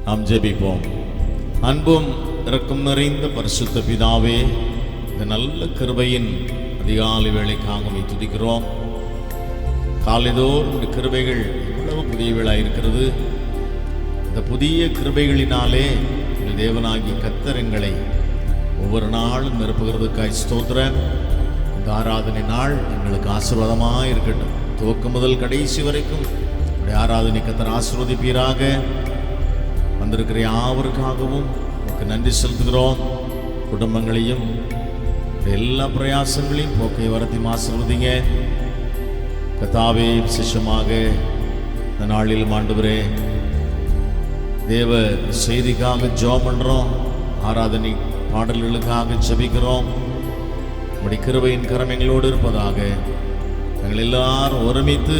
நாம் ஜெபிப்போம். அன்பும் இரக்கம் நிறைந்த பரிசுத்த பிதாவே, இந்த நல்ல கிருபையின் அதிகாலை வேளைக்காக துதிக்கிறோம். காலைதோறும் இந்த கிருபைகள் எவ்வளவு புதியவைகளாக இருக்கிறது. இந்த புதிய கிருபைகளினாலே எங்கள் தேவனாகிய கர்த்தர் எங்களை ஒவ்வொரு நாளும் நிரப்புகிறதுக்காய் ஸ்தோத்திரம். இந்த ஆராதனை நாள் எங்களுக்கு ஆசீர்வாதமாக இருக்கட்டும். துவக்கம் முதல் கடைசி வரைக்கும் உடைய ஆராதனை கர்த்தர் ஆசீர்வதிப்பீராக. வந்திருக்கிற யாவருக்காகவும் உங்களுக்கு நன்றி செலுத்துகிறோம். குடும்பங்களையும் எல்லா பிரயாசங்களையும் போக்கை வரத்தையும் ஆசீர்வதிங்க கர்த்தாவே. விசேஷமாக இந்த நாளில் ஆண்டவரே தேவ செய்திக்காக ஜெபம் பண்ணுறோம். ஆராதனை பாடல்களுக்காக ஜெபிக்கிறோம். உம்முடைய கிருபையின் கரம் எங்களோடு இருப்பதாக. எங்கள் எல்லாரும் ஒருமித்து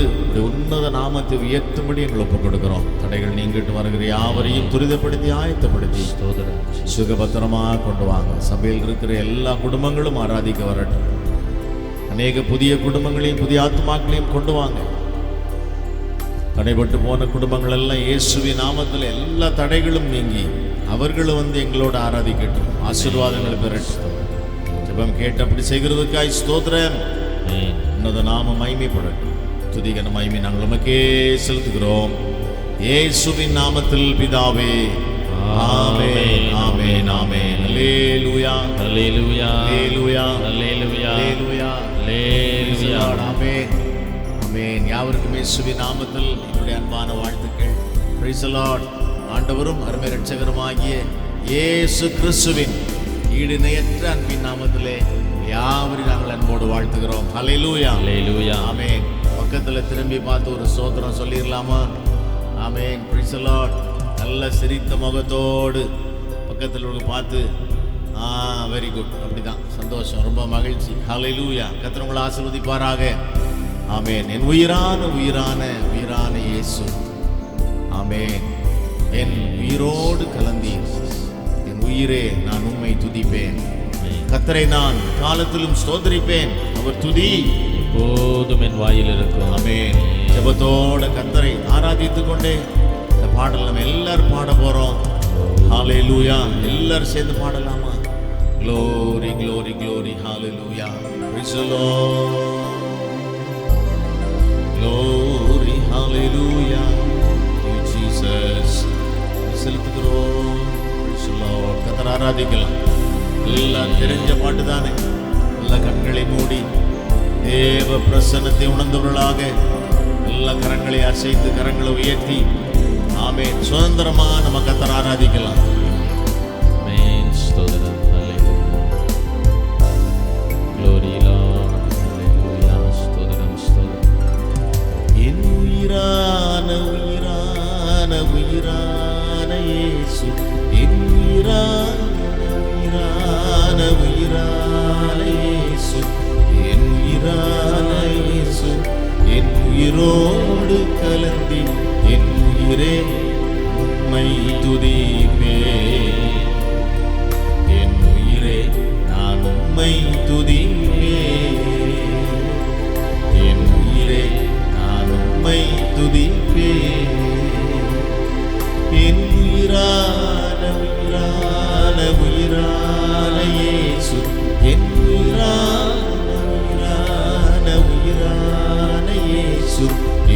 உன்னத நாமத்தை உயர்த்தும்படி எங்களை ஒப்புக் கொடுக்கிறோம். தடைகள் நீங்கிட்டு வருகிற யாவரையும் துரிதப்படுத்தி ஆயத்தப்படுத்தி சுகபத்திரமாக கொண்டு வாங்க. சபையில் இருக்கிற எல்லா குடும்பங்களும் ஆராதிக்க வரட்டும். அநேக புதிய குடும்பங்களையும் புதிய ஆத்மாக்களையும் கொண்டு வாங்க. தடைபட்டு போன குடும்பங்கள் எல்லாம் இயேசுவின் நாமத்தில் எல்லா தடைகளும் நீங்கி அவர்களும் எங்களோட ஆராதிக்கட்டும். ஆசீர்வாதங்களை பெறட்டும். ஜெபம் கேட்டு அப்படி செய்கிறதுக்காய் ஸ்தோத்திரம். உன்னத நாம மகிமைப்படட்டும். துதிகன மகிமை நாங்கள் உமக்கே செலுத்துகிறோம். இயேசுவின் நாமத்தில் பிதாவே, ஆமென், ஆமென், ஆமென். அல்லேலூயா, அல்லேலூயா, அல்லேலூயா, அல்லேலூயா, அல்லேலூயா, அல்லேலூயா. ஆமென், ஆமென். யாவருக்கும் இயேசுவின் நாமத்தில் என்னுடைய அன்பான வாழ்த்துக்கள். Price the Lord. ஆண்டவரும் அருமை இரட்சகருமாகிய இயேசு கிறிஸ்துவின் ஈடுணையற்ற அன்பின் நாமத்திலே யாவரையும் நாங்கள் அன்போடு வாழ்த்துகிறோம். ஹல்லேலூயா, அல்லேலூயா, ஆமென். பக்கத்தில் திரும்பி பார்த்து ஒரு ஸ்தோத்திரம் சொல்லிடலாமா? ஆமென், பிரைஸ் தி லார்ட். நல்ல சிரித்த முகத்தோடு பக்கத்தில் பார்த்து வெரி குட், அப்படிதான் சந்தோஷம், ரொம்ப மகிழ்ச்சி. ஹல்லேலூயா. கர்த்தர் உங்களை ஆசீர்வதிப்பாராக. ஆமென். என் உயிரான உயிரான உயிரான இயேசு, ஆமென். என் உயிரோடு கலந்தீர். என் உயிரே, நான் உம்மை துதிப்பேன். கர்த்தரை நான் காலத்திலும் ஸ்தோத்திரிப்பேன். அவர் துதி எப்போதும் என் வாயில் இருக்கும். ஆமென். ஜெபத்தோட கர்த்தரை ஆராதித்துக் கொண்டே இந்த பாடல் நம்ம எல்லாரும் பாட போறோம். ஹல்லேலூயா. எல்லாரும் சேர்ந்து பாடலாமா? Glory, glory, glory, hallelujah. Praise the Lord. Glory, hallelujah. You Jesus. செலுத்துகிறோம். Praise the Lord. கர்த்தரை ஆராதிக்கலாம். எல்லாம் தெரிஞ்ச பாட்டு தானே. எல்லா கண்களை மூடி தேவ பிரசன்னத்தை உணர்ந்தவர்களாக எல்லா கரங்களை அசைத்து கரங்களை உயர்த்தி ஆமென் சுதந்திரமா நம்ம கர்த்தரை ஆராதிக்கலாம். ஆமென். ஸ்தோத்திரம். அல்லேலூயா. Glory Lord. அல்லேலூயா. ஸ்தோத்திரம், ஸ்தோத்திரம். என் உயிரான உயிரான உயிரான இயேசு, என் உயிரான உயிரான உயிரான இயேசு, என் உயிரான இயேசு, என் உயிரோடு கலந்தி என் உயிரே உம்மை துதிப்பேன். என் உயிரே, நான் உம்மை துதிப்பேன். என் உயிரே, நான் உம்மை துதிப்பேன். என் உயிரான உயிரான உயிரான இயேசு, என் உயிரான உயிரான உயிரான இயேசு,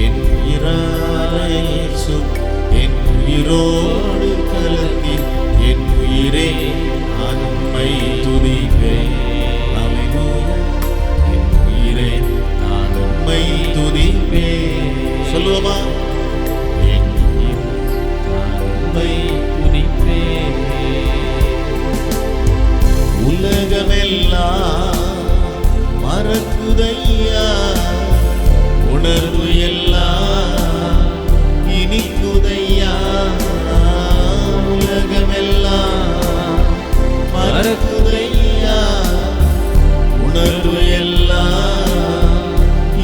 என் உயிரான இயேசு, என் உயிரோடு கலந்தி என் உயிரே, நான் உம்மை துதிப்பேன். அல்லேலூயா. என் உயிரே, நான் உம்மை துதிப்பேன். சொல்லுவோமா? என் உயிரே, நான் உம்மை துதிப்பேன். உலகமெல்லாம் மறக்குதையா, உணர்வு எல்லாம் இனிக்குதையா. உலகமெல்லாம் மறக்குதையா, உணர்வு எல்லாம்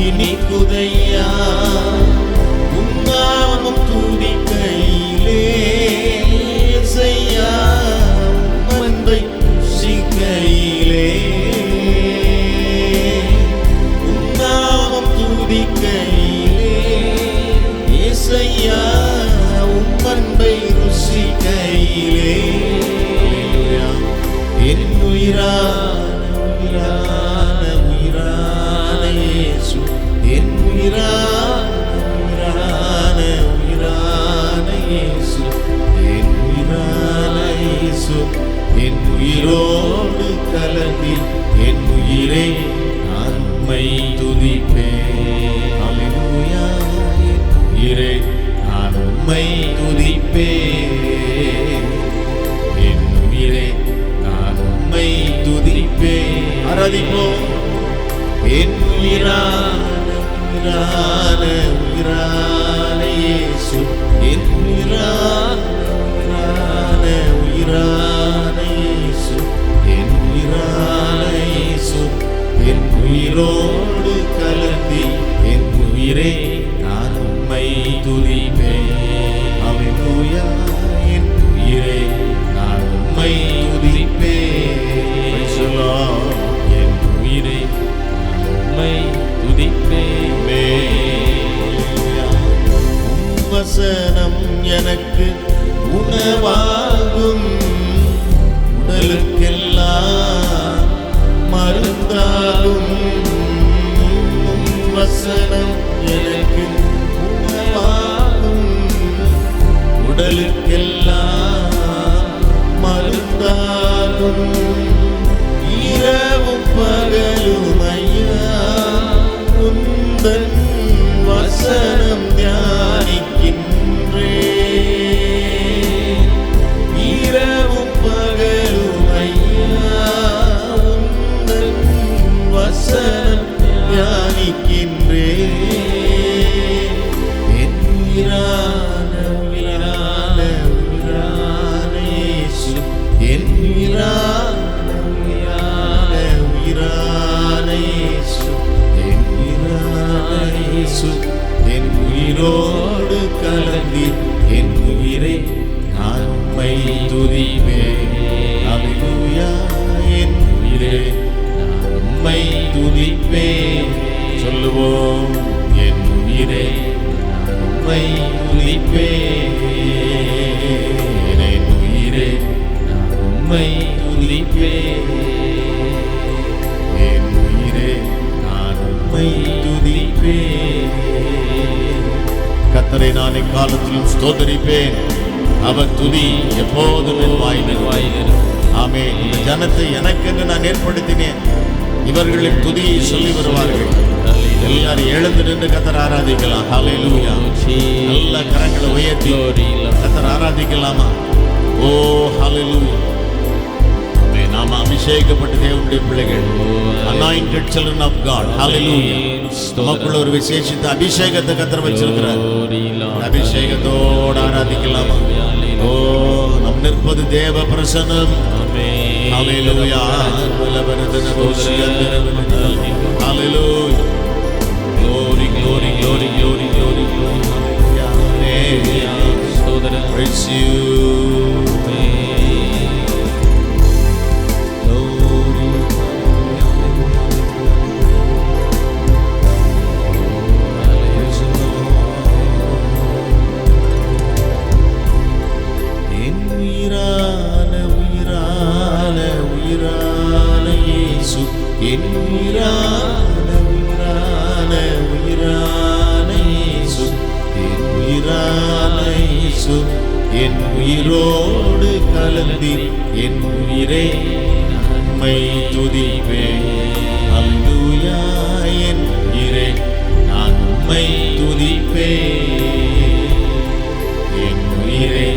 இனிக்குதையா. உன்னாமம் துதிக்கையிலே செய்யா, அன்பை ருசிக்கையிலே. உன்னாமம் துதிக்கையிலே இசையா, அன்பை ருசிக்கையிலே. உயிரான உயிரான இயேசு, என் உயிரான உயிரான இயேசு, என் உயிரான இயேசு, என் உயிரோடு கலந்தி என் உயிரே நான் உம்மை துதிப்பேன். அல்லேலூயா, என் உயிரே நான் உம்மை துதிப்பேன். Praise the Lord. என் உயிரே நான் உம்மை துதிப்பேன். உம் வசனம் எனக்கு உணவாகும், உடலுக்கெல்லாம் மருந்தாகும். உம் வசனம் எனக்கு உணவாகும், உடலுக்கெல்லாம் மருந்தாகும். இரவும் பகலும் ஐயா உந்தன் வசனம் தியானிக்கின்றேன். இரவும் பகலும் ஐயா உந்தன் வசனம் தியானிக்கின்றேன். என் உயிரான உயிரான உயிரான இயேசு, என் உயிரான உயிரான உயிரான இயேசு, என் உயிரான இயேசு, என் உயிரோடு கலந்தி என் உயிரை நான் உம்மை துதிப்பேன். அல்லேலூயா, என் உயிரே நான் உம்மை துதிப்பேன். சொல்லுவோம், என் உயிரே நான் உம்மை துதிப்பேன். என் உயிரே நான் உம்மை துதிப்பேன். என் உயிரே நான் உம்மை துதிப்பேன். கர்த்தரை நான் எக்காலத்திலும் ஸ்தோத்தரிப்பேன். அவர் துதி எப்போதும் என் வாயில் வாயிலிருக்கும். ஆமென். இந்த ஜனத்தை எனக்கென்று நான் ஏற்படுத்தினேன், இவர்களின் துதியை சொல்லி வருவார்கள். எல்லாரும் எழுந்து நின்று கர்த்தரை ஆராதிக்கலாம். ஹல்லேலூயா. நல்ல கரங்களை உயர்த்தி கர்த்தரை ஆராதிக்கலாமா? ஓ ஹல்லேலூயா. ஆமென். நாம் அபிஷேகப்பட்ட தேவனுடைய பிள்ளைகள், anointed children of God. ஹல்லேலூயா. நமக்குள்ள ஒரு விசேஷித்த அபிஷேகத்தை கர்த்தர் வச்சிருக்கிறார். அபிஷேகத்தோடு ஆராதிக்கலாமா? ஓ, நம் நிற்பது தேவ பிரசன்னம். ஹல்லேலூயா. ஹல்லேலூயா. Glory, glory, glory, glory, glory, glory. Hallelujah. Praise you. Glory. Praise the Lord. என் உயிரான உயிரான உயிரான இயேசு, என் உயிரான உயிரான உயிரான இயேசு, என் உயிரான இயேசு, என் உயிரோடு கலந்தி என் உயிரை நான் உம்மை துதிப்பேன். அல்லேலூயா, என் உயிரை நான் உம்மை துதிப்பேன். என் உயிரை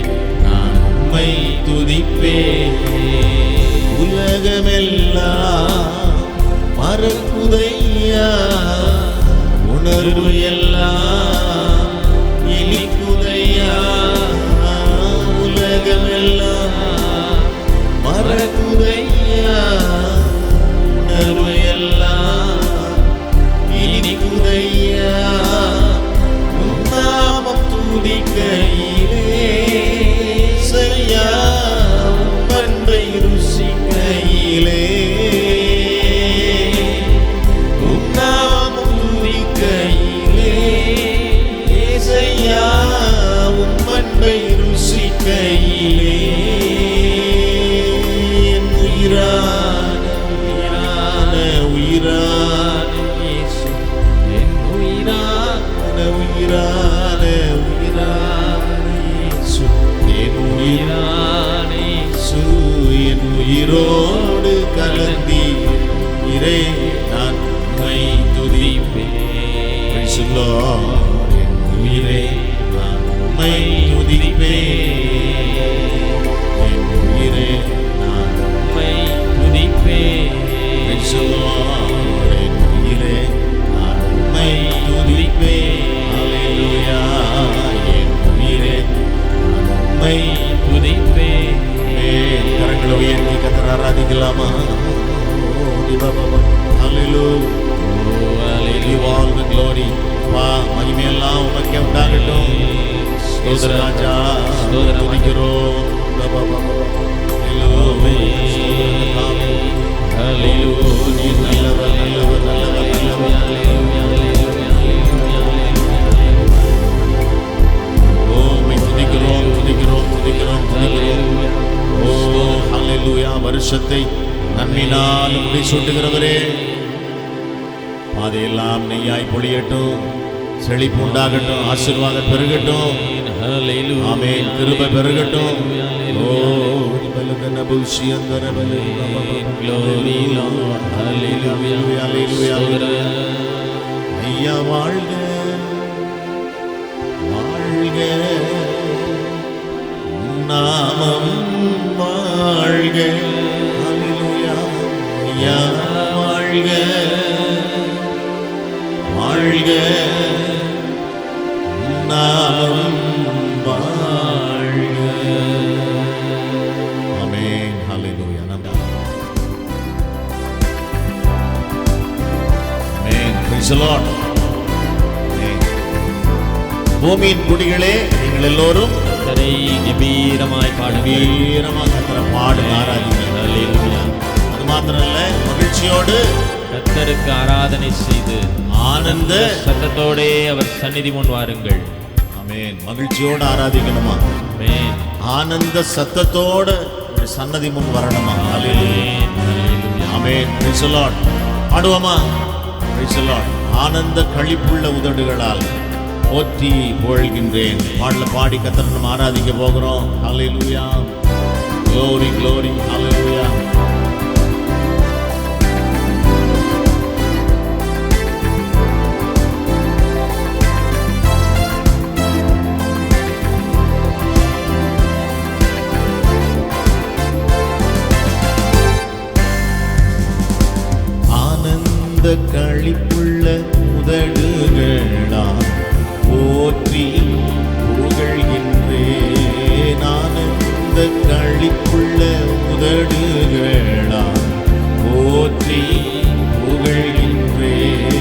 நான் உம்மை துதிப்பேன். உலகமெல்லாம் மறக்குதையா, உணர்வு எல்லாம் இனிக்குதையா. உலகமெல்லாம் மறக்குதையா, உணர்வு எல்லாம் இனிக்குதையா. உம் நாமம் துதிக்கையிலே செய்யா, உம் அன்பை ருசிக்கையிலே. உம் நாமம் துதிக்கையிலே செய்யா, உம் அன்பை ருசிக்கையிலே. என் உயிரான உயிரான உயிரான இயேசு, என் உயிரான உயிரான உயிரான இயேசு, என் உயிரான இயேசு, என் உயிரோடு கலந்தி இறை நான் உம்மை துதிப்பேன். Praise the Lord. என் உயிரே நான் உம்மை துதிப்பேன். என் உயிரே நான் உம்மை துதிப்பேன். Praise the Lord. என் உயிரே நான் உம்மை துதிப்பேன். அப்பா மகிமையெல்லாம் உமக்கே உண்டாகட்டும். இயேசு ராஜா துதிக்கிறோம். ஹல்லேலூயா, நல்லவர் நல்லவர் நல்லவர் நல்லவர். துதிக்கிறோம் துதிக்கிறோம் துதிக்கிறோம் துதிக்கிறோம். ஓ ஹல்லேலூயா. வருஷத்தை நன்மையினால் முடி சூட்டுகிறவரே, பாதையெல்லாம் நெய்யாய் பொழியட்டும், செழிப்பு உண்டாகட்டும், ஆசீர்வாதம் பெருகட்டும். ஆமென். கிருபை பெருகட்டும். ஓ பலதன புஷியந்தர பல glory Lord, hallelujah, ஹல்லேலூயா. ஐயா வாழ்க வாழ்க, நாமம் வாழ்க. ஹல்லேலூயா. ஐயா வாழ்க வாழ்க, நாமம் வாழ்க. ஆமென். ஹல்லேலூயா. ஆமென். Praise the Lord. பூமியின் குடிகளே, நீங்கள் எல்லோரும் கரை கம்பீரமாய் பாடுங்கள், கம்பீரமாக கர்த்தரை பாடுங்க, ஆராதிங்க. ஹல்லேலூயா. அது மாத்திரமல்ல, மகிழ்ச்சியோடு கர்த்தருக்கு ஆராதனை செய்து ஆனந்த சத்தத்தோடே அவர் சந்நிதி முன் வாருங்கள். ஆமென். மகிழ்ச்சியோடு ஆராதிக்கணுமா? ஆமென். ஆனந்த சத்தத்தோடு சன்னதி முன் வரணுமா? ஹல்லேலூயா. ஹல்லேலூயா. ஆமென். Praise the Lord. பாடுவோமா? Praise the Lord. ஆனந்த களிப்புள்ள உதடுகளால் போற்றி புகழ்கின்றேன். பாடல பாடி கர்த்தரை நம்ம ஆராதிக்க போகிறோம். ஹல்லேலூயா. glory glory ஹல்லேலூயா. ஆனந்த களிப்புள்ள உதடுகளால் போற்றி புகழ்கின்றேன். ஆனந்த களிப்புள்ள உதடுகளால் போற்றி புகழ்கின்றேன்.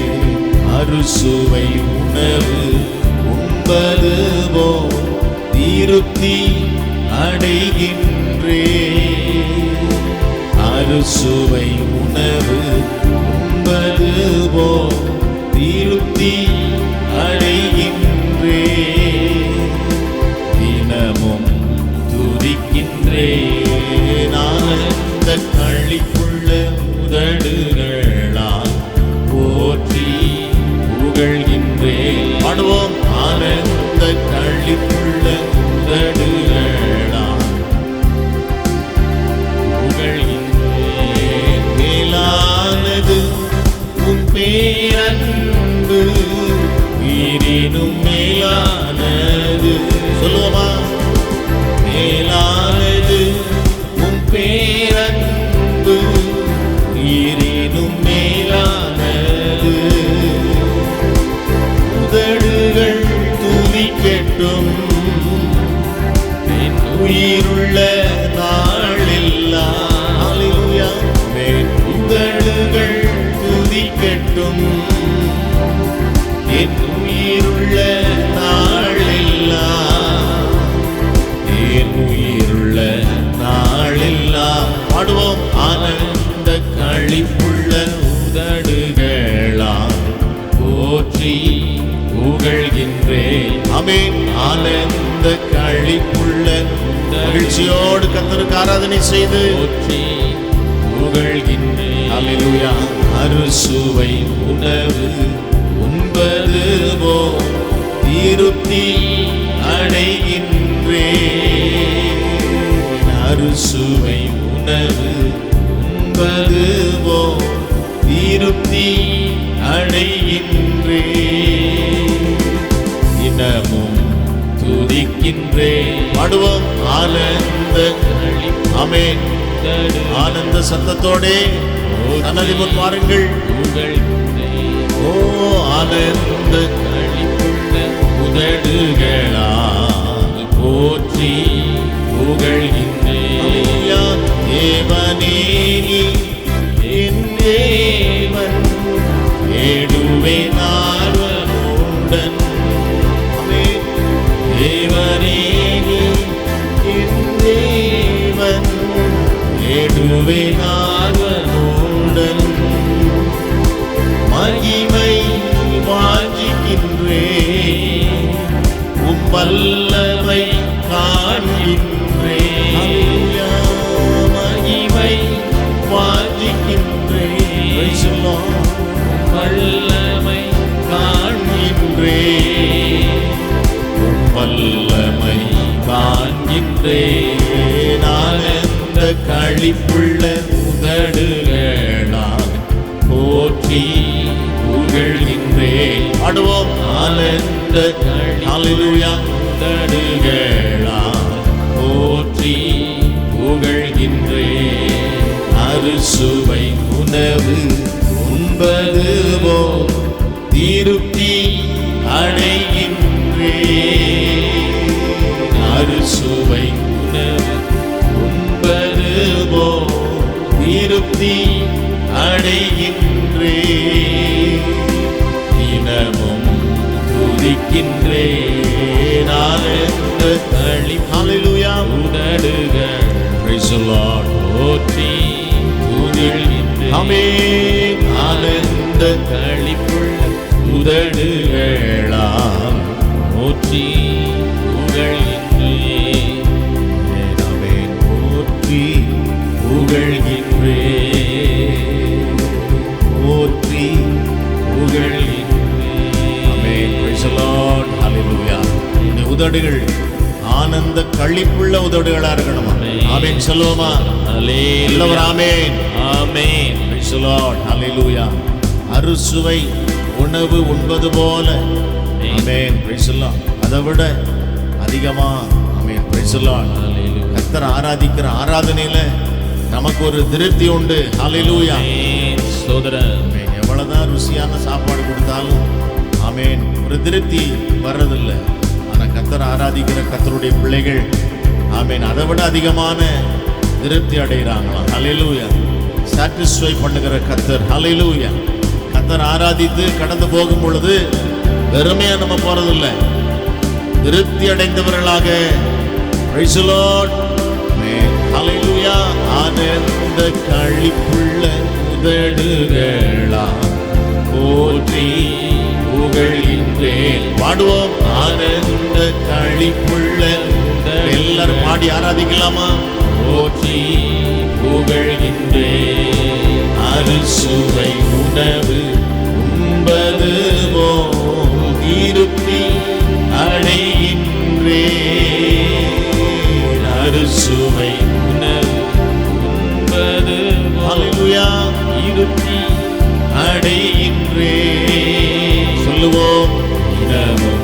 அறுசுவை உணவு உண்பது போல் திருப்தி அடைகின்றேன். அறுசுவை உணவு உண்பது போல் திருப்தி அடைகின்றேன். தினமும் துதிக்கின்றேன். ஆனந்த களிப்புள்ள உதடுகளால் போற்றி புகழ்கின்றேன். பாடுவோம். ஆனந்த களிப்புள்ள உதடுகளால் புகழ்கின்றேன். மேலானது உன் பேரன்பு, உயிரினும் மேலானது. சொல்லுவோமா? மேலானது உன் பேரன்பு, உயிரினும் மேலானது. உதடுகள் துதிக்கட்டும் என் உயிருள்ள நாளெல்லாம். ஹல்லேலூயா. உதடுகள் துதிக்கட்டும் என் உயிருள்ள நாளெல்லாம், என் உயிருள்ள நாளெல்லாம். பாடுவோம். ஆனந்த களிப்புள்ள உதடுகளால் போற்றி புகழ்கின்றேன். ஆமென். ஆனந்த களிப்புள்ள மகிழ்ச்சியோடு கர்த்தருக்கு ஆராதனை செய்து போற்றி புகழ்கின்றேன். ஹல்லேலூயா. அறுசுவை உணவு உண்பது போல் திருப்தி அடைகின்றேன். அறுசுவை உணவு உண்பது போல் திருப்தி அடைகின்றேன். தினமும் துதிக்கின்றேன். பாடுவோம். ஆனந்த ஆமென். ஆனந்த சத்தத்தோடே சன்னதி முன் வாருங்கள். ஓ ஆனந்த களிப்புள்ள உதடுகளால் போற்றி புகழ்கின்றேன். தேவனே நீ என் தேவன், ஏடுவே நார்வனோட ஆவலுடன் ஆமென். தேவனே நீ என் தேவன், தேடுவேன் ஆவலுடன். மகிமை வாஞ்சிக்கின்றேன், உம் வல்லமை காண்கின்றேன். மகிமை வாஞ்சிக்கின்றேன், வல்லமை காண்கின்றேன், உம் வல்லமை காண்கின்றேன். ஆனந்த களிப்புள்ள உதடுகளால் போற்றி புகழ்கின்றேன். பாடுவோம். ஆனந்த ஹல்லேலூயா உதடுகளால் போற்றி புகழ்கின்றேன். அறுசுவை உணவு உண்பது போல் திருப்தி அடைகின்றேன். அறுசுவை உணவு உண்பது போல் திருப்தி அடைகின்றேன். தினமும் துதிக்கின்றேன். ஆனந்த களி ஹல்லேலூயா உதடுகள் praise the Lord போற்றி புகழ்கின்றேன். ஆமென். ஆனந்த களிப்புள்ள உதடுகளால் போற்றி புகழ்கின்றேன். ஆமென். போற்றி புகழ்கின்றேன், போற்றி புகழ்கின்றேன். ஆமென். praise the Lord. hallelujah. இந்த உதடுகள் ஆனந்த களிப்புள்ள உதடுகளா இருக்கணும். ஆமென் சொல்லுவோமா? அல்லவர் ஆமென். ஆமென். praise the Lord. hallelujah. அறுசுவை உணவு உண்பது போல ஆமென். praise the Lord. அதை விட அதிகமா ஆமென். praise the Lord. கர்த்தரை ஆராதிக்கிற ஆராதனையில நமக்கு ஒரு திருப்தி உண்டு. ஹல்லேலூயா. ஸ்தோத்திரம். ஆமென். எவ்வளவுதான் ருசியான சாப்பாடு கொடுத்தாலும் ஆமென் ஒரு திருப்தி வர்றதில்லை. ஆனா கர்த்தரை ஆராதிக்கிற கர்த்தருடைய பிள்ளைகள் ஆமென் அதை விட அதிகமான திருப்தி அடைகிறாங்களாம். ஹல்லேலூயா. சாட்டிஸ்ஃபை பண்ணுகிற கர்த்தர். ஹல்லேலூயா. கர்த்தரை ஆராதித்து கடந்து போகும் பொழுது வெறுமையா நம்ம போறதில்லை, திருப்தி அடைந்தவர்களாக. praise the Lord. ஹல்லேலூயா. ஆனந்த களிப்புள்ள உதடுகளா போற்றி புகழ்கின்றேன். பாடுவோம். ஆனந்த களிப்புள்ள எல்லாரும் பாடி ஆராதிக்கலாமா? போற்றி புகழ்கின்றேன். அறுசுவை உணவு உண்பது போல் திருப்தி அடைகின்றேன். அறுசுவை உணவு உண்பது ஹல்லேலூயா திருப்தி அடைகின்றேன். சொல்லுவோம். தினமும்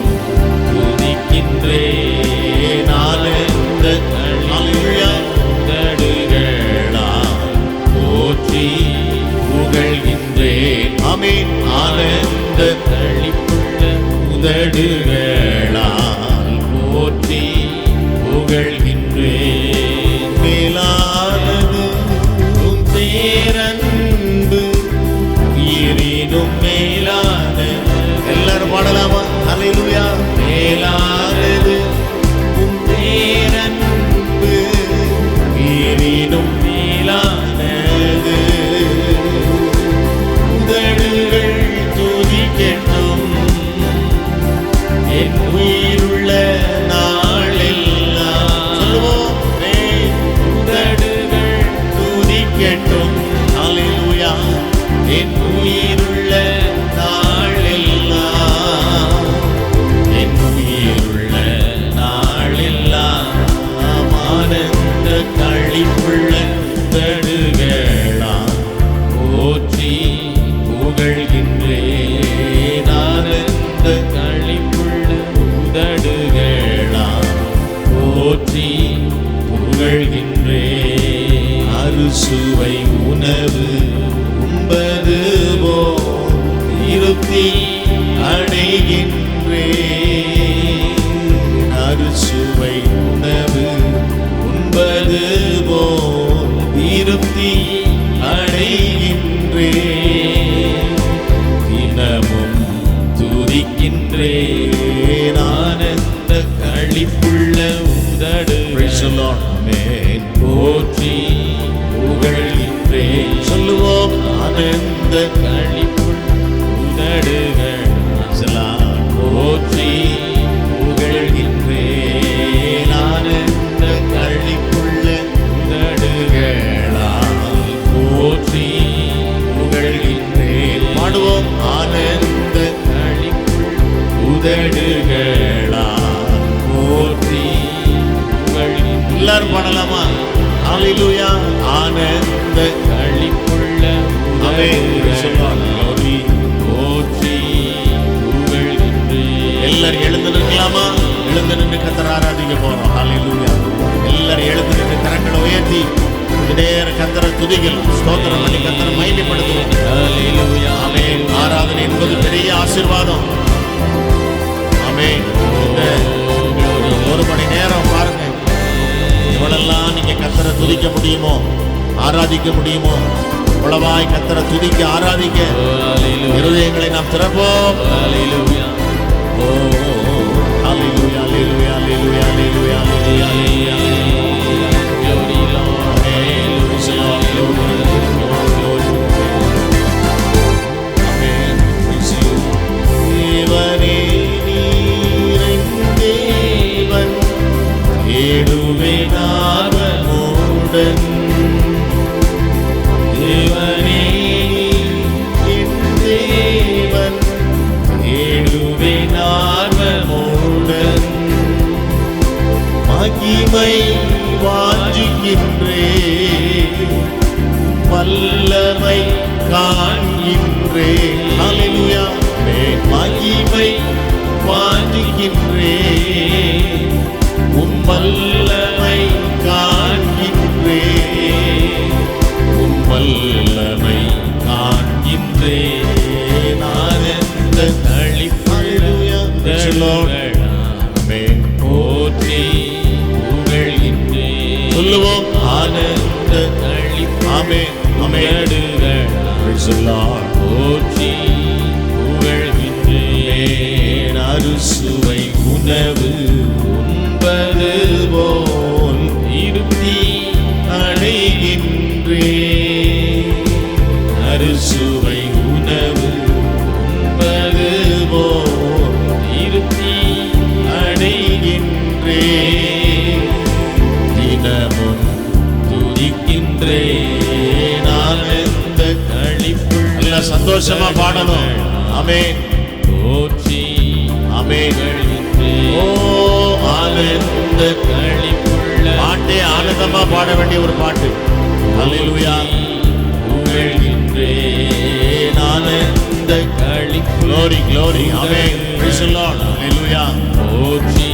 துதிக்கின்றேன். ஆனந்த ஹல்லேலூயா உதடுகளா போற்றி புகழ்கின்றேன். ஆமென். ஆனந்த களிப்புள்ள உதடுகளால் போற்றி புகழ்கின்றேன். மேலானது உம் பேரன்பு, உயிரினும் மேலான. எல்லாரும் பாடலாமா? ஹல்லேலூயா. மேலானது உம் பேரன்பு, உயிரினும் மேலானது. உதடுகள் துதிக்கட்டும் என் உயிருள்ள நாளெல்லாம். சொல்லுவோம். உதடுகள் துதிக்கட்டும். ஹல்லேலூயா. என் உயிருள்ள நாளெல்லாம், என் உயிருள்ள நாளெல்லாம். ஆனந்த களிப்புள்ள உதடுகளா போற்றி புகழ்கின்றேன். ஆனந்த களிப்புள்ள உதடுகளா போற்றி புகழ்கின்றேன். அறுசுவை உணவு உண்பது போல் திருப்தி அடைகின்றேன். அறுசுவை உணவு உண்பது போல் திருப்தி அடைகின்றேன். தினமும் துதிக்கின்றேன். புகழ்கின்றேன். ஆனந்த களிப்புள்ள Praise the உதடுகள் Lord. Amen. போற்றி புகழ்கின்றேன். சொல்லுவோம் ஆனந்த களிப்புள்ள உதடுகள் போற்றி புகழ்கின்றேன். ஆனந்த களிப்புள்ள உதடுகளால் போற்றி புகழ்கின்றேன். பாடுவோம் ஆனந்த களிப்புள்ள உதடுகளால் போற்றி புகழ்கின்றேன். எல்லாரும் பாடலாமா? ஹalleluya. ஆனந்த களிப்புள்ள உதடுகளால் போற்றி புகழ்கின்றேன். எல்லாரும் எழுந்து நிற்கலாமா? எழுந்து நின்று கர்த்தரை ஆராதிக்க போறோம். ஹalleluya. எல்லாரும் எழுந்து நின்று கரங்களை உயர்த்தி நேர கர்த்தரை துதிக்கலாம். ஸ்தோத்திரம் பண்ணி கர்த்தரை மகிமைப்படுத்துவோம். ஹalleluya. ஆமென். ஆராதனை என்பது பெரிய ஆசீர்வாதம். ஆமென். இந்த ஒரு மணி நேரம் பாருங்க, இவ்வளெல்லாம் நீங்க கர்த்தரை துதிக்க முடியுமோ, ஆராதிக்க முடியுமோ, இவ்வளவாய் கர்த்தரை துதிக்க ஆராதிக்க இருதயங்களை நாம் திறப்போம். ஹalleluya. ஓ ஹalleluya ஹalleluya ஹalleluya ஹalleluya ஹalleluya. Glory Lord. தேவனே நீர் என் தேவன், தேடுவேன் ஆர்வமுடன். தேவனே நீர் என் தேவன், தேடுவேன் ஆர்வமுடன். மகிமை வாஞ்சிக்கின்றேன், வல்லமை காண்கின்றேன். ஹalleluya. மகிமை வாஞ்சிக்கின்றேன், உம் வல்லமை காண்கின்றேன், உம் வல்லமை காண்கின்றேன். ஆனந்த களிப்புள்ள உதடுகளால் போற்றி புகழ்கின்றேன். சொல்லுவோம் ஆனந்த ஆமென் ஆமென். உதடுகளால் Praise the Lord. போற்றி புகழ்கின்றேன். அறுசுவை உணவு உண்பது போல் திருப்தி அடைகின்றேன். அறுசுவை உணவு உண்பது போல் திருப்தி அடைகின்றேன். தினமும் துதிக்கின்றேன். ஆனந்த களிப்புள்ள நல்லா சந்தோஷமா பாடணும். ஆமென் போற்றி ஆமென். புகழ்கின்றேன். ஓ ஆனந்த களிப்புள்ள பாட்டே ஆனந்தமா பாட வேண்டிய ஒரு பாட்டு. ஹalleluya. புகழ்கின்றேன். ஆனந்த களிப்புள்ள glory glory. Amen. Praise the Lord. ஹalleluya. போற்றி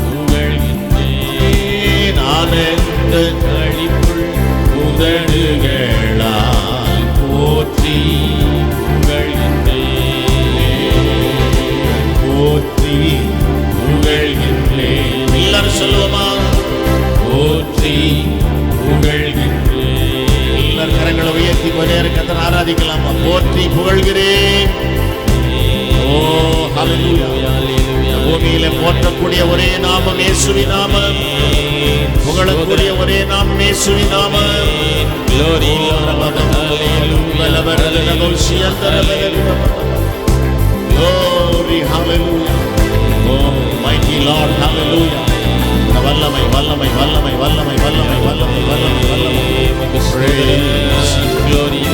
புகழ்கின்றேன். ஆனந்த களிப்புள்ள உதடுகளால் போற்றி புகழ்கின்றேன். போற்றி புகழ்கின்றேன். எல்லாரும் சொல்லுவோமா? போற்றி புகழ்கின்றேன். எல்லாரும் கரங்களை உயர்த்தி கொஞ்ச நேரம் கர்த்தரை ஆராதிக்கலாமா? போற்றி புகழ்கிறேன். ஓ ஹalleluya. ஹalleluya. பூமியிலே போற்றக்கூடிய ஒரே நாமம் இயேசுவின் நாமம். புகழக்கூடிய ஒரே நாமம் இயேசுவின் நாமம். Glory Lord. Hallelujah. Glory, hallelujah. Oh, mighty Lord, hallelujah. வல்லமை வல்லமை வல்லமை வல்லமை வல்லமை வல்லமை வல்லமை வல்லமை. Praise. Glory.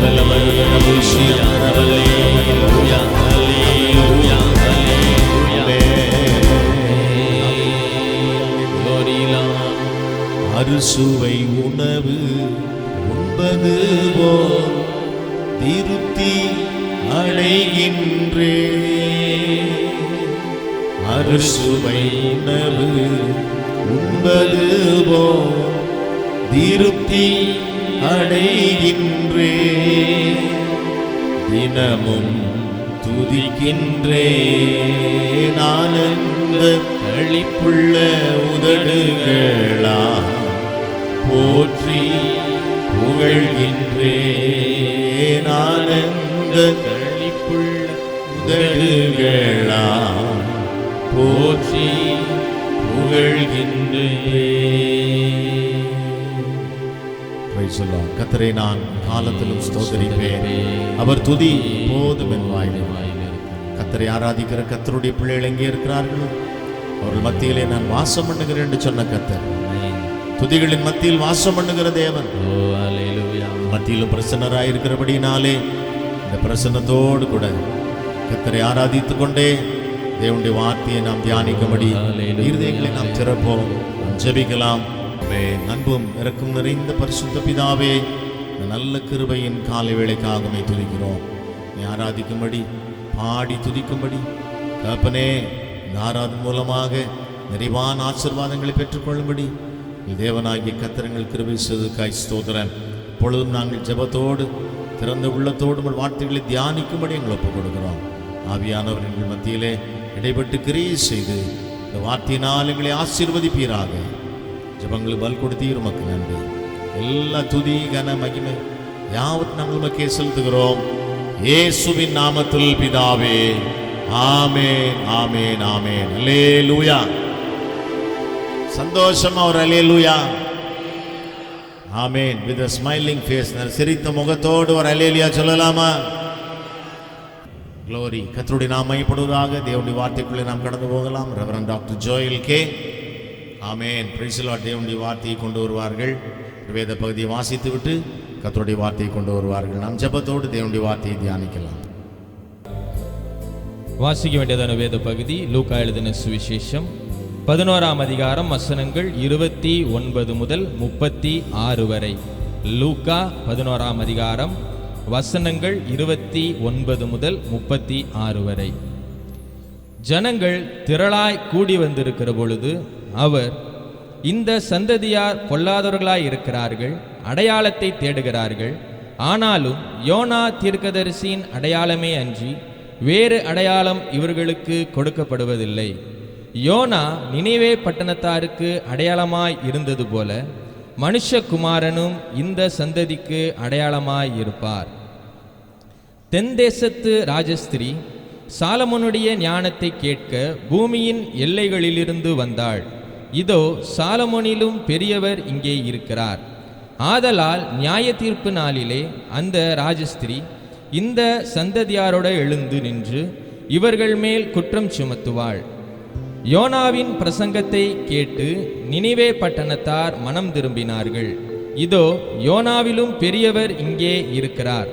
Hallelujah. Hallelujah. Hallelujah. Glory Lord. அறுசுவை உணவு உண்பது போல் திருப்தி அடைகின்றேன். அறுசுவை உணவு உண்பது போல் திருப்தி அடைகின்றேன். தினமும் துதிக்கின்றேன். ஆனந்த களிப்புள்ள உதடுகளா போற்றி புகழ்கின்றேன். ஆனந்த களிப்புள்ள உதடுகளா போற்றி புகழ்கின்றேன். Praise the Lord. கர்த்தரை நான் காலத்திலும் ஸ்தோத்திரிப்பேன், அவர் துதி போதும் என் வாயிலே. கர்த்தரை ஆராதிக்கிற கர்த்தருடைய பிள்ளைகள் எங்கே இருக்கிறார்களோ அவர்கள் மத்தியிலே நான் வாசம் பண்ணுகிறேன் என்று சொன்ன கர்த்தர், துதிகளின் மத்தியில் வாசம் பண்ணுகிற தேவன், மத்தியிலும் பிரசன்னராயிருக்கிறபடினாலே இந்த பிரசன்னத்தோடு கூட கர்த்தரை ஆராதித்துக் கொண்டே தேவனுடைய வார்த்தையை நாம் தியானிக்கும்படி இருதயங்களை நாம் திறப்போம், ஜெபிக்கலாம். அன்பும் இரக்கம் நிறைந்த பரிசுத்த பிதாவே, இந்த நல்ல கிருபையின் காலை வேளைக்காக துதிக்கிறோம். நீ ஆராதிக்கும்படி, பாடி துதிக்கும்படி தகப்பனே, இந்த ஆராதனை மூலமாக நிறைவான ஆசீர்வாதங்களை பெற்றுக்கொள்ளும்படி நீ தேவனாகிய கர்த்தர் கிருபை செய்ததற்காய் ஸ்தோத்திரம். இப்பொழுதும் நாங்கள் ஜெபத்தோடு திறந்த உள்ளத்தோடு உங்கள் வார்த்தைகளை தியானிக்கும்படி எங்களை ஒப்புக் கொடுக்கிறோம். ஆவியானவர் எங்கள் மத்தியிலே இடைப்பட்டு கிரியை செய்து இந்த வார்த்தையினால் எங்களை ஆசீர்வதிப்பீராக. ஜெபங்களுக்கு பல் கொடுத்தீர், உமக்கு நன்றி. எல்லா துதி கன மகிமை யாவற்றையும் நாங்கள் உமக்கே செலுத்துகிறோம், இயேசுவின் நாமத்தில் பிதாவே. ஆமென், ஆமென், ஆமென். அல்லேலூயா. சந்தோஷமா ஒரு அல்லேலூயா. ஆமென். with a smiling face, சிரித்த முகத்தோடு ஒரு அல்லேலூயா சொல்லலாமா? க்ளோரி. கர்த்தருடைய நாமம் மகிமைப்படுவதாக. தேவனுடைய வார்த்தைக்குள்ளே நாம் கடந்து போகலாம். Reverend doctor Joel K. Amen. Praise the Lord. தேவனுடைய வார்த்தையை கொண்டு வருவார்கள். வேத பகுதியை வாசித்து விட்டு கர்த்தருடைய வார்த்தையை கொண்டு வருவார்கள். நாம் ஜெபத்தோடு தேவனுடைய வார்த்தையை தியானிக்கலாம். வாசிக்க வேண்டியதான வேத பகுதி லூக்கா எழுதின சுவிசேஷம் 11ஆம் அதிகாரம் வசனங்கள் 29 முதல் 36 வரை. லூக்கா 11ஆம் அதிகாரம் வசனங்கள் 29 முதல் 36 வரை. ஜனங்கள் திரளாய் கூடி வந்திருக்கிற பொழுது அவர், இந்த சந்ததியார் பொல்லாதவர்களாய் இருக்கிறார்கள், அடையாளத்தை தேடுகிறார்கள். ஆனாலும் யோனா தீர்க்கதரிசியின் அடையாளமே அன்றி வேறு அடையாளம் இவர்களுக்கு கொடுக்கப்படுவதில்லை. யோனா நினிவே பட்டணத்தாருக்கு அடையாளமாய் இருந்தது போல மனுஷகுமாரனும் இந்த சந்ததிக்கு அடையாளமாய் இருப்பார். தென்தேசத்து ராஜஸ்திரீ சாலமோனுடைய ஞானத்தை கேட்க பூமியின் எல்லைகளிலிருந்து வந்தாள். இதோ சாலமோனிலும் பெரியவர் இங்கே இருக்கிறார். ஆதலால் நியாய தீர்ப்பு நாளிலே அந்த ராஜஸ்திரீ இந்த சந்ததியாரோடு எழுந்து நின்று இவர்கள் மேல் குற்றம் சுமத்துவாள். யோனாவின் பிரசங்கத்தை கேட்டு நினிவே பட்டணத்தார் மனம் திரும்பினார்கள். இதோ யோனாவிலும் பெரியவர் இங்கே இருக்கிறார்.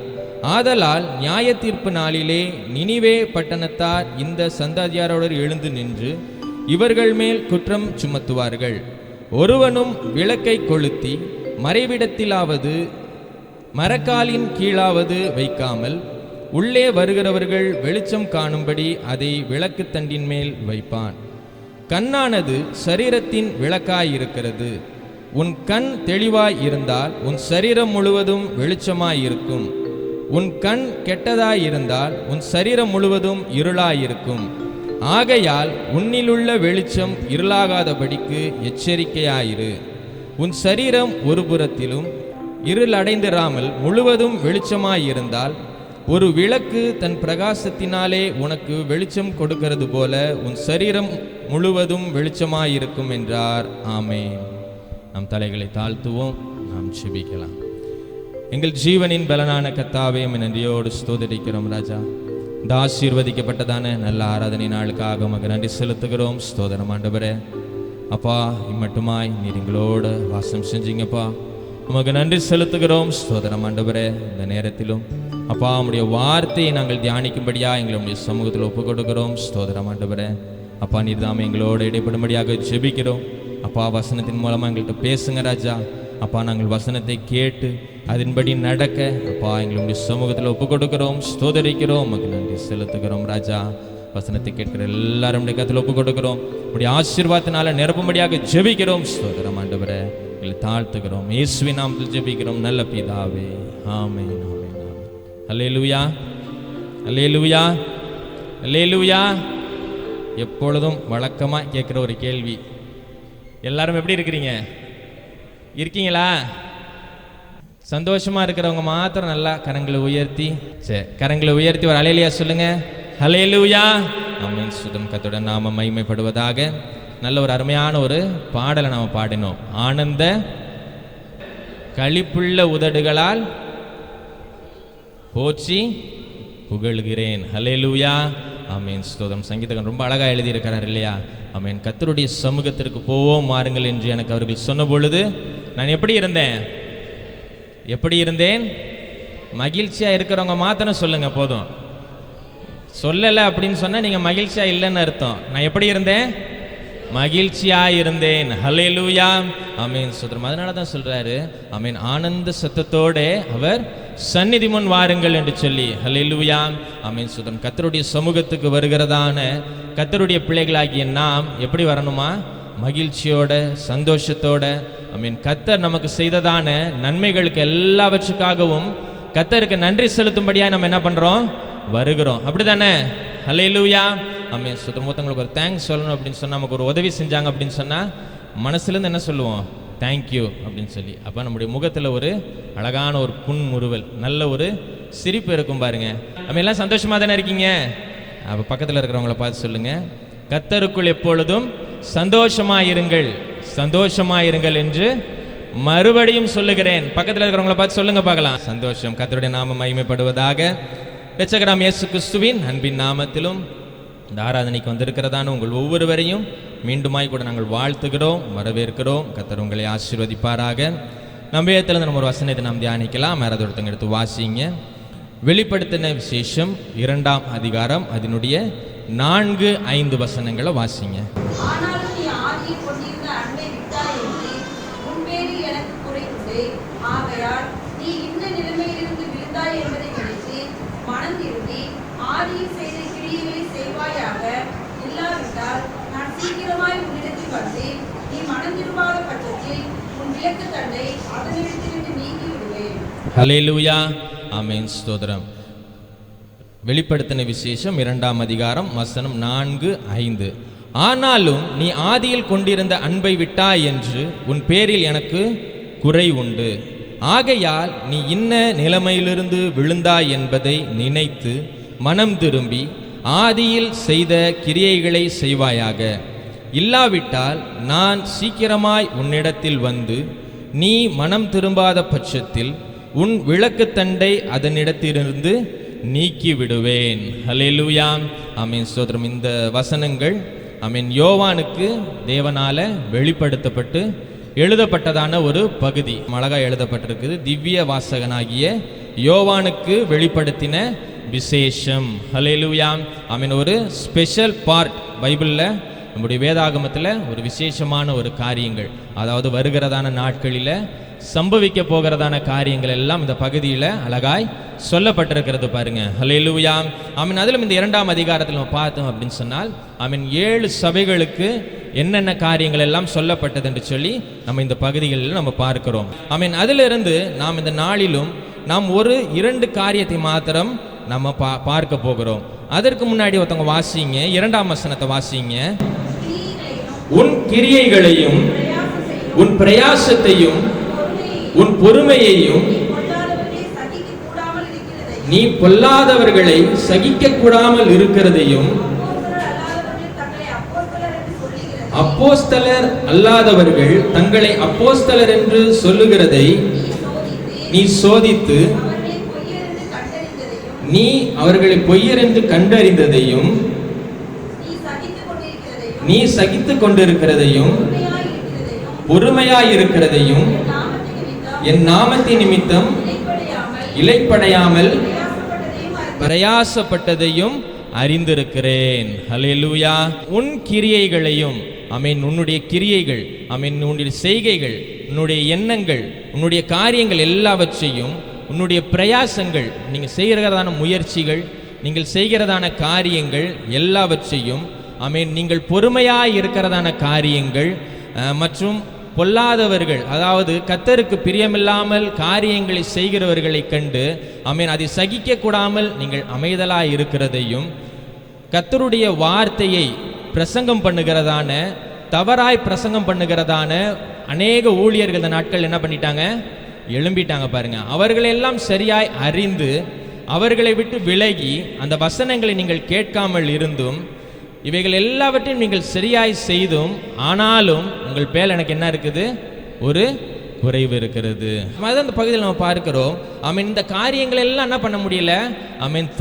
ஆதலால் நியாய தீர்ப்பு நாளிலே நினிவே பட்டணத்தார் இந்த சந்ததியாரோடு எழுந்து நின்று இவர்கள் மேல் குற்றம் சுமத்துவார்கள். ஒருவனும் விளக்கை கொளுத்தி மறைவிடத்திலாவது மரக்காலின் கீழாவது வைக்காமல் உள்ளே வருகிறவர்கள் வெளிச்சம் காணும்படி அதை விளக்கு தண்டின் மேல் வைப்பான். கண்ணானது சரீரத்தின் விளக்காயிருக்கிறது. உன் கண் தெளிவாய் இருந்தால் உன் சரீரம் முழுவதும் வெளிச்சமாயிருக்கும். உன் கண் கெட்டதாயிருந்தால் உன் சரீரம் முழுவதும் இருளாயிருக்கும். ஆகையால் உன்னிலுள்ள வெளிச்சம் இருளாகாதபடிக்கு எச்சரிக்கையாயிரு. உன் சரீரம் ஒரு புறத்திலும் இருள் அடைந்திராமல் முழுவதும் வெளிச்சமாயிருந்தால் ஒரு விளக்கு தன் பிரகாசத்தினாலே உனக்கு வெளிச்சம் கொடுக்கிறது போல உன் சரீரம் முழுவதும் வெளிச்சமாயிருக்கும் என்றார். ஆமென். நம் தலைகளை தாழ்த்துவோம், நாம் ஜெபிக்கலாம். எங்கள் ஜீவனின் பலனான கர்த்தாவே, நன்றியோடு ஸ்தோத்திரிக்கிறோம் ராஜா. இந்த ஆசீர்வதிக்கப்பட்டதான நல்ல ஆராதனை நாளுக்காக உமக்கு நன்றி செலுத்துகிறோம். ஸ்தோத்திரம் ஆண்டவரே. அப்பா, இம்மட்டுமாய் நீர் எங்களோடு வாசம் செஞ்சீங்கப்பா, உமக்கு நன்றி செலுத்துகிறோம். ஸ்தோத்திரம் ஆண்டவரே. இந்த நேரத்திலும் அப்பா உம்முடைய வார்த்தையை நாங்கள் தியானிக்கும்படியா எங்களுடைய சமூகத்தில் ஒப்புக் கொடுக்கிறோம். ஸ்தோத்திரம் ஆண்டவரே. அப்பா, நீர் தாமே எங்களோடு இடைப்படும்படியாக ஜெபிக்கிறோம். அப்பா, வசனத்தின் மூலமாக எங்கள்கிட்ட பேசுங்க ராஜா. அப்பா, நாங்கள் வசனத்தை கேட்டு அதன்படி நடக்க அப்பா எங்களுடைய சமூகத்தில் ஒப்புக் கொடுக்கிறோம். ஸ்தோதரிக்கிறோம், உமக்கு நன்றி செலுத்துகிறோம் ராஜா. வசனத்தை கேட்கிற எல்லாரும் கத்தில் ஒப்புக் கொடுக்கிறோம். உடைய ஆசீர்வாதத்தினால நிரப்பும்படியாக ஜெபிக்கிறோம். ஸ்தோத்திரம் ஆண்டவரே. எங்களை தாழ்த்துகிறோம். இயேசுவின் நாமத்தில் ஜெபிக்கிறோம் நல்ல பிதாவே. ஆமென், ஆமென், ஆமென். அல்லேலூயா, அல்லேலூயா, அல்லேலூயா. எப்பொழுதும் வழக்கமாக கேட்குற ஒரு கேள்வி, எல்லாரும் எப்படி இருக்கிறீங்க? இருக்கீங்களா? சந்தோஷமாக இருக்கிறவங்க மாத்திரம் நல்லா கரங்களை உயர்த்தி, சரி கரங்களை உயர்த்தி ஒரு அல்லேலூயா சொல்லுங்க. ஹல்லேலூயா. ஆமென். சுதம் கர்த்தருடைய நாமம் மகிமைப்படுவதாக. நல்ல ஒரு அருமையான ஒரு பாடலை நாம் பாடினோம். ஆனந்த களிப்புள்ள உதடுகளால் போற்றி புகழ்கிறேன். ஹல்லேலூயா. ஆமென். ஸ்தோத்திரம். சங்கீதகன் ரொம்ப அழகாக எழுதியிருக்கிறார் இல்லையா? ஆமென். கர்த்தருடைய சமூகத்திற்கு போவோம் வாருங்கள் என்று எனக்கு அவர்கள் சொன்ன பொழுது நான் எப்படி இருந்தேன்? மகிழ்ச்சியாக இருக்கிறவங்க மாத்திரம் சொல்லுங்க போதும். சொல்லலை அப்படின்னு சொன்னால் நீங்கள் மகிழ்ச்சியாக இல்லைன்னு அர்த்தம். நான் எப்படி இருந்தேன்? மகிழ்ச்சியாக இருந்தேன். ஹல்லேலூயா. ஆமென். ஸ்தோத்திரம். அதனால தான் சொல்கிறாரு, ஆமென், ஆனந்த சத்தத்தோடு அவர் சந்நிதி முன் வாருங்கள் என்று சொல்லி. ஹல்லேலூயா. ஆமென். ஸ்தோத்திரம். கர்த்தருடைய சமூகத்துக்கு வருகிறதான கர்த்தருடைய பிள்ளைகளாகிய நாம் எப்படி வரணுமா? மகிழ்ச்சியோட, சந்தோஷத்தோட. ஆமென். கர்த்தர் நமக்கு செய்ததான நன்மைகளுக்கு எல்லாவற்றுக்காகவும் கர்த்தருக்கு நன்றி செலுத்தும்படியாக நம்ம என்ன பண்ணுறோம்? வருகிறோம். அப்படி தானே? ஹல்லேலூயா. ஆமென். ஸ்தோத்திரம். ஒருத்தவங்களுக்கு ஒரு தேங்க்ஸ் சொல்லணும் அப்படின்னு சொன்னால், நமக்கு ஒரு உதவி செஞ்சாங்க அப்படின்னு சொன்னால் மனசுலேருந்து என்ன சொல்லுவோம்? தேங்க்யூ அப்படின்னு சொல்லி. அப்போ நம்முடைய முகத்தில் ஒரு அழகான ஒரு புன்முறுவல், நல்ல ஒரு சிரிப்பு இருக்கும் பாருங்க. நம்ம எல்லாம் சந்தோஷமாக தானே இருக்கீங்க? அப்போ பக்கத்தில் இருக்கிறவங்கள பார்த்து சொல்லுங்க, கர்த்தருக்குள் எப்பொழுதும் சந்தோஷமாயிருங்கள் என்று மறுபடியும் சொல்லுகிறேன். பக்கத்தில் இருக்கிறவங்கள பார்த்து சொல்லுங்க பார்க்கலாம். சந்தோஷம். கர்த்தருடைய நாமம் மகிமைப்படுவதாக. இரட்சகராம் இயேசு கிறிஸ்துவின் அன்பின் நாமத்திலும் இந்த ஆராதனைக்கு வந்திருக்கிறதான உங்கள் ஒவ்வொருவரையும் மீண்டுமாய் கூட நாங்கள் வாழ்த்துகிறோம், வரவேற்கிறோம். கர்த்தர் உங்களை ஆசீர்வதிப்பாராக. நம்ம வேதத்திலிருந்து நம்ம ஒரு வசனத்தை நாம் தியானிக்கலாம். யாராவது ஒருத்தங்க எடுத்து வாசிங்க. வெளிப்படுத்தின விசேஷம் 2ஆம் அதிகாரம் அதனுடைய 4-5 வசனங்களை வாசிங்க. ஆனாலும் நீ ஆதியில் கொண்டிருந்த அன்பை விட்டாய் என்று உன் பேரில் எனக்கு குறை உண்டு. ஆகையால் நீ இந்த நிலைமையிலிருந்து விழுந்தாய் என்பதை நினைத்து மனம் திரும்பி ஆதியில் செய்த கிரியைகளை செய்வாயாக. இல்லாவிட்டால் நான் சீக்கிரமாய் உன்னிடத்தில் வந்து நீ மனம் திரும்பாத பட்சத்தில் உன் விளக்கு தண்டை அதனிடத்திலிருந்து நீக்கி விடுவேன். ஹல்லேலூயா. ஆமென். ஸ்தோத்திரம். வெளிப்படுத்தின விசேஷம் 2ஆம் அதிகாரம் வசனம் 4-5. ஆனாலும் நீ ஆதியில் கொண்டிருந்த அன்பை விட்டாய் என்று உன் பேரில் எனக்கு குறை உண்டு. ஆகையால் நீ இன்ன நிலைமையிலிருந்து விழுந்தாய் என்பதை நினைத்து மனம் திரும்பி ஆதியில் செய்த கிரியைகளை செய்வாயாக. இல்லாவிட்டால் நான் சீக்கிரமாய் உன்னிடத்தில் வந்து நீ மனம் திரும்பாத பட்சத்தில் உன் விளக்குத்தண்டை அதனிடத்திலிருந்து நீக்கி விடுவேன். ஹல்லேலூயா. ஆமென். ஸ்தோத்திரம். இந்த வசனங்கள் ஆமென் யோவானுக்கு தேவனால வெளிப்படுத்தப்பட்டு எழுதப்பட்டதான ஒரு பகுதி. அழகா எழுதப்பட்டிருக்குது. திவ்ய வாசகனாகிய யோவானுக்கு வெளிப்படுத்தின விசேஷம். ஹல்லேலூயா. ஆமென். ஒரு ஸ்பெஷல் பார்ட் பைபிளில், நம்முடைய வேதாகமத்தில் ஒரு விசேஷமான ஒரு காரியங்கள், அதாவது வருகிறதான நாட்களில் சம்பவிக்க போகிறதான காரியங்கள் எல்லாம் இந்த பகுதியில் அழகாய் சொல்லப்பட்டிருக்கிறது பாருங்க. ஹல்லேலூயா. ஆமென். அதிலும் இந்த 2ஆம் அதிகாரத்தில் நம்ம பார்த்தோம் அப்படின்னு சொன்னால், ஆமென், 7 சபைகளுக்கு என்னென்ன காரியங்கள் எல்லாம் சொல்லப்பட்டது என்று சொல்லி நம்ம இந்த பகுதிகளில் நம்ம பார்க்கிறோம். ஆமென். அதிலிருந்து நாம் இந்த நாளிலும் நாம் 1-2 காரியத்தை மாத்திரம் நம்ம பார்க்க போகிறோம். அதற்கு முன்னாடி ஒருத்தவங்க வாசிங்க, 2ஆம் வசனத்தை வாசிங்க. உன் கிரியைகளையும் உன் பிரயாசத்தையும் உன் பொறுமையையும் நீ பொல்லாதவர்களை சகிக்க கூடாமல் இருக்கிறதையும் அப்போஸ்தலர் அல்லாதவர்கள் தங்களை அப்போஸ்தலர் என்று சொல்லுகிறதை நீ சோதித்து நீ அவர்களை பொய்யர் என்று கண்டறிந்ததையும் நீ சகித்துக் கொண்டிருக்கிறதையும் பொறுமையாயிருக்கிறதையும் என் நாமத்தின் நிமித்தம் இளைப்படையாமல் பிரயாசப்பட்டதையும் அறிந்திருக்கிறேன். ஹல்லேலூயா. உன் கிரியைகளையும், ஆமென், உன்னுடைய கிரியைகள், ஆமென், உன்னுடைய செய்கைகள், உன்னுடைய எண்ணங்கள், உன்னுடைய காரியங்கள் எல்லாவற்றையும், உன்னுடைய பிரயாசங்கள், நீங்கள் செய்கிறதான முயற்சிகள், நீங்கள் செய்கிறதான காரியங்கள் எல்லாவற்றையும், ஆமென், நீங்கள் பொறுமையாய் இருக்கிறதான காரியங்கள் மற்றும் பொல்லாதவர்கள், அதாவது கர்த்தருக்கு பிரியமில்லாமல் காரியங்களை செய்கிறவர்களை கண்டு ஆமென் அதை சகிக்க கூடாமல் நீங்கள் அமைதலாய் இருக்கிறதையும், கர்த்தருடைய வார்த்தையை பிரசங்கம் பண்ணுகிறதான, தவறாய் பிரசங்கம் பண்ணுகிறதான அநேக ஊழியர்கள் இந்த நாட்கள் என்ன பண்ணிட்டாங்க? எழும்பிட்டாங்க பாருங்க. அவர்களெல்லாம் சரியாய் அறிந்து அவர்களை விட்டு விலகி அந்த வசனங்களை நீங்கள் கேட்காமல் இருந்தும் இவைகள் எல்லாவற்றையும் நீங்கள் சரியாய் செய்தும் ஆனாலும் உங்கள் பேர் எனக்கு என்ன இருக்குது? ஒரு குறைவு இருக்கிறது. அதான் அந்த பகுதியில் நம்ம பார்க்கிறோம். இந்த காரியங்கள் எல்லாம் என்ன பண்ண முடியல?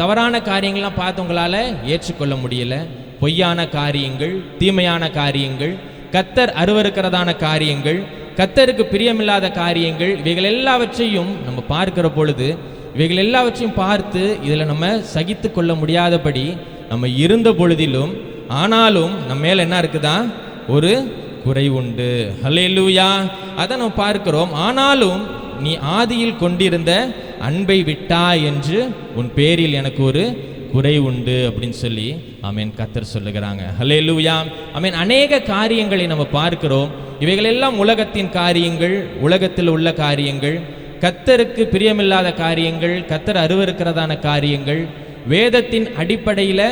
தவறான காரியங்கள்லாம் பார்த்து உங்களால் ஏற்றுக்கொள்ள முடியல. பொய்யான காரியங்கள், தீமையான காரியங்கள், கர்த்தர் அருவருக்கிறதான காரியங்கள், கர்த்தருக்கு பிரியமில்லாத காரியங்கள், இவைகள் எல்லாவற்றையும் நம்ம பார்க்கிற பொழுது இவைகள் எல்லாவற்றையும் பார்த்து இதில் நம்ம சகித்து கொள்ள முடியாதபடி நம்ம இருந்த பொழுதிலும் ஆனாலும் நம்ம மேல என்ன இருக்குதா? ஒரு குறை உண்டு. ஹல்லேலூயா. அதை நம்ம பார்க்கிறோம். ஆனாலும் நீ ஆதியில் கொண்டிருந்த அன்பை விட்டாய் என்று உன் பேரில் எனக்கு ஒரு குறை உண்டு அப்படின்னு சொல்லி கர்த்தர் சொல்லுகிறாங்க. ஹல்லேலூயா. அநேக காரியங்களை நம்ம பார்க்கிறோம். இவைகள் எல்லாம் உலகத்தின் காரியங்கள், உலகத்தில் உள்ள காரியங்கள், கர்த்தருக்கு பிரியமில்லாத காரியங்கள், கர்த்தர் அருவருக்கிறதான காரியங்கள், வேதத்தின் அடிப்படையில்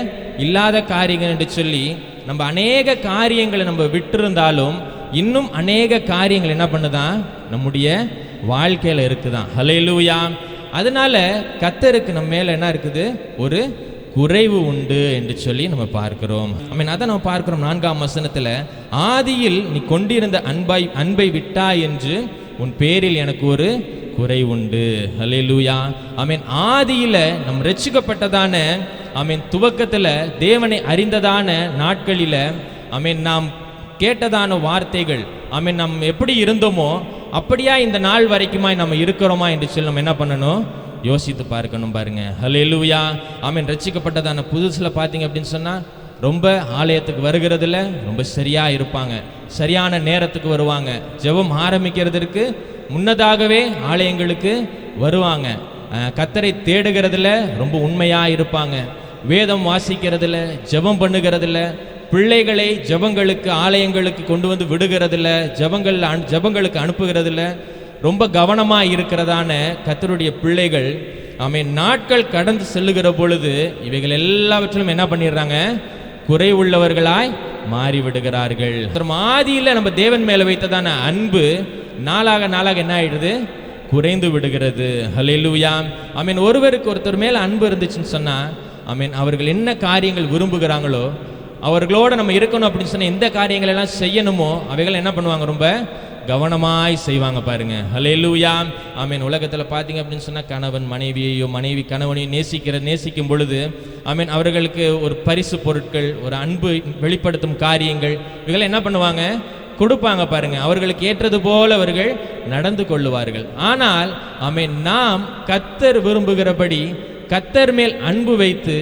இல்லாத காரியங்கள் என்று சொல்லி நம்ம அநேக காரியங்களை நம்ம விட்டிருந்தாலும் இன்னும் அநேக காரியங்கள் என்ன பண்ணுதான்? நம்முடைய வாழ்க்கையில் இருக்குதான். ஹல்லேலூயா. அதனால கர்த்தருக்கு நம்ம மேல என்ன இருக்குது? ஒரு குறைவு உண்டு என்று சொல்லி நம்ம பார்க்கிறோம். அதை நம்ம பார்க்கிறோம். 4ஆம் வசனத்துல, ஆதியில் நீ கொண்டிருந்த அன்பை விட்டாய் என்று உன் பேரில் எனக்கு ஒரு குறை உண்டு. ஹல்லேலூயா. ஆதியில நம் ரட்சிக்கப்பட்டதான துவக்கத்துல தேவனை அறிந்ததான நாட்களில நாம் கேட்டதான வார்த்தைகள் நாம் எப்படி இருந்தோமோ அப்படியா இந்த நாள் வரைக்குமா நம்ம இருக்கிறோமா என்று சொல்லி நம்ம என்ன பண்ணணும்? யோசித்து பார்க்கணும். பாருங்க. ஹல்லேலூயா. ரட்சிக்கப்பட்டதான புதுசுல பார்த்தீங்க அப்படின்னு சொன்னா ரொம்ப ஆலயத்துக்கு வருகிறதுல ரொம்ப சரியா இருப்பாங்க, சரியான நேரத்துக்கு வருவாங்க, ஜெபம் ஆரம்பிக்கிறதுக்கு முன்னதாகவே ஆலயங்களுக்கு வருவாங்க, கர்த்தரை தேடுகிறதுல ரொம்ப உண்மையா இருப்பாங்க, வேதம் வாசிக்கிறதுல, ஜெபம் பண்ணுகிறதுல, பிள்ளைகளை ஜெபங்களுக்கு ஆலயங்களுக்கு கொண்டு வந்து விடுகிறதுல, ஜெபங்களுக்கு அனுப்புகிறதுல ரொம்ப கவனமா இருக்கிறதான கர்த்தருடைய பிள்ளைகள் நாட்கள் கடந்து செல்லுகிற பொழுது இவைகள் எல்லாவற்றிலும் என்ன பண்ணிடுறாங்க? குறை உள்ளவர்களாய் மாறிவிடுகிறார்கள். ஆதியில் நம்ம தேவன் மேல வைத்ததான அன்பு நாளாக நாளாக என்ன ஆயிடுது? குறைந்து விடுகிறது. ஹல்லேலூயா. ஒருவருக்கு ஒருத்தர் மேல அன்பு இருந்துச்சுன்னு சொன்னா அவர்கள் என்ன காரியங்கள் விரும்புகிறாங்களோ அவர்களோட நம்ம இருக்கணும் அப்படின்னு சொன்னா எந்த காரியங்கள் எல்லாம் செய்யணுமோ அவைகள் என்ன பண்ணுவாங்க? ரொம்ப கவனமாய் செய்வாங்க. பாருங்க. ஹல்லேலூயா. உலகத்துல பாத்தீங்க அப்படின்னு சொன்னா கணவன் மனைவியையோ, மனைவி கணவனையும் நேசிக்கும் பொழுது அவர்களுக்கு ஒரு பரிசு பொருட்கள், ஒரு அன்பு வெளிப்படுத்தும் காரியங்கள் இவைகளை என்ன பண்ணுவாங்க? கொடுப்பாங்க. பாருங்க. அவர்களுக்கு ஏற்றது போல அவர்கள் நடந்து கொள்ளுவார்கள். ஆனால் நாம் கர்த்தர் விரும்புகிறபடி கர்த்தர் மேல் அன்பு வைத்து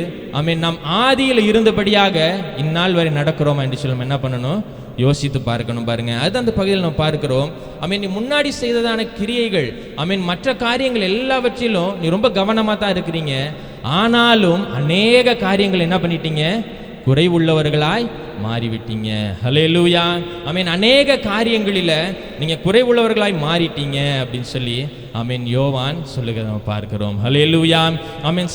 நாம் ஆதியில் இருந்தபடியாக இந்நாள் வரை நடக்கிறோமா என்று சொல்லி என்ன பண்ணணும்? யோசித்து பார்க்கணும். பாருங்க. அது அந்த பகுதியில் நம்ம பார்க்கிறோம். நீ முன்னாடி செய்ததான கிரியைகள் மற்ற காரியங்கள் எல்லாவற்றிலும் நீ ரொம்ப கவனமா தான் இருக்கிறீங்க. ஆனாலும் அநேக காரியங்கள் என்ன பண்ணிட்டீங்க? குறைவுள்ளவர்களாய் மாறிவிட்டீங்க. ஹல்லேலூயா. அநேக காரியங்களில நீங்க குறைவுள்ளவர்களாய் மாறிட்டீங்க அப்படின்னு சொல்லி யோவான் சொல்லுகிறத நம்ம பார்க்கிறோம். ஹல்லேலூயா.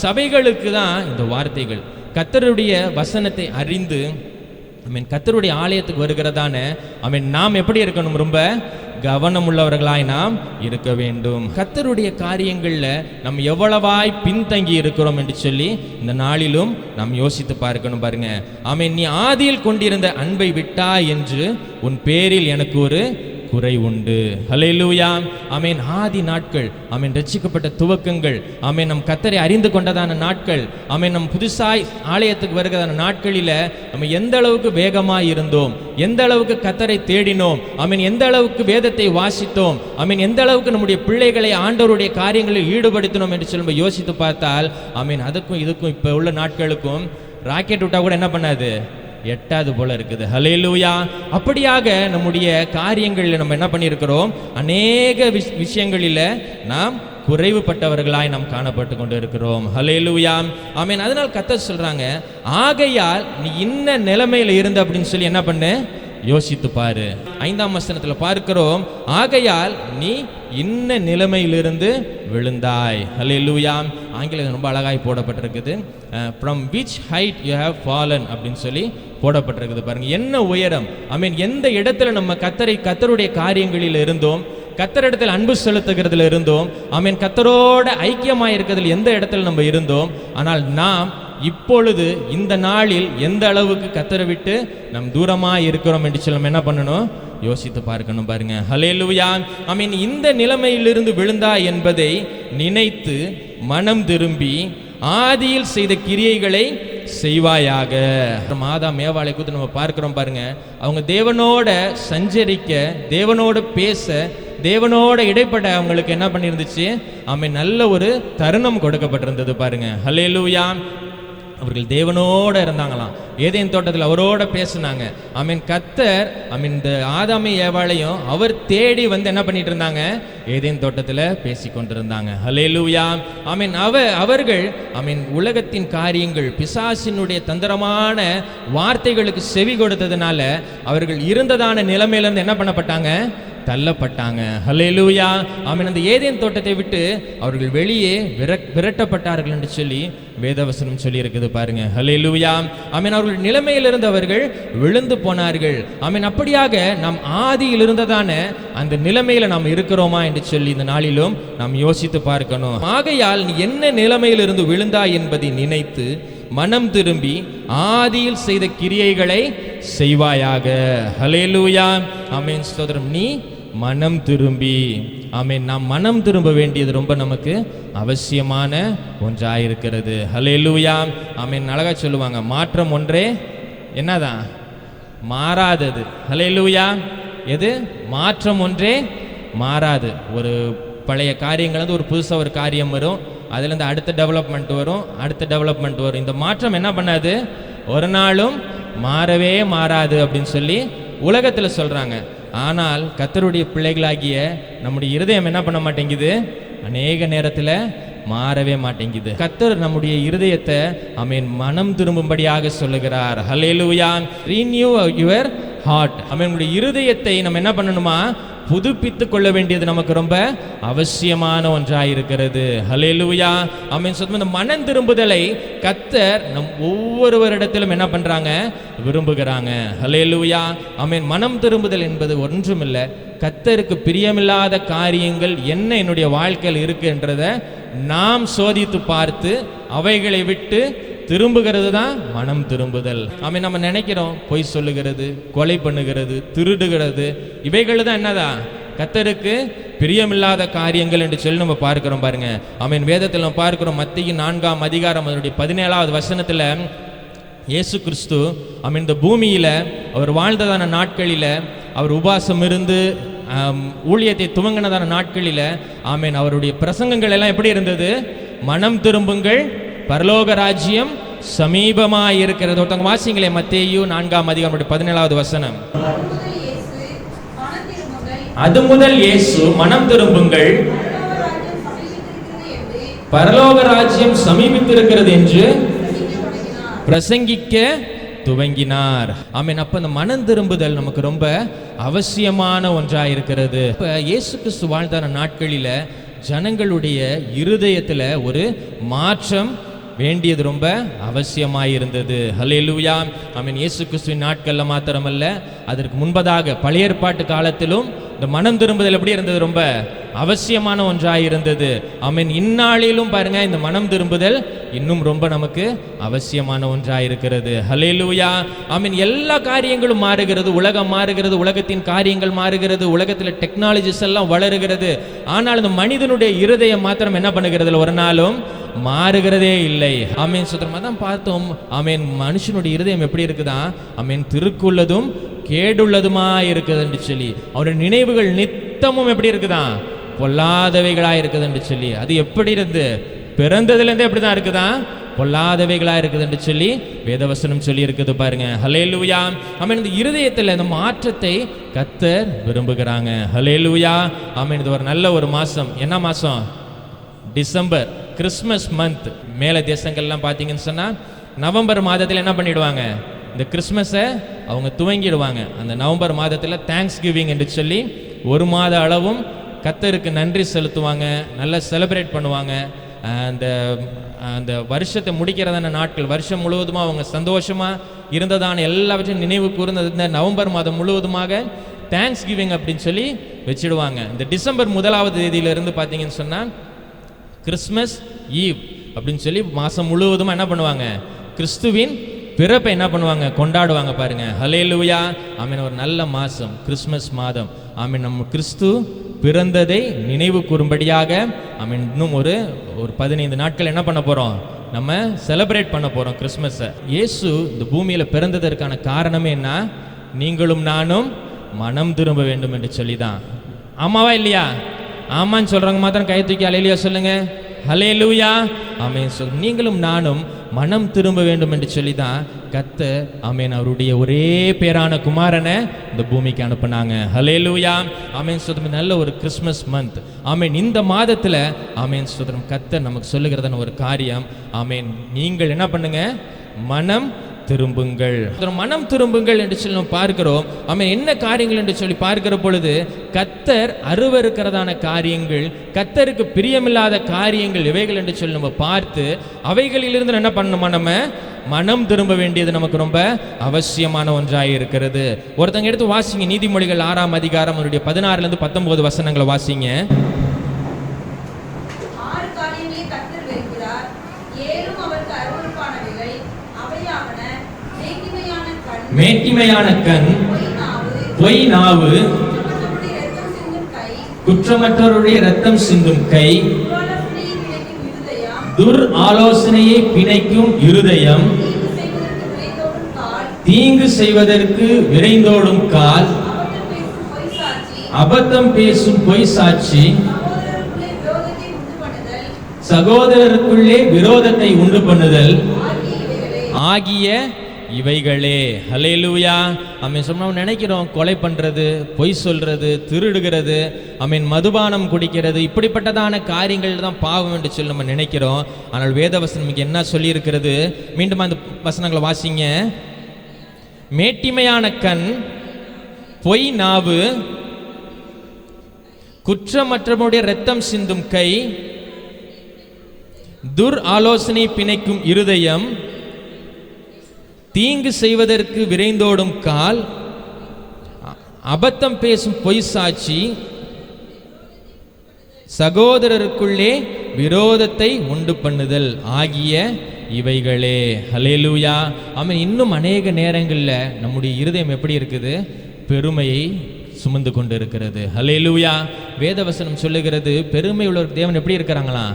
சபைகளுக்கு தான் இந்த வார்த்தைகள். கர்த்தருடைய வசனத்தை அறிந்து கர்த்தருடைய ஆலயத்துக்கு வருகிறதான நாம் எப்படி இருக்கணும்? ரொம்ப கவனம் உள்ளவர்களாய் நாம் இருக்க வேண்டும். கர்த்தருடைய காரியங்கள்ல நம்ம எவ்வளவாய் பின்தங்கி இருக்கிறோம் என்று சொல்லி இந்த நாளிலும் நாம் யோசித்து பார்க்கணும். பாருங்க. நீ ஆதியில் கொண்டிருந்த அன்பை விட்டாய் என்று உன் பேரில் எனக்கு ஒரு குறை உண்டு. ஹல்லேலூயா. ஆதி நாட்கள் ரட்சிக்கப்பட்ட துவக்கங்கள் நம் கர்த்தரை அறிந்து கொண்டதான நாட்கள் நம் புதுசாய் ஆலயத்துக்கு வருகிறதான நாட்களில நம்ம எந்த அளவுக்கு வேகமாய் இருந்தோம், எந்த அளவுக்கு கர்த்தரை தேடினோம், எந்த அளவுக்கு வேதத்தை வாசித்தோம், எந்த அளவுக்கு நம்முடைய பிள்ளைகளை ஆண்டவருடைய காரியங்களில் ஈடுபடுத்தினோம் என்று சொல்லி யோசித்து பார்த்தால் அதுக்கும் இதுக்கும் இப்ப உள்ள நாட்களுக்கும் ராக்கெட் விட்டா கூட என்ன பண்ணாது? எட்டாவது போல இருக்குது. ஹல்லேலூயா. அப்படியாக நம்முடைய காரியங்களில் நம்ம என்ன பண்ணியிருக்கிறோம்? அநேக விஷயங்களில் நாம் குறைவுபட்டவர்களாய் நாம் காணப்பட்டு கொண்டு இருக்கிறோம். ஹல்லேலூயா. அதனால் கர்த்தர் சொல்றாங்க, ஆகையால் நீ இன்ன நிலைமையில இருந்த அப்படின்னு சொல்லி என்ன பண்ணு? யோசித்து பாரு. 5ஆம் வசனத்துல பார்க்கிறோம், ஆகையால் நீ இன்ன நிலைமையிலிருந்து விழுந்தாய். ஹல்லேலூயா. ஆங்கிலத்தில் ரொம்ப அழகாய் போடப்பட்டிருக்குது. from which height you have fallen அப்படின்னு சொல்லி போடப்பட்டிருக்குது. பாருங்க. என்ன உயரம், எந்த இடத்துல நம்ம கர்த்தருடைய காரியங்களில் இருந்தோம், கத்தரிடத்தில் அன்பு செலுத்துகிறதுல இருந்தோம். ஆமென். கத்தரோட ஐக்கியமாக இருக்கிறதுல எந்த இடத்துல நம்ம இருந்தோம். ஆனால் நாம் இப்பொழுது இந்த நாளில் எந்த அளவுக்கு கத்தரை விட்டு நம் தூரமாக இருக்கிறோம் என்று சொல்லி நம்ம என்ன பண்ணணும், யோசித்து பார்க்கணும். பாருங்க. ஹல்லேலூயா. ஆமென். இந்த நிலைமையிலிருந்து விழுந்தா என்பதை நினைத்து மனம் திரும்பி ஆதியில் செய்த கிரியைகளை செய்வாயாக. ஆதாம் ஏவாளை குறித்து நம்ம பார்க்கிறோம். பாருங்க, அவங்க தேவனோட சஞ்சரிக்க, தேவனோட பேச, தேவனோட இடைப்பட அவங்களுக்கு என்ன பண்ணியிருந்துச்சு, ஆமென், நல்ல ஒரு தருணம் கொடுக்கப்பட்டிருந்தது. பாருங்க. ஹல்லேலூயா. அவர்கள் தேவனோட இருந்தாங்களாம். ஏதேன் தோட்டத்தில் அவரோட பேசினாங்க. ஆமீன். கத்தர் ஆமீன் இந்த ஆதாமை ஏவாளையும் அவர் தேடி வந்து என்ன பண்ணிட்டு இருந்தாங்க, ஏதேன் தோட்டத்தில் பேசி கொண்டிருந்தாங்க. ஹல்லேலூயா. ஆமீன். அவர்கள் ஆமீன் உலகத்தின் காரியங்கள், பிசாசினுடைய தந்திரமான வார்த்தைகளுக்கு செவி கொடுத்ததுனால அவர்கள் இருந்ததான நிலைமையிலிருந்து என்ன பண்ணப்பட்டாங்க, தள்ளப்பட்டாங்க. ஹல்லேலூயா. ஆமென். அந்த ஏதேன் தோட்டத்தை விட்டு அவர்கள் வெளியே விரட்டப்பட்டார்கள் என்று சொல்லி வேதவசனம் சொல்லி இருக்குது. பாருங்க. ஹல்லேலூயா. ஆமென். அவர்கள் நிலைமையிலிருந்து அவர்கள் விழுந்து போனார்கள். ஆமென். அப்படியாக நாம் ஆதியில் இருந்ததான அந்த நிலைமையில நாம் இருக்கிறோமா என்று சொல்லி இந்த நாளிலும் நாம் யோசித்து பார்க்கணும். ஆகையால் நீ என்ன நிலைமையிலிருந்து விழுந்தாய் என்பதை நினைத்து மனம் திரும்பி ஆதியில் செய்த கிரியைகளை செய்வாயாக. ஹல்லேலூயா. ஆமென். ஸ்தோத்திரம். நீ மனம் திரும்பி, ஆமென், நாம் மனம் திரும்ப வேண்டியது ரொம்ப நமக்கு அவசியமான ஒன்றாயிருக்கிறது. ஹல்லேலூயா. ஆமென். அழகா சொல்லுவாங்க, மாற்றம் ஒன்றே என்னதான் மாறாதது. ஹல்லேலூயா. எது? மாற்றம் ஒன்றே மாறாது. ஒரு பழைய காரியங்கள் வந்து ஒரு புதுசாக ஒரு காரியம் வரும், அதுலேருந்து அடுத்த டெவலப்மெண்ட் வரும், அடுத்த டெவலப்மெண்ட் வரும். இந்த மாற்றம் என்ன பண்ணாது, ஒரு நாளும் மாறவே மாறாது அப்படின்னு சொல்லி உலகத்தில் சொல்கிறாங்க. ஆனால் கர்த்தருடைய பிள்ளைகளாகிய நம்முடைய இருதயம் என்ன பண்ண மாட்டேங்குது, அநேக நேரத்தில் மாறவே மாட்டேங்குது. கர்த்தர் நம்முடைய இருதயத்தை ஆமென் மனம் திரும்பும்படியாக சொல்லுகிறார். ஹல்லேலூயா. ரீனியூ யுவர் ஹார்ட். ஆமென். நம்முடைய இருதயத்தை நம்ம என்ன பண்ணணுமா, புதுப்பித்து கொள்ள வேண்டியது நமக்கு ரொம்ப அவசியமான ஒன்றாயிருக்கிறது. ஹல்லேலூயா. ஆமென். இந்த மனம் திரும்புதலை கர்த்தர் நம் ஒவ்வொருவரிடத்திலும் என்ன பண்றாங்க, விரும்புகிறாங்க. ஹல்லேலூயா. ஆமென். மனம் திரும்புதல் என்பது ஒன்றுமில்லை, கர்த்தருக்கு பிரியமில்லாத காரியங்கள் என்ன என்னுடைய வாழ்க்கையில் இருக்குன்றதை நாம் சோதித்து பார்த்து அவைகளை விட்டு திரும்புகிறது தான் மனம் திரும்புதல். ஆமென். நம்ம நினைக்கிறோம் பொய் சொல்லுகிறது, கொலை பண்ணுகிறது, திருடுகிறது, இவைகள் தான் என்னதான் கர்த்தருக்கு பிரியமில்லாத காரியங்கள் என்று சொல்லி நம்ம பார்க்கிறோம். பாருங்க. ஆமென். வேதத்தில் நம்ம பார்க்கிறோம், மத்தேயு 4ஆம் அதிகாரம் அதனுடைய 17வது வசனத்தில் இயேசு கிறிஸ்து ஆமென் இந்த பூமியில அவர் வாழ்ந்ததான நாட்களில, அவர் உபாசம் இருந்து ஊழியத்தை துவங்கினதான நாட்களில ஆமென் அவருடைய பிரசங்கங்கள் எல்லாம் எப்படி இருந்தது, மனம் திரும்புங்கள், பரலோக ராஜ்யம் சமீபமாய் இருக்கிறது. ஒருத்தவங்க வாசிங்களே, மத்தேயு 4ஆம் அதிகாரம் 17வது வசனம். அது முதல் இயேசு மனம் திரும்புங்கள், பரலோக ராஜ்யம் சமீபித்திருக்கிறது என்று பிரசங்கிக்க துவங்கினார். ஆமென். அப்ப இந்த மனம் திரும்புதல் நமக்கு ரொம்ப அவசியமான ஒன்றாயிருக்கிறது. இப்ப இயேசு கிறிஸ்து வாழ்ந்தான நாட்களில ஜனங்களுடைய இருதயத்துல ஒரு மாற்றம் வேண்டியது ரொம்ப அவசியமாயிருந்தது. ஹல்லேலூயா. ஆமென். இயேசு கிறிஸ்துவின் நாட்கள்ல மாத்திரமல்ல, அதற்கு முன்பதாக பழைய ஏற்பாட்டு காலத்திலும் இந்த மனம் திரும்புதல் எப்படி இருந்தது, ரொம்ப அவசியமான ஒன்றாயிருந்தது. ஆமென். இந்நாளிலும் பாருங்க, இந்த மனம் திரும்புதல் இன்னும் ரொம்ப நமக்கு அவசியமான ஒன்றாயிருக்கிறது. ஹல்லேலூயா. ஆமென். எல்லா காரியங்களும் மாறுகிறது, உலகம் மாறுகிறது, உலகத்தின் காரியங்கள் மாறுகிறது, உலகத்தில் டெக்னாலஜிஸ் எல்லாம் வளருகிறது. ஆனால் இந்த மனிதனுடைய இருதயம் மாத்திரம் என்ன பண்ணுகிறது, ஒரு நாளும் மாறுகிறதே இல்லை. ஆமென். சுத்தமா தான் பார்த்தோம். ஆமென். மனுஷனுடைய இருதயம் எப்படி இருக்குதா, ஆமென், திருக்குள்ளதும் கேடுள்ளதுமா இருக்குது என்று சொல்லி, அவருடைய நினைவுகள் நித்தமும் எப்படி இருக்குதா, பொல்லாதவைகளா இருக்குது என்று சொல்லி, அது எப்படி இருந்து பிறந்ததுலேருந்தே எப்படிதான் இருக்குதா, பொல்லாதவைகளா இருக்குது என்று சொல்லி வேதவசனம் சொல்லி இருக்குது. பாருங்க. ஹல்லேலூயா. ஆமென். இந்த இருதயத்தில் இந்த மாற்றத்தை கர்த்தர் விரும்புகிறாங்க. ஹல்லேலூயா. ஆமென். இது ஒரு நல்ல ஒரு மாசம். என்ன மாசம்? December, Christmas month. மேல தேசங்கள்லாம் பார்த்தீங்கன்னு சொன்னால் நவம்பர் மாதத்தில் என்ன பண்ணிடுவாங்க, இந்த கிறிஸ்மஸை அவங்க துவங்கிடுவாங்க. அந்த நவம்பர் மாதத்தில் தேங்க்ஸ் கிவிங் என்று சொல்லி ஒரு மாத அளவும் கர்த்தருக்கு நன்றி செலுத்துவாங்க, நல்லா செலிப்ரேட் பண்ணுவாங்க. அந்த வருஷத்தை முடிக்கிறதான நாட்கள், வருஷம் முழுவதுமாக அவங்க சந்தோஷமாக இருந்ததான எல்லாவற்றையும் நினைவு கூர்ந்து இந்த நவம்பர் மாதம் முழுவதுமாக தேங்க்ஸ் கிவிங் அப்படின்னு சொல்லி வச்சிடுவாங்க. இந்த டிசம்பர் 1ஆவது தேதியிலிருந்து பார்த்தீங்கன்னு சொன்னால் கிறிஸ்மஸ் ஈவ் அப்படின்னு சொல்லி மாதம் முழுவதும் என்ன பண்ணுவாங்க, கிறிஸ்துவின் பிறப்பை என்ன பண்ணுவாங்க, கொண்டாடுவாங்க பாருங்க. ஹல்லேலூயா, ஆமென். ஒரு நல்ல மாதம் கிறிஸ்மஸ் மாதம், ஆமென். நம்ம கிறிஸ்து பிறந்ததை நினைவு கூறும்படியாக, ஆமென், இன்னும் ஒரு 15 நாட்கள் என்ன பண்ண போகிறோம், நம்ம செலிப்ரேட் பண்ண போகிறோம் கிறிஸ்மஸை. இயேசு இந்த பூமியில் பிறந்ததற்கான காரணமே என்ன, நீங்களும் நானும் மனம் திரும்ப வேண்டும் என்று சொல்லி தான். ஆமாவா இல்லையா? ஆமான்னு சொல்கிறவங்க மாத்திரம் கை தூக்கி அல்லேலூயா சொல்லுங்க. ஹல்லேலூயா, ஆமென். நீங்களும் நானும் மனம் திரும்ப வேண்டும் என்று சொல்லி தான் கர்த்தர், ஆமென், அவருடைய ஒரே பேரான குமாரனை இந்த பூமிக்கு அனுப்புனாங்க. ஹல்லேலூயா, ஆமென். சுதரம் நல்ல ஒரு கிறிஸ்மஸ் மந்த், ஆமென். இந்த மாதத்தில், ஆமென், சுதரம் கர்த்தர் நமக்கு சொல்லுகிறதான ஒரு காரியம், ஆமென், நீங்கள் என்ன பண்ணுங்க, மனம் திரும்புங்கள். மனம் திரும்புங்கள் என்று சொல்லி நம்ம பார்க்கிறோம். ஆமென். என்ன காரியங்கள் என்று சொல்லி பார்க்கிற பொழுது கர்த்தர் அருவருக்கிறதான காரியங்கள், கர்த்தருக்கு பிரியமில்லாத காரியங்கள் இவைகள் என்று சொல்லி நம்ம பார்த்து அவைகளிலிருந்து என்ன பண்ணணுமா, நம்ம மனம் திரும்ப வேண்டியது நமக்கு ரொம்ப அவசியமான ஒன்றாக இருக்கிறது. ஒருத்தங்க எடுத்து வாசிங்க, நீதிமொழிகள் 6ஆம் அதிகாரம் 16 - 19 வசனங்களை வாசிங்க. 6 காரியங்களை கர்த்தர் வெறுக்கிறார், 7 அவருக்கு அருவருப்பானவைகள். அவையாவன மேட்டிமையான கண், பொய் நாவு, குற்றமற்றவருடைய இரத்தம் சிந்தும் கை, துர் ஆலோசனையை பிணைக்கும் இருதயம், தீங்கு செய்வதற்கு விரைந்தோடும் கால், அபத்தம் பேசும் பொய் சாட்சி, சகோதரருக்குள்ளே விரோதத்தை உண்டு பண்ணுதல் ஆகிய இவைகளே. ஹல்லேலூயா, ஆமென். நம்ம நினைக்கிறோம் கொலை பண்ணுறது, பொய் சொல்கிறது, திருடுகிறது, ஆமென், மதுபானம் குடிக்கிறது, இப்படிப்பட்டதான காரியங்கள் தான் பாவம் என்று சொல்லி நம்ம நினைக்கிறோம். ஆனால் வேதவசனம் இங்கே என்ன சொல்லியிருக்கிறது, மீண்டும் அந்த வசனங்களை வாசிங்க. மேட்டிமையான கண், பொய் நாவு, குற்றமற்றவருடைய இரத்தம் சிந்தும் கை, துர் ஆலோசனை பிணைக்கும் இருதயம், தீங்கு செய்வதற்கு விரைந்தோடும் கால், அபத்தம் பேசும் பொய் சாட்சி, சகோதரருக்குள்ளே விரோதத்தை உண்டு பண்ணுதல் ஆகிய இவைகளே. ஹல்லேலூயா, ஆமென். இன்னும் அநேக நேரங்களில் நம்முடைய இருதயம் எப்படி இருக்குது, பெருமையை சுமந்து கொண்டு இருக்கிறது. ஹல்லேலூயா, வேதவசனம் சொல்லுகிறது, பெருமை உள்ள தேவன் எப்படி இருக்கிறாங்களா,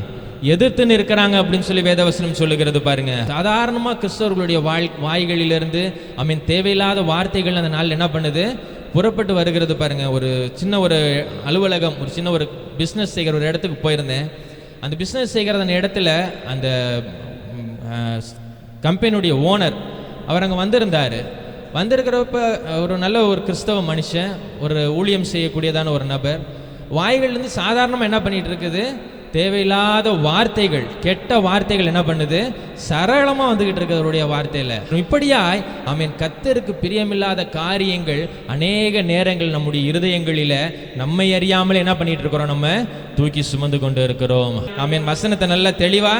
எதிர்த்துன்னு இருக்கிறாங்க அப்படின்னு சொல்லி வேதவசனம் சொல்லுகிறது பாருங்க. சாதாரணமாக கிறிஸ்தவர்களுடைய வாய்களிலிருந்து, ஆமென், தேவையில்லாத வார்த்தைகள் அந்த நாள் என்ன பண்ணுது, புறப்பட்டு வருகிறது பாருங்க. ஒரு சின்ன ஒரு அலுவலகம், ஒரு சின்ன ஒரு பிஸ்னஸ் செய்கிற ஒரு இடத்துக்கு போயிருந்தேன். அந்த பிஸ்னஸ் செய்கிற அந்த இடத்துல அந்த கம்பெனியுடைய ஓனர் அவர் அங்கே வந்திருந்தார். வந்திருக்கிறப்ப ஒரு நல்ல ஒரு கிறிஸ்தவ மனுஷன், ஒரு ஊழியம் செய்யக்கூடியதான ஒரு நபர், வாய்கள்லேருந்து சாதாரணமாக என்ன பண்ணிட்டு இருக்குது, தேவையில்லாத வார்த்தைகள், கெட்ட வார்த்தைகள் என்ன பண்ணுது, சரளமாக வந்துகிட்டு இருக்கு அவருடைய வார்த்தையில். இப்படியாய், ஆமென், கர்த்தருக்கு பிரியமில்லாத காரியங்கள் அநேக நேரங்கள் நம்முடைய இருதயங்களில் நம்மை அறியாமல் என்ன பண்ணிட்டு இருக்கிறோம், நம்ம தூக்கி சுமந்து கொண்டு இருக்கிறோம். ஆமென். வசனத்தை நல்லா தெளிவா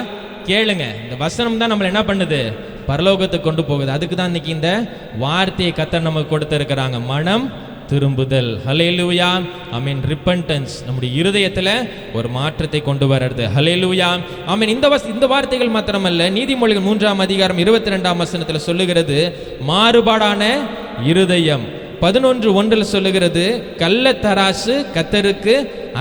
கேளுங்க. இந்த வசனம் தான் நம்மளை என்ன பண்ணுது, பரலோகத்துக்கு கொண்டு போகுது. அதுக்கு தான் இன்னைக்கு இந்த வார்த்தையை கர்த்தர் நமக்கு கொடுத்திருக்கிறாங்க, மனம் திரும்புதல். ஹல்லேலூயா, ஆமென். ரிப்பன்டன்ஸ் நம்முடைய இருதயத்தில் ஒரு மாற்றத்தை கொண்டு வர்றது. ஹல்லேலூயா, ஆமென். இந்த வார்த்தைகள் மாத்திரமல்ல, நீதிமொழிகள் 3ஆம் அதிகாரம் 22ஆம் வசனத்தில் சொல்லுகிறது, மாறுபாடான இருதயம். 11:1 சொல்லுகிறது, கள்ளத்தராசு கர்த்தருக்கு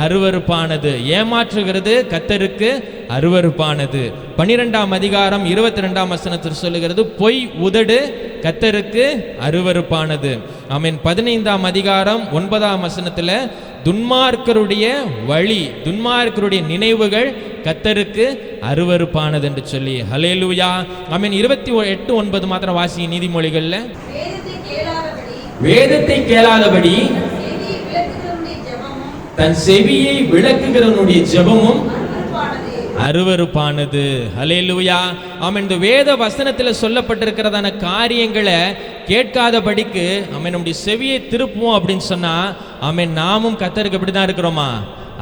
அருவருப்பானது, ஏமாற்றுகிறது கர்த்தருக்கு அருவருப்பானது. 12ஆம் அதிகாரம் 22ஆம் வசனத்தில் சொல்லுகிறது, பொய் உதடு கர்த்தருக்கு அருவருப்பானது. ஆமென். 15ஆம் அதிகாரம் 9ஆம் வசனத்தில், துன்மார்க்கருடைய வழி, துன்மார்க்கருடைய நினைவுகள் கர்த்தருக்கு அருவருப்பானது என்று சொல்லி. ஹல்லேலூயா, ஆமென். 28:9 மாத்திரம் வாசிங்க நீதிமொழிகள்ல. வேதத்தை கேளாதபடி தன் செவியை விளக்குகிறவனுடைய ஜெபமும் அருவருப்பானது. ஹல்லேலூயா, ஆமென். இந்த வேத வசனத்தில் சொல்லப்பட்டிருக்கிறதான காரியங்களை கேட்காதபடிக்கு, ஆமென், நம்முடைய செவியை திருப்புவோம் அப்படின்னு சொன்னா, ஆமென், நாமும் கர்த்தருக்கு எப்படி தான் இருக்கிறோமா,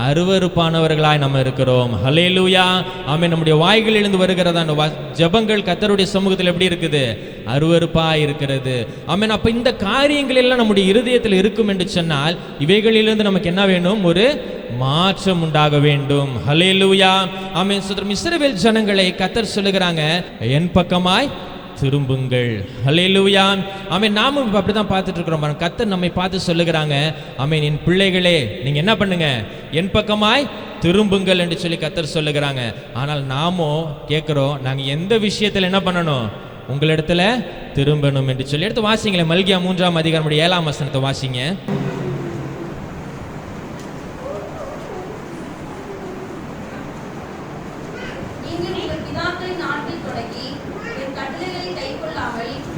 அருவருப்பானவர்களாய் நம்ம இருக்கிறோம். ஹல்லேலூயா. ஆமென். நம்முடைய வாய்களிலிருந்து வருகிறத அந்த ஜெபங்கள் கர்த்தருடைய சமூகத்தில் எப்படி இருக்குது? அருவருப்பா இருக்கிறது. ஆமென். அப்ப இந்த காரியங்கள் எல்லாம் நம்முடைய இருதயத்தில் இருக்கும் என்று சொன்னால் இவைகளிலிருந்து நமக்கு என்ன வேணும்? ஒரு மாற்றம் உண்டாக வேண்டும். ஹல்லேலூயா. ஆமென். சோதரம் இஸ்ரவேல் ஜனங்களை கர்த்தர் சொல்லுகிறாங்க, என் பக்கமாய் திரும்புங்கள். ஹல்லேலூயா. ஆமென். நாமும் அப்படிதான் பார்த்துட்டு இருக்கிறோம். கர்த்தர் நம்மை பார்த்து சொல்லுகிறாங்க, ஆமென், என் பிள்ளைகளே நீங்க என்ன பண்ணுங்க? என் பக்கமாய் திரும்புங்கள் என்று சொல்லி கர்த்தர் சொல்லுகிறாங்க. ஆனால் நாமோ கேட்கிறோம், நாங்க எந்த விஷயத்துல என்ன பண்ணணும்? உங்களிடத்துல திரும்பணும் என்று சொல்லி. எடுத்து வாசிங்களேன். மல்கியா 3ஆம் அதிகாரம் 7ஆம் வசனத்தை வாசிங்க.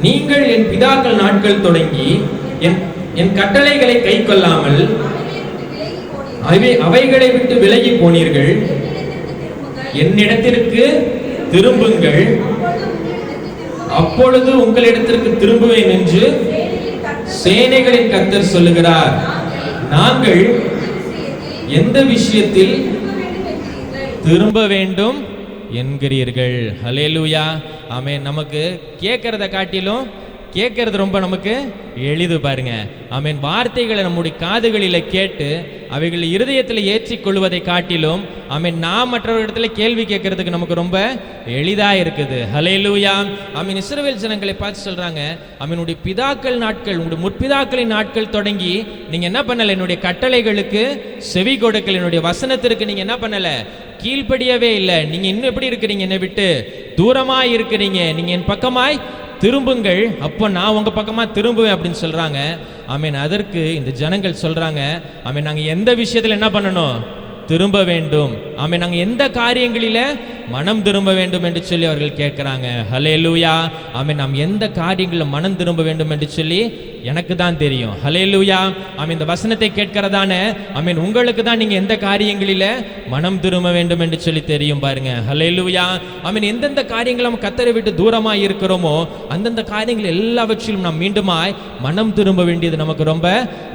நீங்கள் என் பிதாக்கள் நாட்கள் தொடங்கி என் கட்டளைகளை கைக்கொள்ளாமல் அவைகளை விட்டு விலகி போனீர்கள். என்னிடத்திற்கு திரும்புங்கள், அப்பொழுது உங்களிடத்திற்கு திரும்புவேன் என்று சேனைகளின் கர்த்தர் சொல்லுகிறார். நாங்கள் எந்த விஷயத்தில் திரும்ப வேண்டும் என்கிறீர்கள்? ஹல்லேலூயா. ஆமென். நமக்கு கேட்கறத காட்டிலும் கேட்கறது ரொம்ப நமக்கு எளிது பாருங்க. ஆமென். வார்த்தைகளை நம்முடைய காதுகளில கேட்டு அவைகளை இருதயத்தில் ஏற்றிக்கொள்வதை காட்டிலும் ஆமென் நாம் மற்றவர்களிடத்துல கேள்வி கேட்கறதுக்கு நமக்கு ரொம்ப எளிதா இருக்குது. ஹல்லேலூயா. ஆமென். இஸ்ரவேல் ஜனங்களை பார்த்து சொல்றாங்க, ஆமென், உங்களுடைய பிதாக்கள் நாட்கள், உங்களுடைய முற்பிதாக்களின் நாட்கள் தொடங்கி நீங்க என்ன பண்ணல? என்னுடைய கட்டளைகளுக்கு செவி கொடுக்கல, என்னுடைய வசனத்திற்கு நீங்க என்ன பண்ணல? கீழ்ப்படியவே இல்லை. நீங்க இன்னும் எப்படி இருக்கிறீங்க? என்னை விட்டு தூரமாய் இருக்கிறீங்க. நீங்க என் பக்கமாய் திரும்புங்கள், அப்போ நான் உங்க பக்கமா திரும்புவேன் அப்படின்னு சொல்றாங்க. ஆமென். அதற்கு இந்த ஜனங்கள் சொல்றாங்க, ஆமென், நாங்க எந்த விஷயத்துல என்ன பண்ணணும்? திரும்ப வேண்டும். ஆமென். நாங்க எந்த காரியங்களில மனம் திரும்ப வேண்டும் என்று சொல்லி அவர்கள் கேட்கிறாங்க. ஹல்லேலூயா. ஆமென். நாம் எந்த காரியங்களில் மனம் திரும்ப வேண்டும் என்று சொல்லி எனக்கு தான் தெரியும். ஹல்லேலூயா. ஆமென். இந்த வசனத்தை கேட்கிறதான ஆமென் உங்களுக்கு தான் நீங்க எந்த காரியங்களில மனம் திரும்ப வேண்டும் என்று சொல்லி தெரியும் பாருங்க. ஹல்லேலூயா. ஆமென். எந்தெந்த காரியங்கள் நம்ம கர்த்தரை விட்டு தூரமாய் இருக்கிறோமோ அந்தந்த காரியங்கள் எல்லாவற்றிலும் நாம் மீண்டுமாய் மனம் திரும்ப வேண்டியது நமக்கு ரொம்ப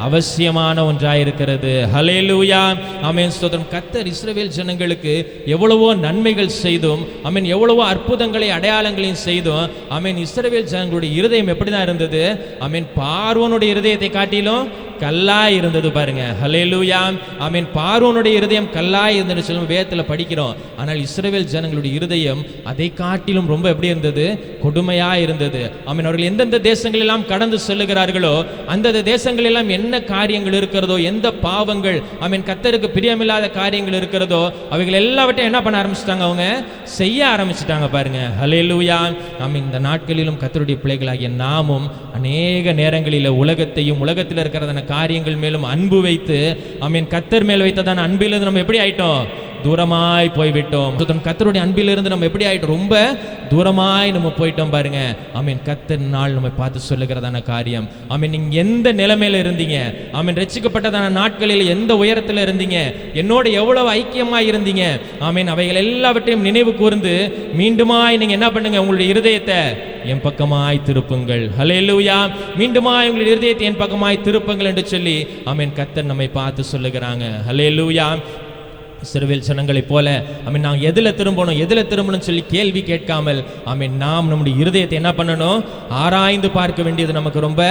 அவசியமான ஒன்றாயிருக்கிறது. ஹல்லேலூயா. ஆமென். ஸ்தோத்திரம். கர்த்தர் இஸ்ரவேல் ஜனங்களுக்கு எவ்வளவோ நன்மைகள் செய்தும் ஆமென், எவ்வளவோ அற்புதங்களை அடையாளங்களையும் செய்தும் ஆமென், இஸ்ரவேல் ஜனங்களுடைய இருதயம் எப்படிதான் இருந்தது? ஆமென். பார்வோனுடைய இருதயத்தை காட்டிலும் கல்லாய் இருந்தது பாருங்க. ஹல்லேலூயா. ஆமென். பார்வோனுடைய இருதயம் கல்லாய் இருந்தது சொல்லும் வேதத்துல படிக்கிறோம். ஆனால் இஸ்ரவேல் ஜனங்களுடைய இருதயம் அதை காட்டிலும் ரொம்ப எப்படி இருந்தது? கொடுமையா இருந்தது. ஆமென். அவர்கள் எந்தெந்த தேசங்கள் எல்லாம் கடந்து செல்லுகிறார்களோ அந்த தேசங்கள் எல்லாம் என்ன காரியங்கள் இருக்கிறதோ, எந்த பாவங்கள் ஆமென் கர்த்தருக்கு பிரியமில்லாத காரியங்கள் இருக்கிறதோ அவைகள் எல்லாவற்றையும் என்ன பண்ண ஆரம்பிச்சிட்டாங்க? அவங்க செய்ய ஆரம்பிச்சிட்டாங்க பாருங்க. ஹல்லேலூயா. ஆமென். இந்த நாட்களிலும் கர்த்தருடைய பிள்ளைகளாகிய நாமும் அநேக நேரங்களில் உலகத்தையும் உலகத்தில் இருக்கிறதான காரியங்கள் மேலும் அன்பு வைத்து ஆமென் கர்த்தர் மேல் வைத்ததான அன்பிலிருந்து நம்ம எப்படி ஆயிட்டோம்? தூரமாய் போய்விட்டோம். கர்த்தருடைய அன்பிலிருந்து நம்ம எப்படி ஆயிட்டோம்? ரொம்ப தூரமாய் நம்ம போயிட்டோம் பாருங்க. ஆமென். கர்த்தர் நாள் நம்ம பார்த்து சொல்லுகிறதான காரியம். ஆமென். நீங்க எந்த நிலைமையில இருந்தீங்க? ஆமென். ரட்சிக்கப்பட்டதான நாட்களில் எந்த உயரத்தில் இருந்தீங்க? என்னோட எவ்வளவு ஐக்கியமாய் இருந்தீங்க? ஆமென். அவைகள் எல்லாவற்றையும் நினைவு கூர்ந்து மீண்டுமாய் நீங்க என்ன பண்ணுங்க? உங்களுடைய இருதயத்தை என் பக்கமாய் திருப்புங்கள். ஹல்லேலூயா. மீண்டுமாய் உங்களுடைய இருதயத்தை என் பக்கமாய் திருப்புங்கள் என்று சொல்லி ஆமென் கர்த்தர் நம்மை பார்த்து சொல்லுகிறாங்க. ஹல்லேலூயா. இஸ்ரவேல் ஜனங்களைப் போல ஆமென் நாங்கள் எதில் திரும்பணும் சொல்லி கேள்வி கேட்காமல் ஆமென் நாம் நம்முடைய இருதயத்தை என்ன பண்ணணும்? ஆராய்ந்து பார்க்க வேண்டியது நமக்கு ரொம்ப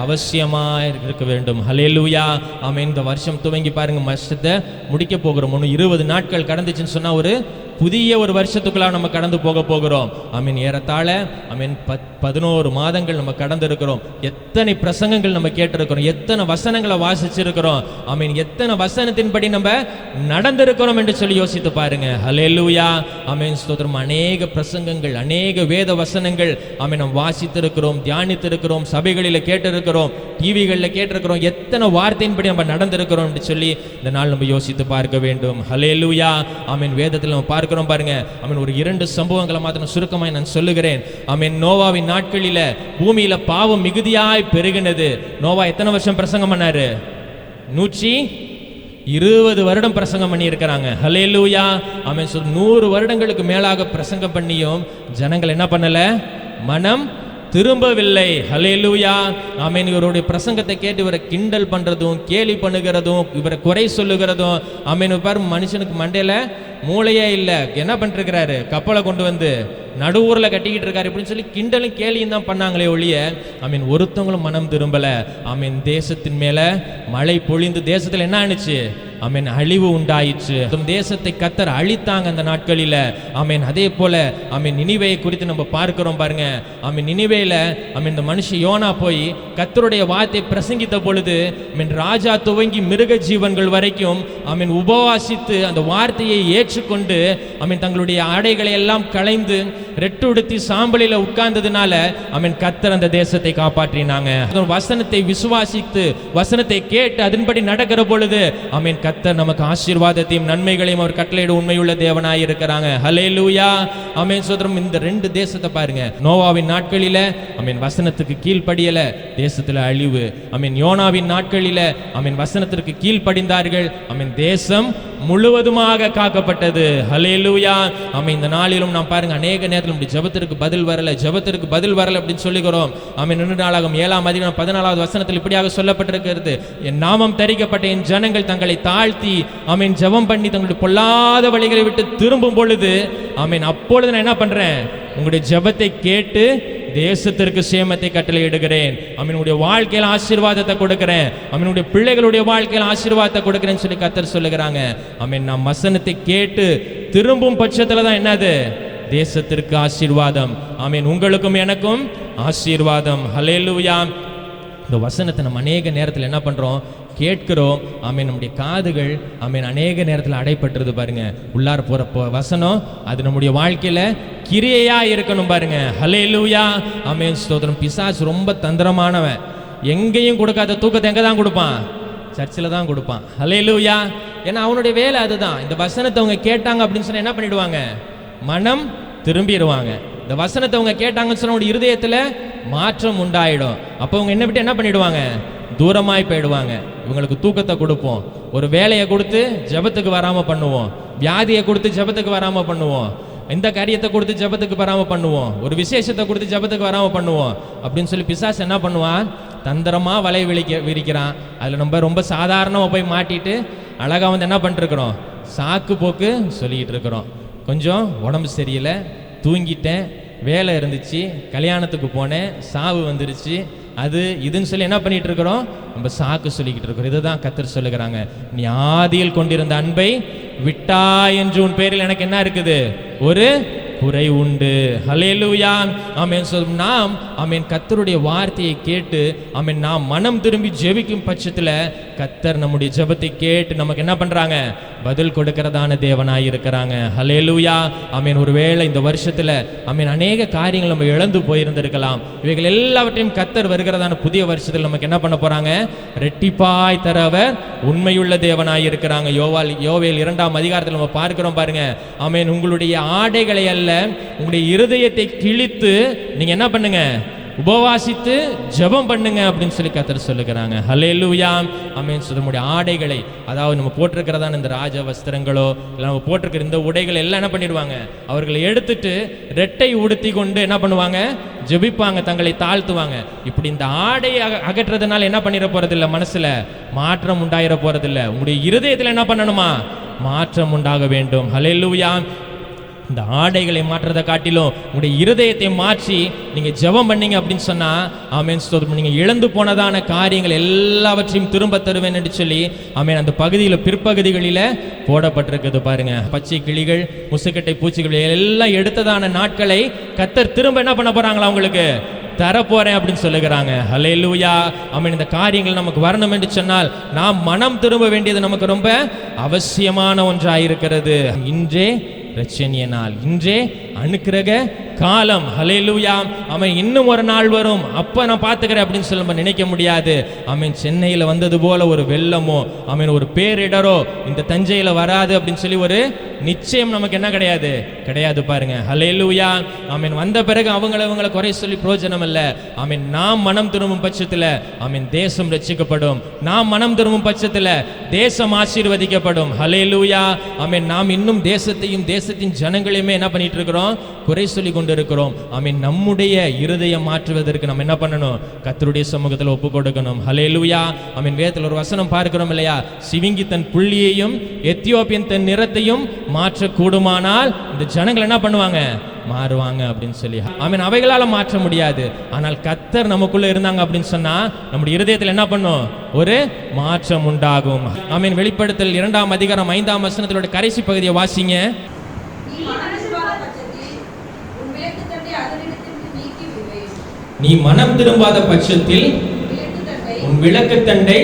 அவசியமாக இருக்க வேண்டும். ஹல்லேலூயா. ஆமென். இந்த வருஷம் துவங்கி பாருங்க, வருஷத்தை முடிக்க போகிறோம். இன்னும் 20 நாட்கள் கடந்துச்சுன்னு சொன்னா ஒரு புதிய ஒரு வருஷத்துக்குள்ளாக நம்ம கடந்து போக போகிறோம். ஆமீன். ஏறத்தாழ ஆமீன் 11 மாதங்கள் நம்ம கடந்து இருக்கிறோம். எத்தனை பிரசங்கங்கள் நம்ம கேட்டிருக்கிறோம், எத்தனை வசனங்களை வாசிச்சிருக்கிறோம். ஆமீன். எத்தனை வசனத்தின்படி நம்ம நடந்திருக்கிறோம் என்று சொல்லி யோசித்து பாருங்க. ஹல்லேலூயா. ஆமீன். ஸ்தோத்திரம். அநேக பிரசங்கங்கள், அநேக வேத வசனங்கள் ஆமீன் நம்ம வாசித்திருக்கிறோம், தியானித்திருக்கிறோம், சபைகளில் கேட்டிருக்கிறோம், டிவிகளில் கேட்டிருக்கிறோம். எத்தனை வார்த்தையின்படி நம்ம நடந்திருக்கிறோம் என்று சொல்லி இந்த நாள் நம்ம யோசித்து பார்க்க வேண்டும். ஹல்லேலூயா. ஆமீன். வேதத்தில் நம்ம பார்க்கிறோம் பாருங்க. ஆமீன். ஒரு 2 சம்பவங்களை மாத்திரம் சுருக்கமாய் நான் சொல்லுகிறேன். ஆமீன். நோவாவின் நாட்களில பூமியில பாவம் மிகுதியாய் பெருகினது. நோவா எத்தனை வருஷம் பிரசங்கம் பண்ணாரு? 120 வருடம் பிரசங்கம் பண்ணி இருக்கிறாங்க. ஹல்லேலூயா. ஆமென். 100 வருடங்களுக்கு மேலாக பிரசங்கம் பண்ணியும் ஜனங்கள் என்ன பண்ணல? மனம் திரும்பவில்லை. ஹல்லேலூயா. ஆமென். இவருடைய பிரசங்கத்தை கேட்டு இவரை கிண்டல் பண்றதும் கேலி பண்ணுகிறதும் இவரை குறை சொல்லுகிறதும், ஆமென். பாரு, மனுஷனுக்கு மண்டையில மூளையே இல்லை, என்ன பண்ணிருக்கிறாரு, கப்பலை கொண்டு வந்து நடுவூரில் கட்டிக்கிட்டு இருக்காரு இப்படின்னு சொல்லி கிண்டலும் கேலியும் தான் பண்ணாங்களே ஒழிய, ஆமீன், ஒருத்தவங்களும் மனம் திரும்பல. ஆமீன். தேசத்தின் மேல மழை பொழிந்து தேசத்தில் என்ன ஆனிச்சு, ஆமீன், அழிவு உண்டாயிற்று. தேசத்தை கர்த்தர் அழித்தாங்க அந்த நாட்களில. ஆமீன். அதே போல ஆமீன் நினிவேயை குறித்து நம்ம பார்க்கிறோம் பாருங்க. ஆமீன். நினிவேல ஆமீன் இந்த மனுஷன் யோனா போய் கர்த்தருடைய வார்த்தை பிரசங்கித்த பொழுது, ஆமீன், ராஜா துவங்கி மிருக ஜீவன்கள் வரைக்கும் ஆமீன் உபவாசித்து அந்த வார்த்தையை ஏற்றுக்கொண்டு ஆமீன் தங்களுடைய ஆடைகளை எல்லாம் களைந்து ரெட்டுடுத்தி சாம்பலில உட்கார்ந்ததுனால ஆமீன் கர்த்தர் அந்த தேசத்தை காப்பாற்றினாங்க. வசனத்தை விசுவாசித்து வசனத்தை கேட்டு அதன்படி நடக்கிற பொழுது ஆமீன் கர்த்தர் நமக்கு ஆசீர்வாதத்தையும் நன்மைகளையும் அவர் கட்டளையிட உண்மையுள்ள தேவனாய் இருக்கிறாங்க. ஹல்லேலூயா. ஆமீன். சோதரம், இந்த ரெண்டு தேசத்தை பாருங்க. நோவாவின் நாட்களில ஆமீன் வசனத்துக்கு கீழ்ப்படியல, தேசத்துல அழிவு. ஆமீன். யோனாவின் நாட்களில ஆமீன் வசனத்திற்கு கீழ்ப்படிந்தார்கள், ஆமீன், தேசம் முழுவதுமாக காக்கப்பட்டது. ஹல்லேலூயா. ஆமீன். இந்த நாளிலும் நாம் பாருங்க, அநேக நேரத்தில் நம்முடைய ஜெபத்திற்கு பதில் வரல, ஜெபத்திற்கு பதில் வரல அப்படின்னு சொல்லுகிறோம். ஆமீன். 2 நாளாகும் 7ஆம் அதிகாரம் 14வது வசனத்தில் இப்படியாக சொல்லப்பட்டிருக்கிறது, என் நாமம் தரிக்கப்பட்ட என் ஜனங்கள் தங்களை தாழ்த்தி ஆமீன் ஜெபம் பண்ணி தங்களுடைய பொல்லாத வழிகளை விட்டு திரும்பும் பொழுது ஆமீன் அப்பொழுது நான் என்ன பண்றேன், உங்களுடைய ஜெபத்தை கேட்டு தேசத்திற்கு சேமத்தை கட்டளையிடுகிறேன். அவனுடைய வாழ்க்கையில் ஆசீர்வாதத்தை கொடுக்கிறேன், அவனுடைய பிள்ளைகளுடைய வாழ்க்கையில் ஆசீர்வாதத்தை கொடுக்கிறேன்னு சொல்லி கர்த்தர் சொல்லுகிறாங்க. ஆமென். நாம் வசனத்தை கேட்டு திரும்பும் பட்சத்துல தான் என்னது, தேசத்திற்கு ஆசீர்வாதம். ஆமென். உங்களுக்கும் எனக்கும் ஆசீர்வாதம். ஹல்லேலூயா. இந்த வசனத்தை நம்ம அநேக நேரத்தில் என்ன பண்றோம், கேட்கிறோம். ஆமீன். நம்முடைய காதுகள் ஆமீன் அநேக நேரத்தில் அடைப்பட்டுருது பாருங்க. உள்ளார போற வசனம் அது நம்முடைய வாழ்க்கையில கிரியையா இருக்கணும் பாருங்க. ஹல்லேலூயா. ஆமீன். ஸ்தோத்திரம். பிசாசு ரொம்ப தந்திரமானவன். எங்கேயும் கொடுக்காத தூக்கத்தை எங்க தான் கொடுப்பான், சர்ச்சில் தான் கொடுப்பான். ஹல்லேலூயா. ஏன்னா அவனுடைய வேலை அதுதான். இந்த வசனத்தை அவங்க கேட்டாங்க அப்படின்னு சொன்னா என்ன பண்ணிடுவாங்க, மனம் திரும்பிடுவாங்க. இந்த வசனத்தை அவங்க கேட்டாங்கன்னு சொன்ன உங்களுடைய இருதயத்துல மாற்றம் உண்டாயிடும். அப்போ அவங்க என்ன விட்டு என்ன பண்ணிடுவாங்க, தூரமாய் போயிடுவாங்க. இவங்களுக்கு தூக்கத்தை கொடுப்போம், ஒரு வேலையை கொடுத்து ஜெபத்துக்கு வராம பண்ணுவோம், வியாதியை கொடுத்து ஜெபத்துக்கு வராம பண்ணுவோம், இந்த காரியத்தை கொடுத்து ஜெபத்துக்கு வராம பண்ணுவோம், ஒரு விசேஷத்தை கொடுத்து ஜெபத்துக்கு வராம பண்ணுவோம் அப்படின்னு சொல்லி பிசாசு என்ன பண்ணுவான், தந்திரமா வலை விரிக்கிறான். அதுல நம்ம ரொம்ப சாதாரணமாக போய் மாட்டிட்டு அழகா வந்து என்ன பண்ணிருக்கிறோம், சாக்கு போக்கு சொல்லிக்கிட்டு இருக்கிறோம். கொஞ்சம் உடம்பு சரியில்லை, தூங்கிட்டேன், வேலை இருந்துச்சு, கல்யாணத்துக்கு போனேன், சாவு வந்துருச்சு, அது இதுன்னு சொல்லி என்ன பண்ணிட்டு இருக்கிறோம், நம்ம சாக்கு சொல்லிக்கிட்டு இருக்கிறோம். இதுதான் கர்த்தர் சொல்லுகிறாங்க, நீ ஆதியில் கொண்டிருந்த அன்பை விட்டா என்று உன் பேரில் எனக்கு என்ன இருக்குது, ஒரு குறை உண்டு. ஹல்லேலூயா. ஆமென். நாம் ஆமென் கர்த்தருடைய வார்த்தையை கேட்டு ஆமென் நாம் மனம் திரும்பி ஜெபிக்கும் பட்சத்தில் கர்த்தர் நம்முடைய ஜெபத்தை கேட்டு நமக்கு என்ன பண்றாங்க, பதில் கொடுக்கிறதான தேவனாய் இருக்கிறாங்க. ஹல்லேலூயா. ஆமென். ஒருவேளை இந்த வருஷத்துல ஆமென் அநேக காரியங்கள் நம்ம இழந்து போயிருந்திருக்கலாம். இவைகள் எல்லாவற்றையும் கர்த்தர் வருகிறதான புதிய வருஷத்தில் நமக்கு என்ன பண்ண போறாங்க, ரெட்டிப்பாய் தரவர் உண்மையுள்ள தேவனாய் இருக்கிறாங்க. யோவேல் 2ஆம் அதிகாரத்தில் நம்ம பார்க்கிறோம் பாருங்க. ஆமென். உங்களுடைய ஆடைகளை அல்ல, உங்களுடைய இருதயத்தை கிழித்து நீங்க என்ன பண்ணுங்க, உபவாசித்து ஜெபம் பண்ணுங்க அப்படின்னு சொல்லி கர்த்தர் சொல்லுகிறாங்க. ஹல்லேலூயா. ஆமென். நம்முடைய ஆடைகளை, அதாவது நம்ம போட்டிருக்கிறதான இந்த ராஜ வஸ்திரங்களோ இல்லை நம்ம போட்டிருக்கிற இந்த உடைகள் எல்லாம் என்ன பண்ணிடுவாங்க, அவர்களை எடுத்துட்டு ரெட்டை உடுத்தி கொண்டு என்ன பண்ணுவாங்க, ஜெபிப்பாங்க, தங்களை தாழ்த்துவாங்க. இப்படி இந்த ஆடையை அகற்றுறதுனால என்ன பண்ணிட போறதில்லை, மனசுல மாற்றம் உண்டாயிர போறதில்லை. உங்களுடைய இருதயத்தில் என்ன பண்ணணுமா, மாற்றம் உண்டாக வேண்டும். ஹல்லேலூயா. இந்த ஆடைகளை மாற்றதை காட்டிலும் உங்களுடைய இருதயத்தை மாற்றி நீங்க ஜெபம் பண்ணீங்க அப்படின்னு சொன்னா ஆமென் ஸ்தோத்திரம், நீங்க இழந்து போனதான காரியங்கள் எல்லாவற்றையும் திரும்ப தருவேன் என்று சொல்லி ஆமென் அந்த பகுதியில் பிற்பகுதிகளில போடப்பட்டிருக்குது பாருங்க. பச்சை கிளிகள், முசுக்கட்டை பூச்சிகள் எல்லாம் எடுத்ததான நாட்களை கர்த்தர் திரும்ப என்ன பண்ண போறாங்களா, உங்களுக்கு தரப்போறேன் அப்படின்னு சொல்லுகிறாங்க. ஹல்லேலூயா. ஆமென். இந்த காரியங்கள் நமக்கு வரணும் என்று சொன்னால் நாம் மனம் திரும்ப வேண்டியது நமக்கு ரொம்ப அவசியமான ஒன்றாயிருக்கிறது. இன்றே ரட்சணிய நாள், இன்றே அனுக்கிரக காலம். ஹல்லேலூயா. ஆமென். இன்னும் ஒரு நாள் வரும், அப்ப நான் பார்த்துக்கிறேன் அப்படின்னு சொல்லி நம்ம நினைக்க முடியாது. ஆமென். சென்னையில் வந்தது போல ஒரு வெள்ளமோ ஆமென் ஒரு பேரிடரோ இந்த தஞ்சையில் வராது அப்படின்னு சொல்லி ஒரு நிச்சயம் நமக்கு என்ன கிடையாது, கிடையாது பாருங்க. ஹல்லேலூயா. ஆமென். வந்த பிறகு அவங்களை குறை சொல்லி பிரயோஜனம் இல்லை. ஆமென். நாம் மனம் திரும்பும் பட்சத்தில் ஆமென் தேசம் ரட்சிக்கப்படும். நாம் மனம் திரும்பும் பட்சத்தில் தேசம் ஆசீர்வதிக்கப்படும். ஹல்லேலூயா. ஆமென். நாம் இன்னும் தேசத்தையும் தேச தேசத்தின் ஜனங்களையுமே என்ன பண்ணிட்டு இருக்கிறோம், குறை சொல்லி கொண்டு இருக்கிறோம். ஆமென். நம்முடைய இருதயம் மாற்றுவதற்கு நம்ம என்ன பண்ணணும், கர்த்தருடைய சமூகத்தில் ஒப்பு கொடுக்கணும். ஹல்லேலூயா. ஆமென். வேதத்தில் ஒரு வசனம் பார்க்கிறோம் இல்லையா, சிவிங்கி தன் புள்ளியையும் எத்தியோப்பியன் தன் நிறத்தையும் மாற்றக்கூடுமானால் இந்த ஜனங்கள் என்ன பண்ணுவாங்க, மாறுவாங்க அப்படின்னு சொல்லி. ஆமென். அவைகளால மாற்ற முடியாது. ஆனால் கர்த்தர் நமக்குள்ள இருந்தாங்க அப்படின்னு சொன்னா நம்முடைய இருதயத்தில் என்ன பண்ணும், ஒரு மாற்றம் உண்டாகும். ஆமென். வெளிப்படுத்தல் 2ஆம் அதிகாரம் 5ஆம் வசனத்தோட கடைசி பகுதியை வாசிங்க. நீ மனம் திரும்பாத பட்சத்தில் உன் விளக்குத்தண்டை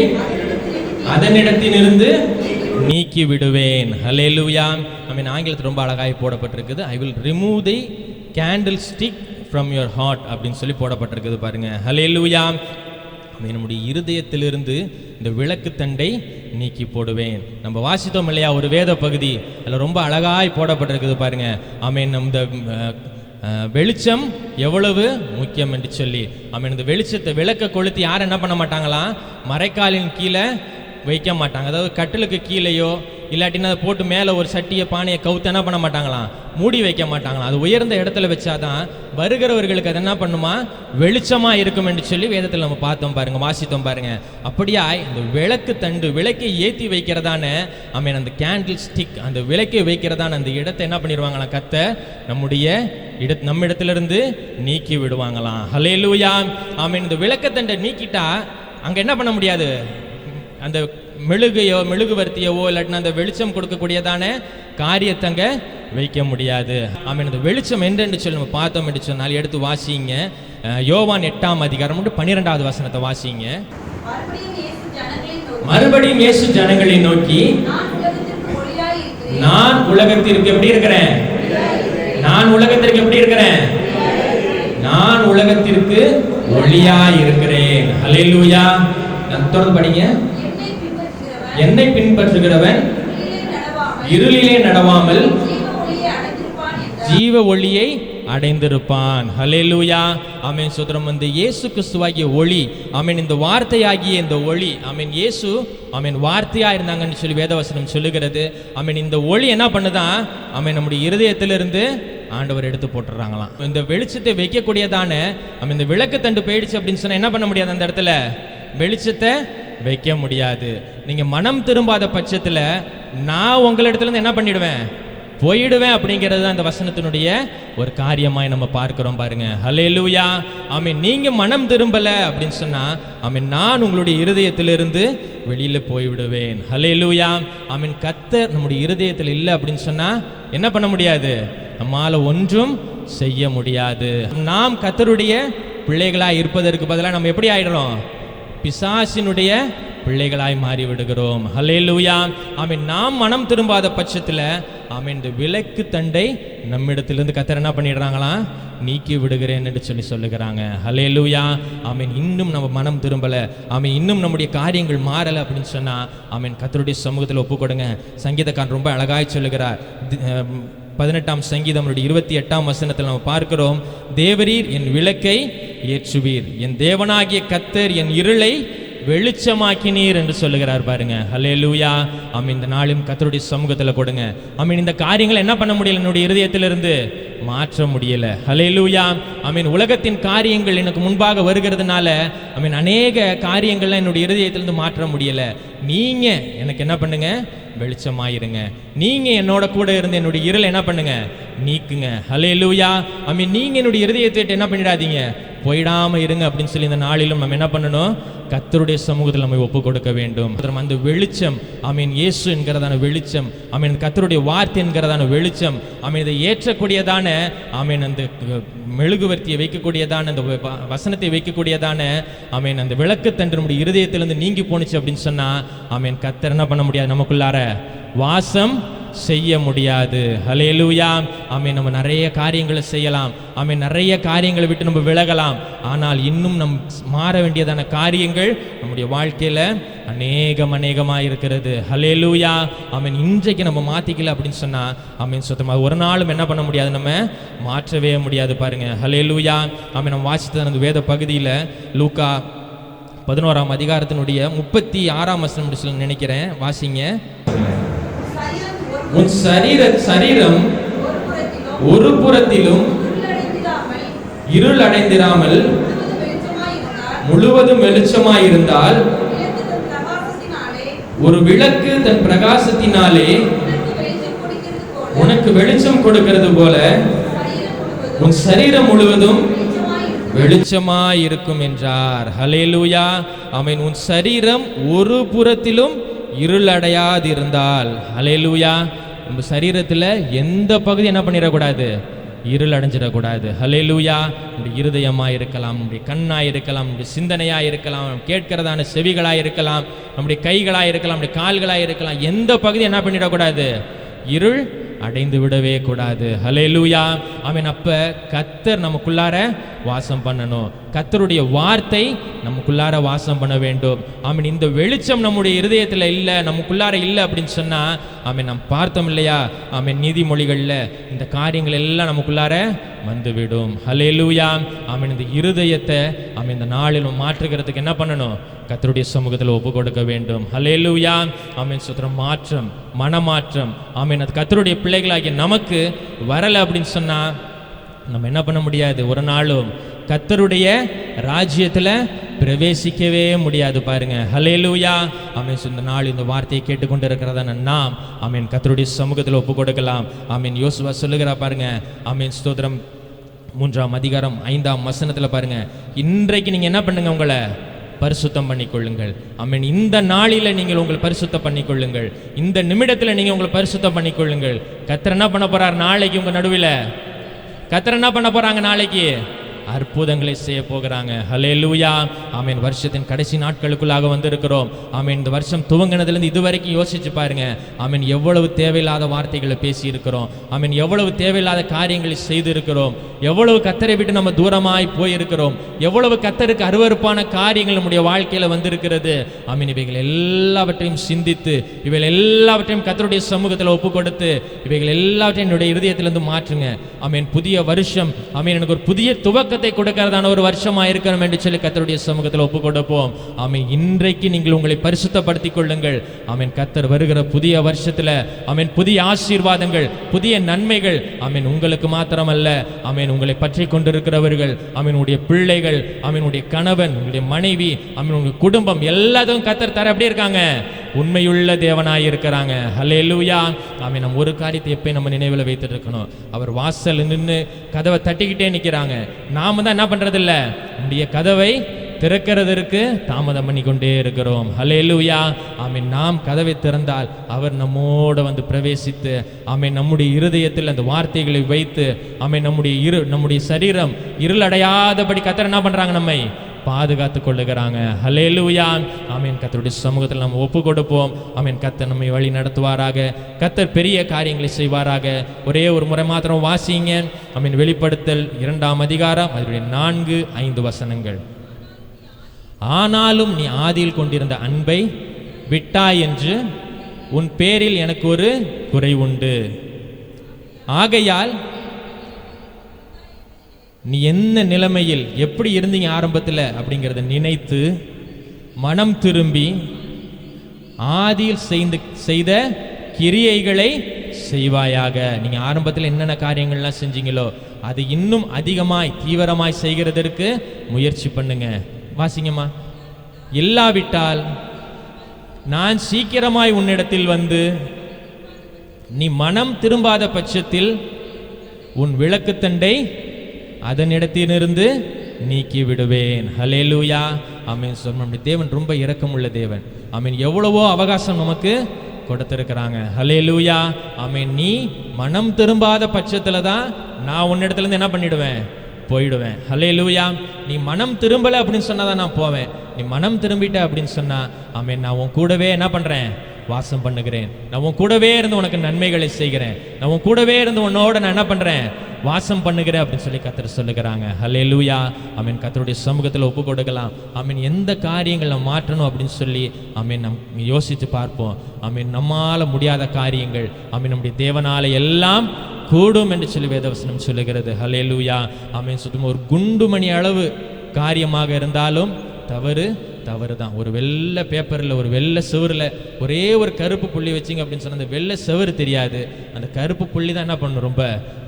அதனிடத்திலிருந்து நீக்கி விடுவேன். ஹல்லேலூயா. ஆமென். ஆங்கிலத்தில் ரொம்ப அழகாய் போடப்பட்டிருக்குது, I will remove the candlestick from your heart அப்படின்னு சொல்லி போடப்பட்டிருக்குது பாருங்க. ஹல்லேலூயா. ஆமென். நம்முடைய இருதயத்திலிருந்து இந்த விளக்குத்தண்டை நீக்கி போடுவேன். நம்ம வாசித்தோம் இல்லையா ஒரு வேத பகுதி, அதில் ரொம்ப அழகாய் போடப்பட்டிருக்குது பாருங்க. ஆமென். இந்த வெளிச்சம் எவ்வளவு முக்கியம் என்று சொல்லி. ஆமென். இந்த வெளிச்சத்தை விளக்க கொளுத்தி யாரும் என்ன பண்ண மாட்டாங்களாம், மரைக்காலின் கீழே வைக்க மாட்டாங்க. அதாவது கட்டிலுக்கு கீழேயோ இல்லாட்டினா அதை போட்டு மேலே ஒரு சட்டியை பானையை கவுத்து என்ன பண்ண மாட்டாங்களாம், மூடி வைக்க மாட்டாங்களாம். அது உயர்ந்த இடத்துல வச்சாதான் வருகிறவர்களுக்கு அது என்ன பண்ணுமா, வெளிச்சமாக இருக்கும் என்று சொல்லி வேதத்தில் நம்ம பார்த்தோம் பாருங்க, வாசித்தோம் பாருங்க. அப்படியா இந்த விளக்கு தண்டு, விளக்கை ஏற்றி வைக்கிறதான ஆமென், அந்த கேண்டில் ஸ்டிக், அந்த விளக்கை வைக்கிறதான அந்த இடத்தை என்ன பண்ணிடுவாங்களாம், கர்த்தர் நம்முடைய நம்ம இடத்திலிருந்து நீக்கி விடுவாங்களாம். ஹல்லேலூயா. ஆமென். இந்த விளக்கத்தண்டை நீக்கிட்டா அங்கே என்ன பண்ண முடியாது, அந்த மெழுகையோ மெழுகுவர்த்தியவோ இல்லாட்டினா அந்த வெளிச்சம் கொடுக்கக்கூடியதான காரியத்தங்க வைக்க முடியாது. ஆமென். இந்த வெளிச்சம் என்னென்று சொல்லி நம்ம பார்த்தோம் என்று சொன்னால் எடுத்து வாசிங்க. யோவான் 8ஆம் அதிகாரம் 12வது வசனத்தை வாசிங்க. மறுபடியும் இயேசு ஜனங்களை நோக்கி, நான் உலகத்திற்கு எப்படி இருக்கிறேன், நான் உலகத்திற்கு எப்படி இருக்கிறேன், நான் உலகத்திற்கு ஒளியாய் இருக்கிறேன். ஹல்லேலூயா. தொடர்ந்து படிங்க. என்னை பின்பற்றுகிறவன் இருளிலே நடவாமல் ஜீவ ஒளியை அடைந்திருப்பான். ஹல்லேலூயா. ஆமென். சோதரம் வந்து இயேசு கிறிஸ்துவாகிய ஒளி. ஆமென். இந்த வார்த்தையாகிய இந்த ஒளி. ஆமென். இயேசு ஆமென் வார்த்தையா இருந்தாங்கன்னு சொல்லி வேதவசனம் சொல்லுகிறது. ஆமென். இந்த ஒளி என்ன பண்ணுதான், ஆமென், நம்முடைய இருதயத்திலிருந்து ஆண்டவர் எடுத்து போட்டுறாங்களாம். இந்த வெளிச்சத்தை வைக்கக்கூடியதான ஆமென், இந்த விளக்கு தண்டு போயிடுச்சு அப்படின்னு சொன்னா என்ன பண்ண முடியாது, அந்த இடத்துல வெளிச்சத்தை வைக்க முடியாது. நீங்க மனம் திரும்பாத பட்சத்துல நான் உங்களிடத்துல இருந்து என்ன பண்ணிடுவேன், போயிடுவேன் அப்படிங்கிறது தான் இந்த வசனத்தினுடைய ஒரு காரியமாய் நம்ம பார்க்கிறோம் பாருங்க. ஹல்லேலூயா. ஆமென். நீங்க மனம் திரும்பல அப்படின்னு சொன்னா ஆமென், நான் உங்களுடைய இருதயத்திலிருந்து வெளியில போய்விடுவேன். ஹல்லேலூயா. ஆமென். கர்த்தர் நம்முடைய இருதயத்தில் இல்லை அப்படின்னு சொன்னா என்ன பண்ண முடியாது, நம்மால ஒன்றும் செய்ய முடியாது. நாம் கர்த்தருடைய பிள்ளைகளாய் இருப்பதற்கு பதிலாக நம்ம எப்படி ஆயிடுறோம், பிசாசினுடைய பிள்ளைகளாய் மாறி விடுகிறோம். ஹல்லேலூயா. ஆமென். நாம் மனம் திரும்பாத பட்சத்தில் ஆமென், இந்த விளக்கு தண்டை நம்மிடத்திலிருந்து கர்த்தர் என்ன பண்ணிடுறாங்களாம், நீக்கி விடுகிறேன் என்று சொல்லி சொல்லுகிறாங்க. ஹல்லேலூயா. ஆமென். இன்னும் நம்ம மனம் திரும்பலை, ஆமென், இன்னும் நம்முடைய காரியங்கள் மாறலை அப்படின்னு சொன்னால் ஆமென், கர்த்தருடைய சமூகத்தில் ஒப்பு கொடுங்க. சங்கீதக்காரன் ரொம்ப அழகாய் சொல்லுகிறார். 18ஆம் சங்கீதம் 28ஆம் வசனத்தில் நம்ம பார்க்கிறோம், தேவரீர் என் விளக்கை ஏற்றுவீர், என் தேவனாகிய கர்த்தர் என் இருளை வெளிச்சமாக்கினீர் என்று சொல்லுகிறார் பாருங்க. ஹல்லேலூயா. ஆமென். இந்த நாளும் கர்த்தருடைய சமூகத்தில் கொடுங்க. ஆமென். இந்த காரியங்களை என்ன பண்ண முடியல, என்னுடைய இருதயத்திலிருந்து மாற்ற முடியல. ஹல்லேலூயா. ஆமென். உலகத்தின் காரியங்கள் எனக்கு முன்பாக வருகிறதுனால ஆமென், அநேக காரியங்கள்லாம் என்னுடைய இருதயத்திலிருந்து மாற்ற முடியல. நீங்க எனக்கு என்ன பண்ணுங்க, வெளிச்சமாயிருங்க. நீங்க என்னோட கூட இருந்து என்னுடைய இருளை என்ன பண்ணுங்க, நீக்குங்க. ஹல்லேலூயா. ஆமென். நீங்க என்னுடைய இருதயத்தை என்ன பண்ணிடாதீங்க, போயிடாம இருங்க அப்படின்னு சொல்லி இந்த நாளிலும் நம்ம என்ன பண்ணணும், கர்த்தருடைய சமூகத்தில் நம்ம ஒப்பு கொடுக்க வேண்டும். அந்த வெளிச்சம் ஆமென், இயேசு என்கிறதான வெளிச்சம், ஆமென், கர்த்தருடைய வார்த்தை என்கிறதான வெளிச்சம், ஆமென், இதை ஏற்றக்கூடியதான ஆமென், அந்த மெழுகுவர்த்தியை வைக்கக்கூடியதான அந்த வசனத்தை வைக்கக்கூடியதான ஆமென், அந்த விளக்குத்தண்டு நம்முடைய இருதயத்திலிருந்து நீங்கி போணுச்சு அப்படின்னு சொன்னா ஆமென், கர்த்தர் என்ன பண்ண முடியாது, நமக்குள்ளார வாசம் செய்ய முடியாது. ஹல்லேலூயா. ஆமென். நம்ம நிறைய காரியங்களை செய்யலாம், ஆமென், நிறைய காரியங்களை விட்டு நம்ம விலகலாம். ஆனால் இன்னும் நம் மாற வேண்டியதான காரியங்கள் நம்முடைய வாழ்க்கையில அநேகமாக இருக்கிறது. ஹல்லேலூயா. ஆமென். இன்றைக்கு நம்ம மாத்திக்கல அப்படின்னு சொன்னா ஆமென், சுத்தமாக ஒரு நாளும் என்ன பண்ண முடியாது, நம்ம மாற்றவே முடியாது பாருங்க. ஹல்லேலூயா. ஆமென். நம்ம வாசித்த அந்த வேத பகுதியில் லூக்கா 11ஆம் அதிகாரத்தினுடைய 36ஆம் வசனம் நினைக்கிறேன், வாசிங்க. உன் சரீரம் ஒரு புறத்திலும் இருளடைந்திராமல் இருள் அடைந்திராமல் முழுவதும் வெளிச்சமாயிருந்தால் முழுவதும் வெளிச்சமாயிருந்தால் விளக்கு தன் பிரகாசத்தினாலே ஒரு விளக்கு தன் பிரகாசத்தினாலே உனக்கு வெளிச்சம் கொடுக்கிறது போல உனக்கு வெளிச்சம் கொடுக்கிறது போல சரீரம் முழுவதும் உன் சரீரம் முழுவதும் வெளிச்சமாயிருக்கும். வெளிச்சமாயிருக்கும் என்றார். ஹல்லேலூயா. ஆமென். உன் சரீரம் ஒரு புறத்திலும் இருளடையாதிருந்தால், ஹல்லேலூயா, நம்ம சரீரத்தில் எந்த பகுதி என்ன பண்ணிடக்கூடாது, இருள் அடைஞ்சிடக்கூடாது. ஹல்லேலூயா. நம்முடைய இருதயமாக இருக்கலாம், நம்முடைய கண்ணாக இருக்கலாம், நம்முடைய சிந்தனையாக இருக்கலாம், கேட்கிறதான செவிகளாக இருக்கலாம், நம்முடைய கைகளாக இருக்கலாம், நம்முடைய கால்களாக இருக்கலாம், எந்த பகுதி என்ன பண்ணிடக்கூடாது, இருள் அடைந்து விடவே கூடாது. ஹல்லேலூயா. ஆமென். அப்ப கர்த்தர் நமக்குள்ளார வாசம் பண்ணணும், கர்த்தருடைய வார்த்தை நமக்குள்ளார வாசம் பண்ண வேண்டும். ஆமென். இந்த வெளிச்சம் நம்முடைய இருதயத்தில் இல்லை, நமக்குள்ளார இல்லை அப்படின்னு சொன்னா, ஆமென், நாம் பார்த்தோம் இல்லையா, ஆமென், நீதிமொழிகளில் இந்த காரியங்கள் எல்லாம் நமக்குள்ளார வந்துவிடும். ஹல்லேலூயா. ஆமென். இந்த இருதயத்தை ஆமென் இந்த நாளில் மாற்றுகிறதுக்கு என்ன பண்ணணும், கர்த்தருடைய சமூகத்தில் ஒப்பு கொடுக்க வேண்டும். ஹல்லேலூயா. ஆமென். சுத்திரம். மாற்றம், மனமாற்றம், ஆமென், அது கர்த்தருடைய பிள்ளைகளாகிய நமக்கு வரலை அப்படின்னு சொன்னா நம்ம என்ன பண்ண முடியாது, ஒரு நாளும் கர்த்தருடைய ராஜ்யத்தில் பிரவேசிக்கவே முடியாது. பாருங்க. ஹல்லேலூயா. ஆமென். இந்த நாள் இந்த வார்த்தையை கேட்டுக்கொண்டு இருக்கிறதான நாம் ஆமென் கர்த்தருடைய சமூகத்தில் ஒப்பு கொடுக்கலாம். ஆமென். யோசுவா சொல்லுகிறா பாருங்க. ஆமென். ஸ்தோத்திரம். 3ஆம் அதிகாரம் 5ஆம் வசனத்தில் பாருங்க, இன்றைக்கு நீங்க என்ன பண்ணுங்க, உங்களை பரிசுத்தம் பண்ணிக்கொள்ளுங்கள். ஆமென். இந்த நாளில் நீங்கள் உங்களை பரிசுத்தம் பண்ணிக்கொள்ளுங்கள், இந்த நிமிடத்தில் நீங்கள் உங்களை பரிசுத்தம் பண்ணிக்கொள்ளுங்கள். கர்த்தர் என்ன பண்ண போறார் நாளைக்கு உங்க நடுவில், கர்த்தர் என்ன பண்ண போறாங்க நாளைக்கு, அற்புதங்களை செய்ய போகிறாங்க. ஹல்லேலூயா. ஆமென். வருஷத்தின் கடைசி நாட்களுக்குள்ளாக வந்திருக்கிறோம். ஆமென். இந்த வருஷம் துவங்கினதுலேருந்து இதுவரைக்கும் யோசிச்சு பாருங்க. ஆமென். எவ்வளவு தேவையில்லாத வார்த்தைகளை பேசி இருக்கிறோம். ஆமென். எவ்வளவு தேவையில்லாத காரியங்களை செய்து இருக்கிறோம். எவ்வளவு கர்த்தரை விட்டு நம்ம தூரமாய் போயிருக்கிறோம். எவ்வளவு கர்த்தருக்கு அருவருப்பான காரியங்கள் நம்முடைய வாழ்க்கையில வந்திருக்கிறது. ஆமென். இவைகள் எல்லாவற்றையும் சிந்தித்து, இவைகள் எல்லாவற்றையும் கர்த்தருடைய சமூகத்தில் ஒப்பு கொடுத்து, இவைகள் எல்லாவற்றையும் என்னுடைய இருதயத்திலிருந்து மாற்றுங்க. ஆமென். புதிய வருஷம் ஆமென் எனக்கு ஒரு புதிய துவக்கத்தை கொடுக்கிறதான ஒரு வருஷமா இருக்கணும் என்று சொல்லி கர்த்தருடைய சமூகத்தில் ஒப்பு கொடுப்போம். ஆமென். இன்றைக்கு நீங்கள் உங்களை பரிசுத்தப்படுத்திக் கொள்ளுங்கள். ஆமென். கர்த்தர் வருகிற புதிய வருஷத்துல ஆமென் புதிய ஆசீர்வாதங்கள், புதிய நன்மைகள் ஆமென் உங்களுக்கு மாத்திரமல்ல, ஆமென் உங்களை பற்றி கொண்டிருக்கிறவர்கள், ஆமென் உங்களுடைய பிள்ளைகள், ஆமென் உங்களுடைய கணவன், உங்களுடைய மனைவி, ஆமென் உங்களுடைய குடும்பம் எல்லாத்தையும் கர்த்தர் தர எப்படி இருக்காங்க, உண்மையுள்ள தேவனாய் இருக்கிறாங்க. ஹல்லேலூயா. ஆமென். நம்ம ஒரு காரியத்தை எப்பயும் நம்ம நினைவில் வைத்துட்டு இருக்கணும், அவர் வாசல் நின்று கதவை தட்டிக்கிட்டே நிற்கிறாங்க. நாம தான் என்ன பண்றது இல்ல, நம்முடைய கதவை திறக்கிறதற்கு தாமதம் பண்ணி கொண்டே இருக்கிறோம். ஹல்லேலூயா. ஆமென். நாம் கதவை திறந்தால் அவர் நம்மோட வந்து பிரவேசித்து ஆமென் நம்முடைய இருதயத்தில் அந்த வார்த்தைகளை வைத்து ஆமென் நம்முடைய சரீரம் இருளடையாதபடி கர்த்தர் என்ன பண்றாங்க, நம்மை பாதுகாத்து கொள்ளுகிறாங்க. ஹல்லேலூயா. ஆமென். கர்த்தருடைய சமூகத்தில் நம்ம ஒப்பு கொடுப்போம். ஆமென். கர்த்தர் நம்மை வழி நடத்துவாராக. கர்த்தர் பெரிய காரியங்களை செய்வாராக. ஒரே ஒரு முறை மாத்திரம் வாசிங்க. ஆமென். வெளிப்படுத்தல் 2ஆம் அதிகாரம் அதனுடைய 4-5 வசனங்கள். ஆனாலும் நீ ஆதியில் கொண்டிருந்த அன்பை விட்டாய் என்று உன் பேரில் எனக்கு ஒரு குறை உண்டு. ஆகையால் நீ என்ன நிலைமையில் எப்படி இருந்தீங்க ஆரம்பத்தில் அப்படிங்கிறத நினைத்து மனம் திரும்பி ஆதியில் செய்த கிரியைகளை செய்வாயாக. நீங்க ஆரம்பத்தில் என்னென்ன காரியங்கள்லாம் செஞ்சீங்களோ அது இன்னும் அதிகமாய் தீவிரமாய் செய்கிறதற்கு முயற்சி பண்ணுங்க. வாசிங்கம்மா. இல்லாவிட்டால் நான் சீக்கிரமாய் உன்னிடத்தில் வந்து நீ மனம் திரும்பாத பட்சத்தில் உன் விளக்குத்தண்டை அதனிடத்திலிருந்து நீக்கி விடுவேன். ஹல்லேலூயா. ஆமென். நம்முடைய தேவன் ரொம்ப இரக்கமுள்ள தேவன். ஆமென். எவ்வளவோ அவகாசம் நமக்கு கொடுத்திருக்கிறாங்க. ஹல்லேலூயா. ஆமென். நீ மனம் திரும்பாத பட்சத்துல தான் நான் உன்னிடத்துல இருந்து என்ன பண்ணிடுவேன், போயிடுவேன். ஹல்லேலூயா. நீ மனம் திரும்பலை அப்படின்னு சொன்னாதான் நான் போவேன். நீ மனம் திரும்பிட்ட அப்படின்னு சொன்னா ஆமென் நான் உன் கூடவே என்ன பண்றேன், வாசம் பண்ணுகிறேன். நான் உன் கூடவே இருந்து உனக்கு நன்மைகளை செய்கிறேன். நான் உன் கூடவே இருந்து உன்னோட நான் என்ன பண்றேன், வாசம் பண்ணுகிறேன் அப்படின்னு சொல்லி கர்த்தர் சொல்லுகிறாங்க. ஹல்லேலூயா. ஆமென். கர்த்தருடைய சமூகத்தில் ஒப்பு கொடுக்கலாம். ஆமென். எந்த காரியங்களை மாற்றணும் அப்படின்னு சொல்லி ஆமென் நம் யோசித்து பார்ப்போம். ஆமென். நம்மால முடியாத காரியங்கள் ஆமென் நம்முடைய தேவனால எல்லாம் கூடும் என்று சொல்லி வேதவசனம் சொல்லுகிறது. ஹல்லேலூயா. ஆமென். சுத்தமாக ஒரு குண்டுமணி அளவு காரியமாக இருந்தாலும் தவறு தான். ஒரு வெள்ளை பேப்பரில் ஒரு வெள்ளை செவரில் ஒரே ஒரு கருப்பு புள்ளி வச்சிங்க அப்படின்னு சொன்னால் அந்த வெள்ளை செவரு தெரியாது, அந்த கருப்பு புள்ளி தான் என்ன பண்ணணும், ரொம்ப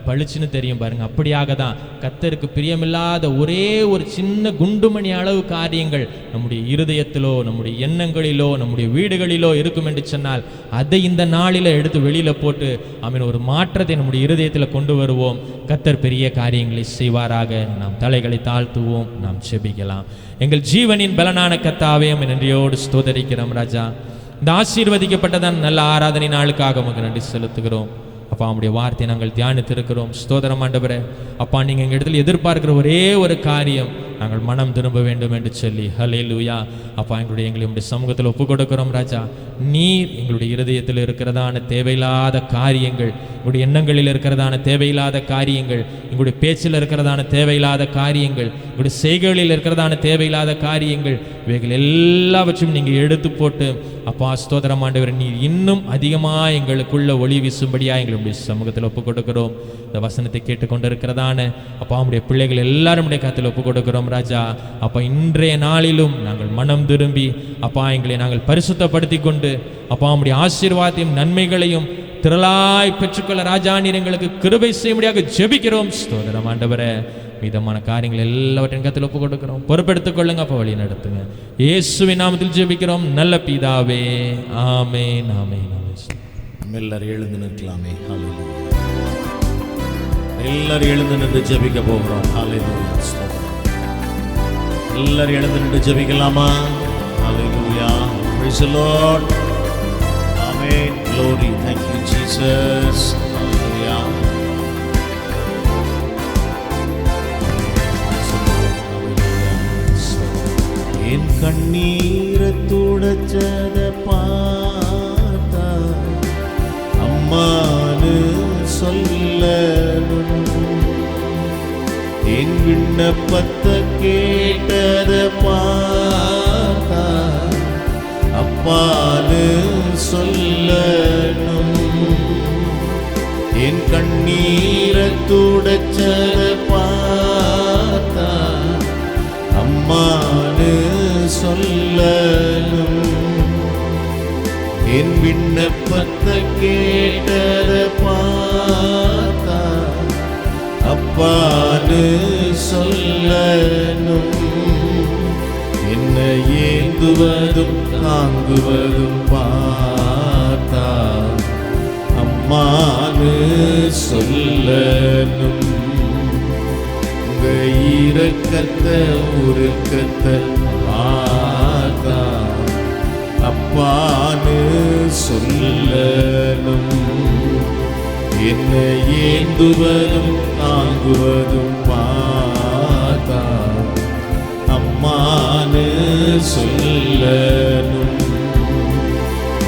பளிச்சுன்னு தெரியும் பாருங்க. அப்படியாக தான் கர்த்தருக்கு பிரியமில்லாத ஒரே ஒரு சின்ன குண்டுமணி அளவு காரியங்கள் நம்முடைய இருதயத்திலோ நம்முடைய எண்ணங்களிலோ நம்முடைய வீடுகளிலோ இருக்கும் என்று சொன்னால் அதை இந்த நாளில் எடுத்து வெளியில போட்டு ஒரு மாற்றத்தை நம்முடைய இருதயத்தில் கொண்டு வருவோம். கர்த்தர் பெரிய காரியங்களை செய்வாராக. நாம் தலைகளை தாழ்த்துவோம், நாம் செபிக்கலாம். எங்கள் ஜீவனின் பலனான கர்த்தாவே, நன்றியோடு ஸ்தோத்தரிக்கிறோம் ராஜா. இந்த ஆசீர்வதிக்கப்பட்டதான் நல்ல ஆராதனை நாளுக்காக உமக்கு நன்றி செலுத்துகிறோம். அப்பா, உங்களுடைய வார்த்தையை நாங்கள் தியானித்திருக்கிறோம். ஸ்தோத்திரம் ஆண்டவரே. அப்பா, நீங்கள் எங்கள் இடத்துல எதிர்பார்க்கிற ஒரே ஒரு காரியம், நாங்கள் மனம் திரும்ப வேண்டும் என்று சொல்லி ஹல்லேலூயா. அப்பா, எங்களுடைய சமூகத்தில் ஒப்பு கொடுக்கிறோம் ராஜா. நீர் எங்களுடைய இருதயத்தில் இருக்கிறதான தேவையில்லாத காரியங்கள், எங்களுடைய எண்ணங்களில் இருக்கிறதான தேவையில்லாத காரியங்கள், எங்களுடைய பேச்சில் இருக்கிறதான தேவையில்லாத காரியங்கள், எங்களுடைய செய்கைகளில் இருக்கிறதான தேவையில்லாத காரியங்கள், இவைகள் எல்லாவற்றையும் நீங்கள் எடுத்து போட்டு அப்பா ஸ்தோத்திரம் ஆண்டவரே, நீர் இன்னும் அதிகமாக எங்களுக்குள்ள ஒளி வீசும்படியாக எங்களுடைய சமூகத்தில் ஒப்பு கொடுக்கிறோம். இந்த வசனத்தை கேட்டுக்கொண்டிருக்கிறதான அப்பா உடைய பிள்ளைகள் எல்லாரும் உடைய கருத்தில் ஒப்பு கொடுக்கிறோம் ராஜா. அப்பா, இன்றைய நாளிலும் நாங்கள் மனம் திரும்பி அப்பா எங்களை நாங்கள் பரிசுத்தப்படுத்தி கொண்டு அப்பா உடைய ஆசீர்வாதத்தையும் நன்மைகளையும் திரளாய் பெற்றுக்கொள்ள ராஜா நீர் எங்களுக்கு கிருபை செய்யும்படியாக ஜெபிக்கிறோம். ஸ்தோத்திரம் ஆண்டவரே. மீதமான காரியங்கள் எல்லாவற்றையும் கருத்தில் ஒப்பு கொடுக்கிறோம். பொறுப்பெடுத்துக் கொள்ளுங்க, அப்போ வழி நடத்துங்க. இயேசுவின் நாமத்தில் ஜெபிக்கிறோம் நல்ல பிதாவே, ஆமென் ஆமென் ஆமென். எல்லாரும் எழுந்து நிற்கலாமே. ஹல்லேலூயா. எல்லாரும் எழுந்து நின்று ஜெபிக்க போகிறோம். ஹல்லேலூயா. எல்லாரும் எழுந்து நின்று ஜெபிக்கலாமா? ஹல்லேலூயா. Praise the Lord. Amen. Glory. Thank you Jesus. Hallelujah. என் கண்ணீரை துடைச்சத பார்த்தா அம்மானு சொல்லணும், என் விண்ணப்பத்தை கேட்டத பார்த்தா அப்பானு சொல்லணும், என் கண்ணீரை துடைச்சத பார்த்தா அம்மானு சொல்லணும், என் விண்ணப்பத்தை கேட்டத பார்த்தா அப்பானு சொல்லணும், என்னை ஏந்துவதும் தாங்குவதும் பார்த்தா அம்மானு சொல்லணும், உங்க இரக்கத்தை உருக்கத்தை பார்த்தா அப்பானு சொல்லணும், என்னை ஏந்துவதும் தாங்குவதும் பார்த்தா அம்மானு சொல்லணும்,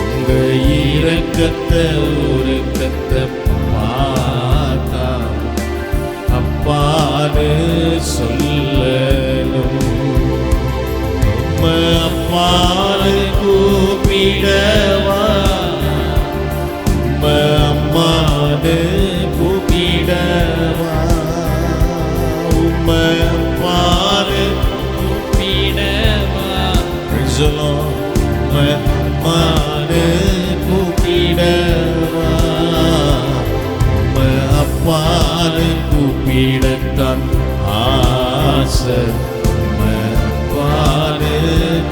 உங்க இரக்கத்தை உருக்கத்தை பார்த்தா அப்பானு சொல்லணும், அம்மானு கூப்பிடவா, அம்மானு கூப்பிடவா, அம்மானு கூப்பிடவா, அம்மானு கூப்பிடவா, அப்பானு கூப்பிடத்தான் ஆசை, அப்பானு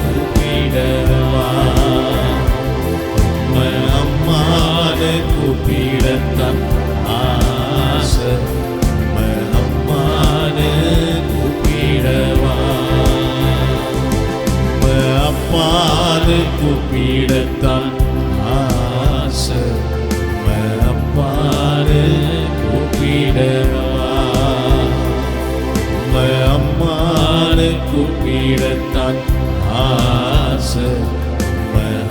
கூப்பிடவா, அம்மானு கூப்பிடத்தான் ஆசை, அம்மானு கூப்பிடவா, அப்பானு கூப்பிடத்தான் ஆசை, அப்பானு கூப்பிடவா, அம்மானு கூப்பிடத்தான் ஆசை,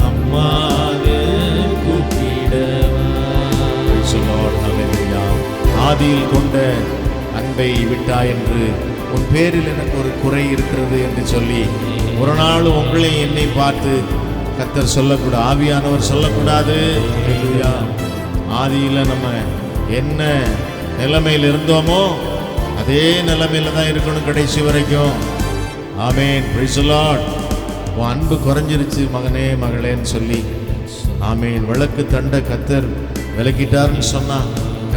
அம்மானு கூப்பிடவா. ஆதியில் கொண்ட அன்பை விட்டாய் என்று உன் பேரில் எனக்கு ஒரு குறை இருக்கிறது என்று சொல்லி ஒரு நாள் உங்களை என்னை பார்த்து கர்த்தர் சொல்லக்கூடாது, ஆவியானவர் சொல்லக்கூடாது. ஆதியில் நம்ம என்ன நிலைமையில் இருந்தோமோ அதே நிலைமையில தான் இருக்கணும் கடைசி வரைக்கும். ஆமேன். Praise the Lord. உன் அன்பு குறைஞ்சிருச்சு மகனே மகளேன்னு சொல்லி ஆமேன். விளக்கு தண்டை கர்த்தர் விளக்கிட்டார்னு சொன்னா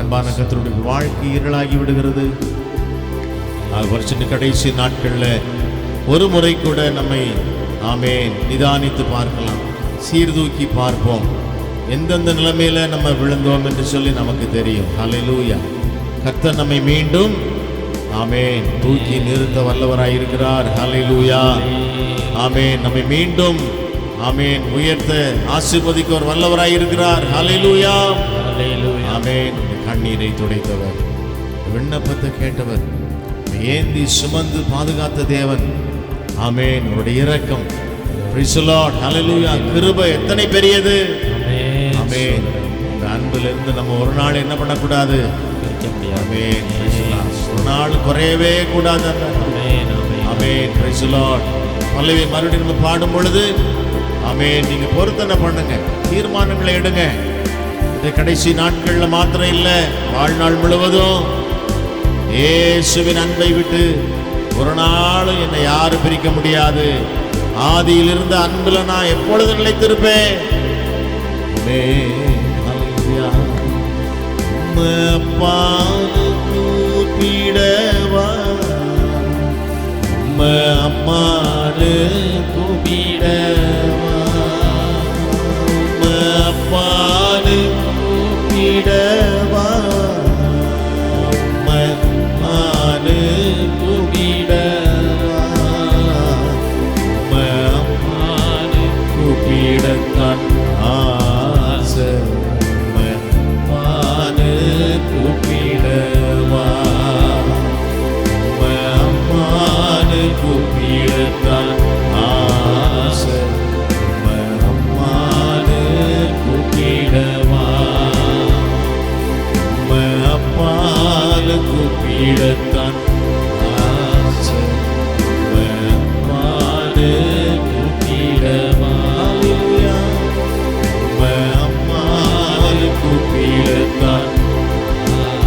அன்பான கர்த்தருடைய வாழ்க்கை இருளாகி விடுகிறது. வருஷத்தின் கடைசி நாட்களில் ஒரு முறை கூட நம்மை ஆமென் நிதானித்து பார்க்கலாம், சீர்தூக்கி பார்ப்போம். எந்தெந்த நிலைமையில நம்ம விழுந்தோம் என்று சொல்லி நமக்கு தெரியும். ஹல்லேலூயா. கர்த்தர் நம்மை மீண்டும் ஆமென் தூக்கி நிறுத்த வல்லவராய் இருக்கிறார். ஹல்லேலூயா. ஆமென். நம்மை மீண்டும் ஆமென் உயர்த்த ஆசீர்வதிக்க ஒரு வல்லவராய் இருக்கிறார். ஹல்லேலூயா. ஆமென். கண்ணீரை துடைத்தவர், விண்ணப்பத்தை கேட்டவர், ஏந்தி சுமந்து பாதுகாத்த தேவன். ஆமென். அவருடைய இரக்கம், பிரைஸ் தி லார்ட். ஹல்லேலூயா. கிருபை எத்தனை பெரியது. ஆமென். இந்த அன்பிலிருந்து நம்ம ஒரு நாள் என்ன பண்ணக்கூடாது, ஆமென், பிரைஸ் தி லார்ட், ஒரு நாள் குறையவே கூடாது. ஆமென், பிரைஸ் தி லார்ட். பல்லவி மறுபடியும் நம்ம பாடும் பொழுது ஆமென் நீங்க பொருத்தனை பண்ணுங்க, தீர்மானங்களை எடுங்க. இந்த கடைசி நாட்கள்ல மாத்திரம் இல்லை, வாழ்நாள் முழுவதும் இயேசுவின் அன்பை விட்டு ஒரு நாளும் என்னை யாரும் பிரிக்க முடியாது. ஆதியில் இருந்த அன்புல நான் எப்பொழுது நிலைத்திருப்பேன். அம்மானு கூப்பிடவா, அப்பானு கூப்பிடவா, அம்மானு கூப்பிடவா, அம்மானு கூப்பிடத்தான் ஆசை, அம்மானு கூப்பிடவா, அம்மானு கூப்பிடத்தான் ஆசை, அம்மானு கூப்பிடவா, அப்பானு கூப்பிடத்தான் ஆசை, அம்மானு கூப்பிடவா, அம்மானு கூப்பிடத்தான்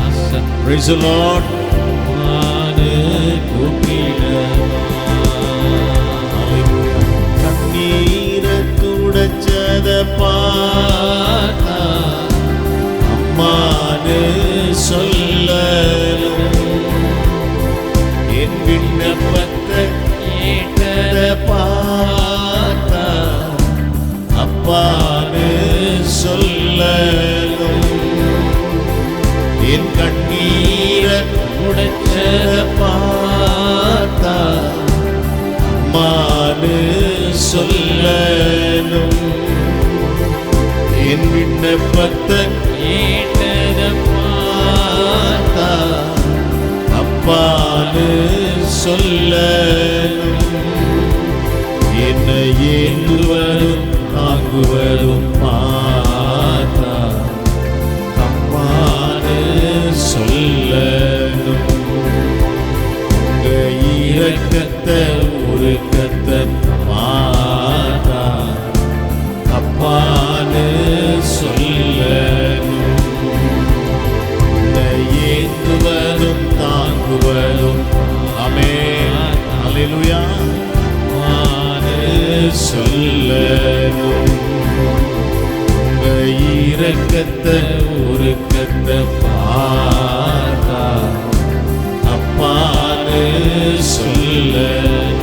ஆசை. Praise the Lord. கண்ணீரை துடைச்சத பார்த்தா அம்மானு சொல்லலும், என் விண்ணப்பத்தை கேட்டத பார்த்தா அப்பானு சொல்லலும், என் கண்ணீரை துடைச்சத பார்த்தா அம்மானு சொல்லலும், என் விண்ணப்பத்தை கேட்டத பார்த்தா அப்பானு சொல்லலும், என்னை ஏந்துவதும் தாங்குவதும் பார்த்தா அம்மானு சொல்லலும், உங்க இரக்கத்தை உருக்கத்தை பார்த்தா அப்பானு சொல்லலும், ஏந்துவதும் தாங்குவதும் ஆமென் அல்லேலூயா சொல்லலும், உங்க இரக்கத்தை உருக்கத்தை பார்த்தா அப்பானு சொல்ல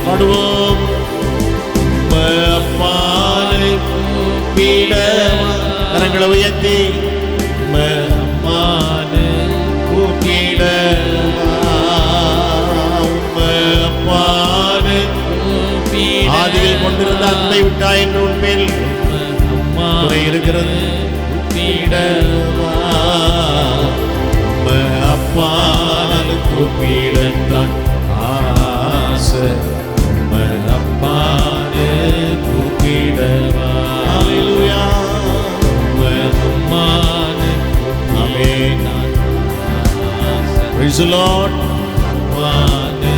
பாடுவோம். அப்பானு கூப்பிடவா, கரங்களை உயர்த்தி அம்மானு கூப்பிடவா, அப்பானு ஆதியில் கொண்டிருந்த அன்பை விட்டா என்று உண்மையில் குறை இருக்கிறது. கூப்பிடவா, அப்பானு கூப்பிடத்தான் ஆசை, அப்பானு கூப்பிடவா, அல்லேலூயா, அம்மானு ஆமென். Praise the Lord. அப்பானு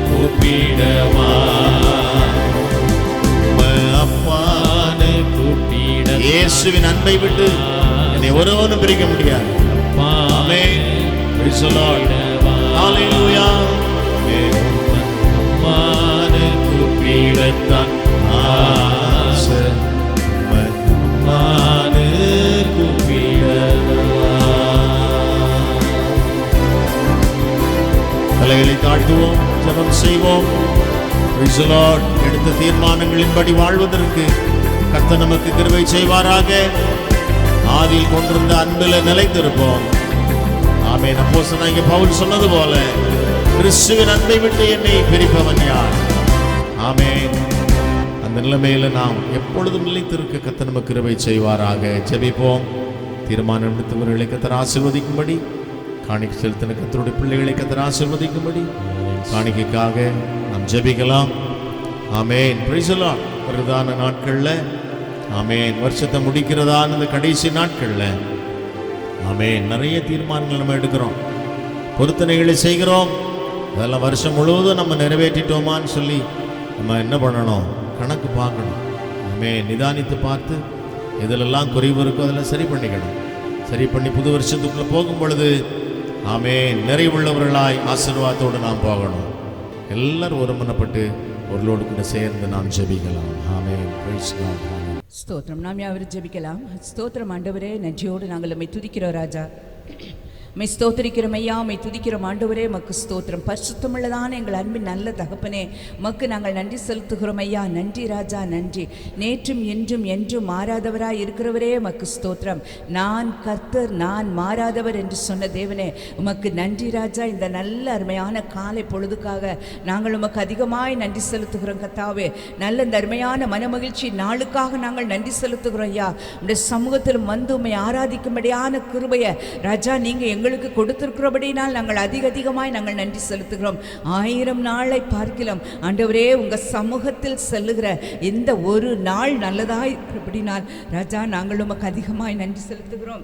கூப்பிடவா, அப்பானு கூப்பிட, இயேசுவின் அன்பை விட்டு என்னை ஒருவனும் பிரிக்க முடியாது. ஆமென். Praise the Lord. Hallelujah. அம்மானு கூப்பிடத்தான் ஆசை, அம்மானு கூப்பிடவா, தாழ்த்துவோம், ஜெபம் செய்வோம். Praise the Lord. எடுத்த தீர்மானங்களின்படி வாழ்வதற்கு கர்த்தர் நமக்கு கிருபை செய்வாராக. ஆதியில் கொண்டிருந்த அன்பில் நிலைத்திருப்போம். ஆமென். அப்போஸ்தலனாகிய பவுல் சொன்னது போல, கிறிஸ்துவின் அன்பை விட்டு என்னை பிரிப்பவன் யார்? ஆமென். அந்த நிலைமையில நாம் எப்பொழுதும் நிலைத்திருக்க கர்த்தர் நமக்கு கிருபை செய்வாராக. ஜெபிப்போம். தீர்மானம் எடுத்தவர்களை கர்த்தர் ஆசீர்வதிக்கும்படி, காணிக்கை செலுத்தின கர்த்தருடைய பிள்ளைகளை கர்த்தர் ஆசீர்வதிக்கும்படி காணிக்கைக்காக நாம் ஜெபிக்கலாம். ஆமென். Praise the Lord. பிரதான நாட்கள்ல, ஆமென், வருஷத்தை முடிக்கிறதான இந்த கடைசி நாட்கள்ல, ஆமென், நிறைய தீர்மானங்கள் நம்ம எடுக்கிறோம், பொருத்தனைகளை செய்கிறோம். அதெல்லாம் வருஷம் முழுவதும் நம்ம நிறைவேற்றிட்டோமான்னு சொல்லி நம்ம என்ன பண்ணணும்? கணக்கு பார்க்கணும். ஆமென். நிதானித்து பார்த்து எதிலெல்லாம் குறைவு இருக்கோ அதெல்லாம் சரி பண்ணிக்கணும். சரி பண்ணி புது வருஷத்துக்குள்ளே போகும் பொழுது, ஆமென், நிறைவுள்ளவர்களாய் ஆசீர்வாதத்தோடு நாம் போகணும். எல்லாரும் ஒருமனப்பட்டு ஒருளோடு கூட சேர்ந்து நாம் ஜெபிக்கலாம். ஆமென். Praise God. ஸ்தோத்திரம். நாம் யாவரும் ஜெபிக்கலாம். ஸ்தோத்திரம் ஆண்டவரே, நன்றியோடு நாங்கள் உம்மை துதிக்கிறோம் ராஜா. மை ஸ்தோத்திரிக்கிறோம் ஐயா, மை துதிக்கிறோம் ஆண்டவரே. மக்கு ஸ்தோத்திரம். பரிசுத்தமுள்ளதான எங்கள் அன்பின் நல்ல தகப்பனே, மக்கு நாங்கள் நன்றி செலுத்துகிறோம் ஐயா. நன்றி ராஜா, நன்றி. நேற்றும் என்றும் என்றும் மாறாதவராய் இருக்கிறவரே மக்கு ஸ்தோத்திரம். நான் கர்த்தர், நான் மாறாதவர் என்று சொன்ன தேவனே, உமக்கு நன்றி ராஜா. இந்த நல்ல அருமையான காலை பொழுதுக்காக நாங்கள் உமக்கு அதிகமாய் நன்றி செலுத்துகிறோம் கர்த்தாவே. நல்ல இந்த அருமையான மனமகிழ்ச்சி நாளுக்காக நாங்கள் நன்றி செலுத்துகிறோம் ஐயா. உடைய சமூகத்தில் வந்து உம்மை ஆராதிக்கும்படியான கிருபையை ராஜா நீங்கள் எங்களுக்கு கொடுத்திருக்கிறபடினால் நாங்கள் அதிகமாய் நாங்கள் நன்றி செலுத்துகிறோம். 1000 நாளை பார்க்கலாம் ஆண்டவரே, உங்க சமூகத்தில் செல்லுகிற இந்த ஒரு நாள் நல்லதாய் அப்படினால் ராஜா நாங்கள் உமக்கு அதிகமாய் நன்றி செலுத்துகிறோம்.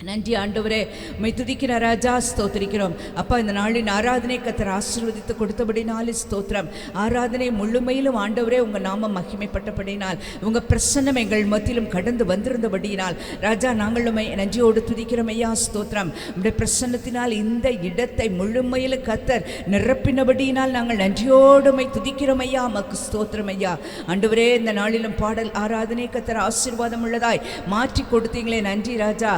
நன்றி ஆண்டவரே, உம்மை துதிக்கிற ராஜா. ஸ்தோத்திரிக்கிறோம் அப்பா. இந்த நாளின் ஆராதனை கர்த்தர் ஆசீர்வதித்து கொடுத்தபடினாலே ஸ்தோத்திரம். ஆராதனை முழுமையிலும் ஆண்டவரே உங்கள் நாமம் மகிமைப்பட்டபடினால், உங்கள் பிரசன்னம் எங்கள் மத்தியிலும் கடந்து வந்திருந்தபடியினால் ராஜா நாங்கள் உம்மை நன்றியோடு துதிக்கிறோம் ஐயா. ஸ்தோத்திரம். உம்முடைய பிரசன்னத்தினால் இந்த இடத்தை முழுமையில் கர்த்தர் நிரப்பினபடியினால் நாங்கள் நன்றியோடு உம்மை துதிக்கிறோம் ஐயா. மக்கு ஸ்தோத்திரம் ஐயா. ஆண்டவரே, இந்த நாளிலும் பாடல் ஆராதனை கர்த்தர் ஆசீர்வாதம் உள்ளதாய் மாற்றி கொடுத்தீங்களே, நன்றி ராஜா.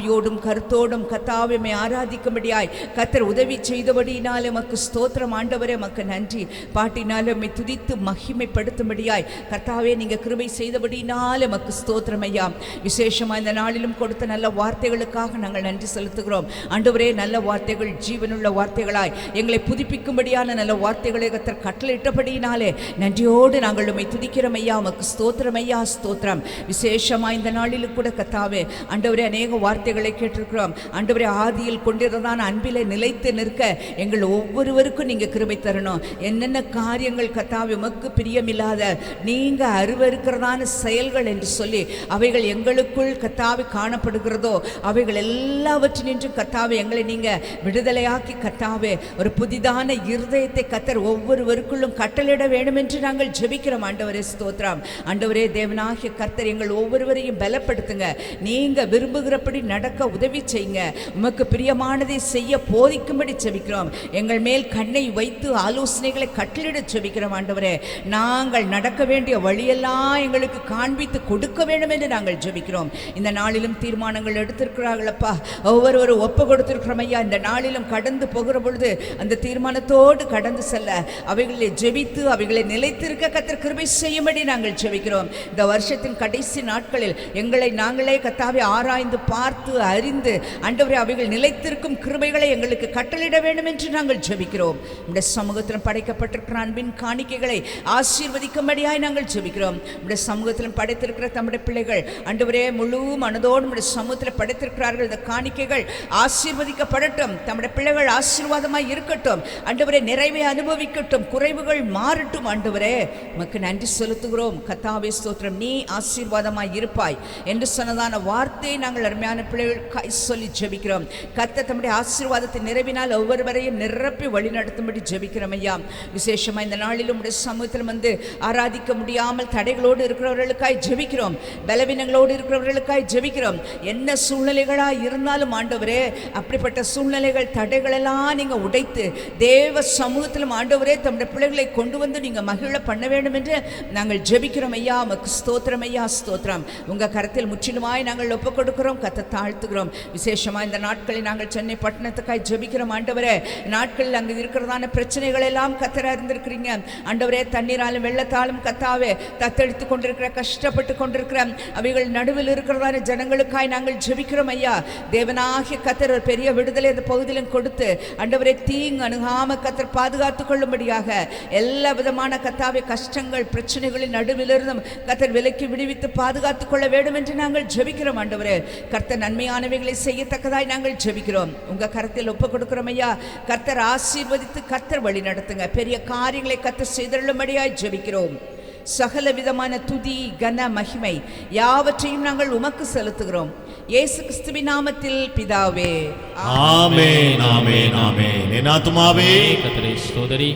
ஆவியோடும் கருத்தோடும் கர்த்தாவே உம்மை ஆராதிக்கும்படியாய் கர்த்தர் உதவி செய்தபடியினாலே உமக்கு ஸ்தோத்திரம் ஆண்டவரே. உமக்கு நன்றி. பாட்டினாலே உம்மை துதித்து மகிமைப்படுத்தும்படியாய் கர்த்தாவே நீங்க கிருபை செய்தபடியினாலே உமக்கு ஸ்தோத்திரம் ஐயா. விசேஷமா இந்த நாளிலும் கொடுத்த நல்ல வார்த்தைகளுக்காக நாங்கள் நன்றி செலுத்துகிறோம் ஆண்டவரே. நல்ல வார்த்தைகள், ஜீவனுள்ள வார்த்தைகளாய் எங்களை புதுப்பிக்கும்படியான நல்ல வார்த்தைகளை கர்த்தர் கட்டளையிட்டபடியினாலே நன்றியோடு நாங்கள் உம்மை துதிக்கிறோம் ஐயா. உமக்கு ஸ்தோத்திரம் ஐயா. ஸ்தோத்திரம். விசேஷமா இந்த நாளிலும் கூட கர்த்தாவே ஆண்டவரே அநேக வார்த்தைகளை கேட்டிருக்கிறோம் ஆண்டவரே. ஆதியில் கொண்டிருந்ததான அன்பிலே நிலைத்து நிற்க எங்கள் ஒவ்வொருவருக்கும் நீங்க கிருபை தரணும். என்னென்ன காரியங்கள் கர்த்தாவே உமக்கு பிரியமில்லாத, நீங்க அருவருக்கிறதான செயல்கள் என்று சொல்லி அவைகள் எங்களுக்குள் கர்த்தாவே காணப்படுகிறதோ அவைகள் எல்லாவற்றினின்றும் கர்த்தாவே எங்களை நீங்க விடுதலையாக்கி கர்த்தாவே ஒரு புதிதான இருதயத்தை கர்த்தர் ஒவ்வொருவருக்குள்ளும் கட்டளையிட வேண்டும் என்று நாங்கள் ஜெபிக்கிறோம் ஆண்டவரே. ஸ்தோத்திரம் ஆண்டவரே. தேவனாகிய கர்த்தர் எங்கள் ஒவ்வொருவரையும் பலப்படுத்துங்க. நீங்க விரும்புகிறபடி நடக்க உதவி செய்யுங்க. உமக்கு பிரியமானதை செய்ய போதிக்கும்படி ஜெபிக்கிறோம். எங்கள் மேல் கண்ணை வைத்து ஆலோசனைகளை கட்டளிட ஜெபிக்கிறோம் ஆண்டவரே. நாங்கள் நடக்க வேண்டிய வழியெல்லாம் எங்களுக்கு காண்பித்து கொடுக்க வேண்டும் என்று நாங்கள் ஜெபிக்கிறோம். இந்த நாளிலும் தீர்மானங்கள் எடுத்திருக்கிறார்களப்பா, ஒவ்வொருவரும் ஒப்பு கொடுத்திருக்கிறோம் ஐயா. இந்த நாளிலும் கடந்து போகிற பொழுது அந்த தீர்மானத்தோடு கடந்து செல்ல அவைகளை ஜெபித்து அவைகளை நிலைத்திருக்க கர்த்தர் கிருபை செய்யும்படி நாங்கள் ஜெபிக்கிறோம். இந்த வருஷத்தின் கடைசி நாட்களில் எங்களை நாங்களே கர்த்தாவே ஆராய்ந்து பார்த்து அறிந்து ஆண்டவரே அவைகள் நிலைத்திருக்கும் கிருபைகளை எங்களுக்கு கட்டளையிட வேண்டும் என்று நாங்கள் ஜெபிக்கிறோம். இந்த சமூகத்திலும் படைக்கப்பட்டிருக்கிற அன்பின் காணிக்கைகளை ஆசீர்வதிக்கும்படியாய் நாங்கள் ஜெபிக்கிறோம். இந்த சமூகத்திலும் படைத்திருக்கிற தம்முடைய பிள்ளைகள் ஆண்டவரே முழு மனதோடு நம்முடைய சமூகத்தில் படைத்திருக்கிறார்கள். இந்த காணிக்கைகள் ஆசீர்வதிக்கப்படட்டும். தம்முடைய பிள்ளைகள் ஆசீர்வாதமாய் இருக்கட்டும் ஆண்டவரே. நிறைவை அனுபவிக்கட்டும், குறைவுகள் மாறட்டும் ஆண்டவரே. உமக்கு நன்றி செலுத்துகிறோம் கர்த்தாவே. ஸ்தோத்திரம். நீ ஆசீர்வாதமாய் இருப்பாய் என்று சொன்னதான வார்த்தையை நாங்கள் அருமையான பிள்ளைகள் கை சொல்லி ஜெபிக்கிறோம். கர்த்தர் தம்முடைய ஆசீர்வாதத்தை நிறைவினால் ஒவ்வொருவரையும் நிரப்பி வழி நடத்தும்படி ஜெபிக்கிறோம் ஐயா. விசேஷமா இந்த நாளிலும் உடைய சமூகத்தில் வந்து ஆராதிக்க முடியாமல் தடைகளோடு இருக்கிறவர்களுக்காய் ஜெபிக்கிறோம். பலவீனங்களோடு இருக்கிறவர்களுக்காய் ஜெபிக்கிறோம். என்ன சூழ்நிலைகளாக இருந்தாலும் ஆண்டவரே, அப்படிப்பட்ட சூழ்நிலைகள் தடைகள் எல்லாம் நீங்க உடைத்து தேவ சமூகத்திலும் ஆண்டவரே தம்முடைய பிள்ளைகளை கொண்டு வந்து நீங்க மகிழ பண்ண வேண்டும் என்று நாங்கள் ஜெபிக்கிறோம் ஐயா. உமக்கு ஸ்தோத்திரம் ஐயா. ஸ்தோத்திரம். உங்க கரத்தில் முற்றிலுமாய் நாங்கள் ஒப்புக் கொடுக்கிறோம். கர்த்தர் தாழ்த்துகிறோம். விசேஷமாக இந்த நாட்களில் நாங்கள் சென்னை பட்டணத்துக்காய் ஜெபிக்கிறோம் ஆண்டவரே. நாட்களில் அங்கே இருக்கிறதான பிரச்சனைகள் எல்லாம் கத்தர் அறிந்திருக்கிறீங்க ஆண்டவரே. தண்ணீராலும் வெள்ளத்தாலும் கத்தாவே தத்தெடுத்து கொண்டிருக்கிற கஷ்டப்பட்டு கொண்டிருக்கிற அவைகள் நடுவில் இருக்கிறதான ஜனங்களுக்காய் நாங்கள் ஜெபிக்கிறோம் ஐயா. தேவனாகிய கத்தர் ஒரு பெரிய விடுதலை அந்த பகுதியிலும் கொடுத்து ஆண்டவரே தீங்கு அணுகாம கத்தர் பாதுகாத்து கொள்ளும்படியாக எல்லா விதமான கத்தாவே கஷ்டங்கள் பிரச்சனைகளின் நடுவிலிருந்தும் கத்தர் விலக்கி விடுவித்து பாதுகாத்துக் கொள்ள வேண்டும் என்று நாங்கள் ஜெபிக்கிறோம் ஆண்டவரே. கர்த்தர் நன்மையானவைகளை செய்யத்தக்கதாய் நாங்கள் ஜெபிக்கிறோம். உங்க கரத்தில் ஒப்பு கொடுக்கிறோம் ஐயா. கர்த்தர் ஆசீர்வதித்து கர்த்தர் வழி நடத்துங்க. பெரிய காரியங்களை கர்த்தர் செய்தருளும்படியாய் ஜெபிக்கிறோம். சகல விதமான துதி கன மகிமை யாவற்றையும் நாங்கள் உமக்கு செலுத்துகிறோம். இயேசு கிறிஸ்துவின் நாமத்தில் பிதாவே, ஆமென் ஆமென் ஆமென். என் ஆத்துமாவே கர்த்தரை ஸ்தோத்திரி,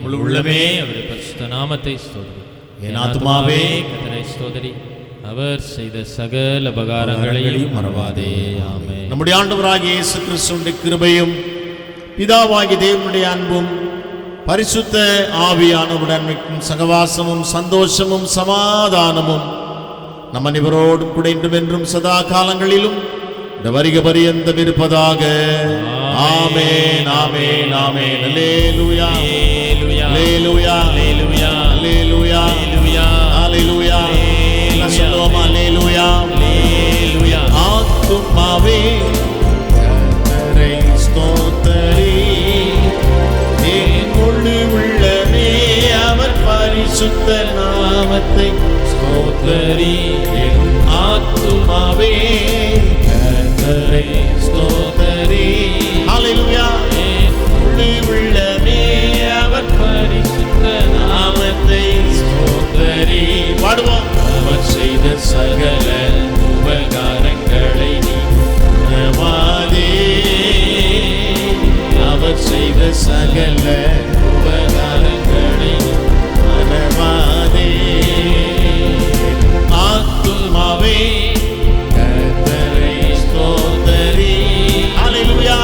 முழு உள்ளமே அவருடைய பரிசுத்த நாமத்தை ஸ்தோத்திரி. என் ஆத்துமாவே கர்த்தரை ஸ்தோத்திரி, அவர் செய்த சகல உபகாரங்களையும் மறவாதே. ஆமென். நம்முடைய ஆண்டவராகிய இயேசு கிறிஸ்துவின் கிருபையும் பிதாவாகிய தேவனுடைய அன்பும் பரிசுத்த ஆவியானவருடன் சகவாசமும் சந்தோஷமும் சமாதானமும் நம் அனைவரோடும் கூட இன்றும் என்றும் சதா காலங்களிலும் இந்த வருக பரியந்தம் இருப்பதாக. ஆமென் ஆமென் ஆமென். அல்லேலூயா அல்லேலூயா அல்லேலூயா அல்லேலூயா அல்லேலூயா. சொல்லுவோமா அல்லேலூயா அல்லேலூயா. ஆத்துமாவே கர்த்தரை ஸ்தோத்திரி, என் முழு உள்ளமே அவர் பரிசுத்த நாமத்தை ஸ்தோத்திரி. என் ஆத்துமாவே கர்த்தரை ஸ்தோத்திரி. அல்லேலூயா. என் முழு உள்ளமே அவர் பரிசுத்த நாமத்தை ஸ்தோத்திரி. பாடுவோம். அவர் செய்த சகல உபகாரங்களை நீ மறவாதே. அவர் செய்த சகல உபகாரங்களை மறவாதே. ஆத்துமாவே கர்த்தரை ஸ்தோத்திரி. அல்லேலூயா.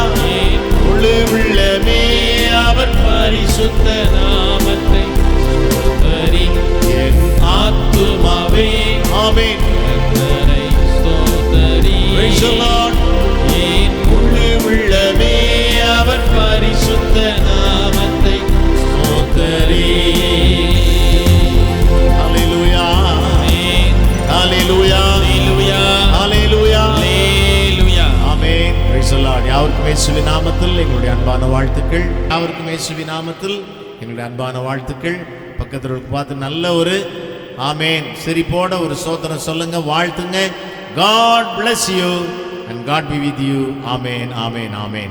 முழு உள்ளமே அவர் பரிசுத்த நாமத்தை ஸ்தோத்திரி. என் ஆத்துமாவே ஆமென் கர்த்தரை ஸ்தோத்திரி. Praise the Lord. என் முழு உள்ளமே அவர் பரிசுத்த நாமத்தை ஸ்தோத்திரி. அல்லேலூயா அல்லேலூயா அல்லேலூயா அல்லேலூயா. ஆமென். Praise the Lord. யாவருக்கும் இயேசுவின் நாமத்தில் எங்களுடைய அன்பான வாழ்த்துக்கள். யாவருக்கும் இயேசுவின் நாமத்தில் எங்களுடைய அன்பான வாழ்த்துக்கள். பக்கத்தில் பார்த்து நல்ல ஒரு ஆமென் சிரிப்போட ஒரு ஸ்தோத்திரம் சொல்லுங்க, வாழ்த்துங்க. God bless you and God be with you. Amen, amen, amen.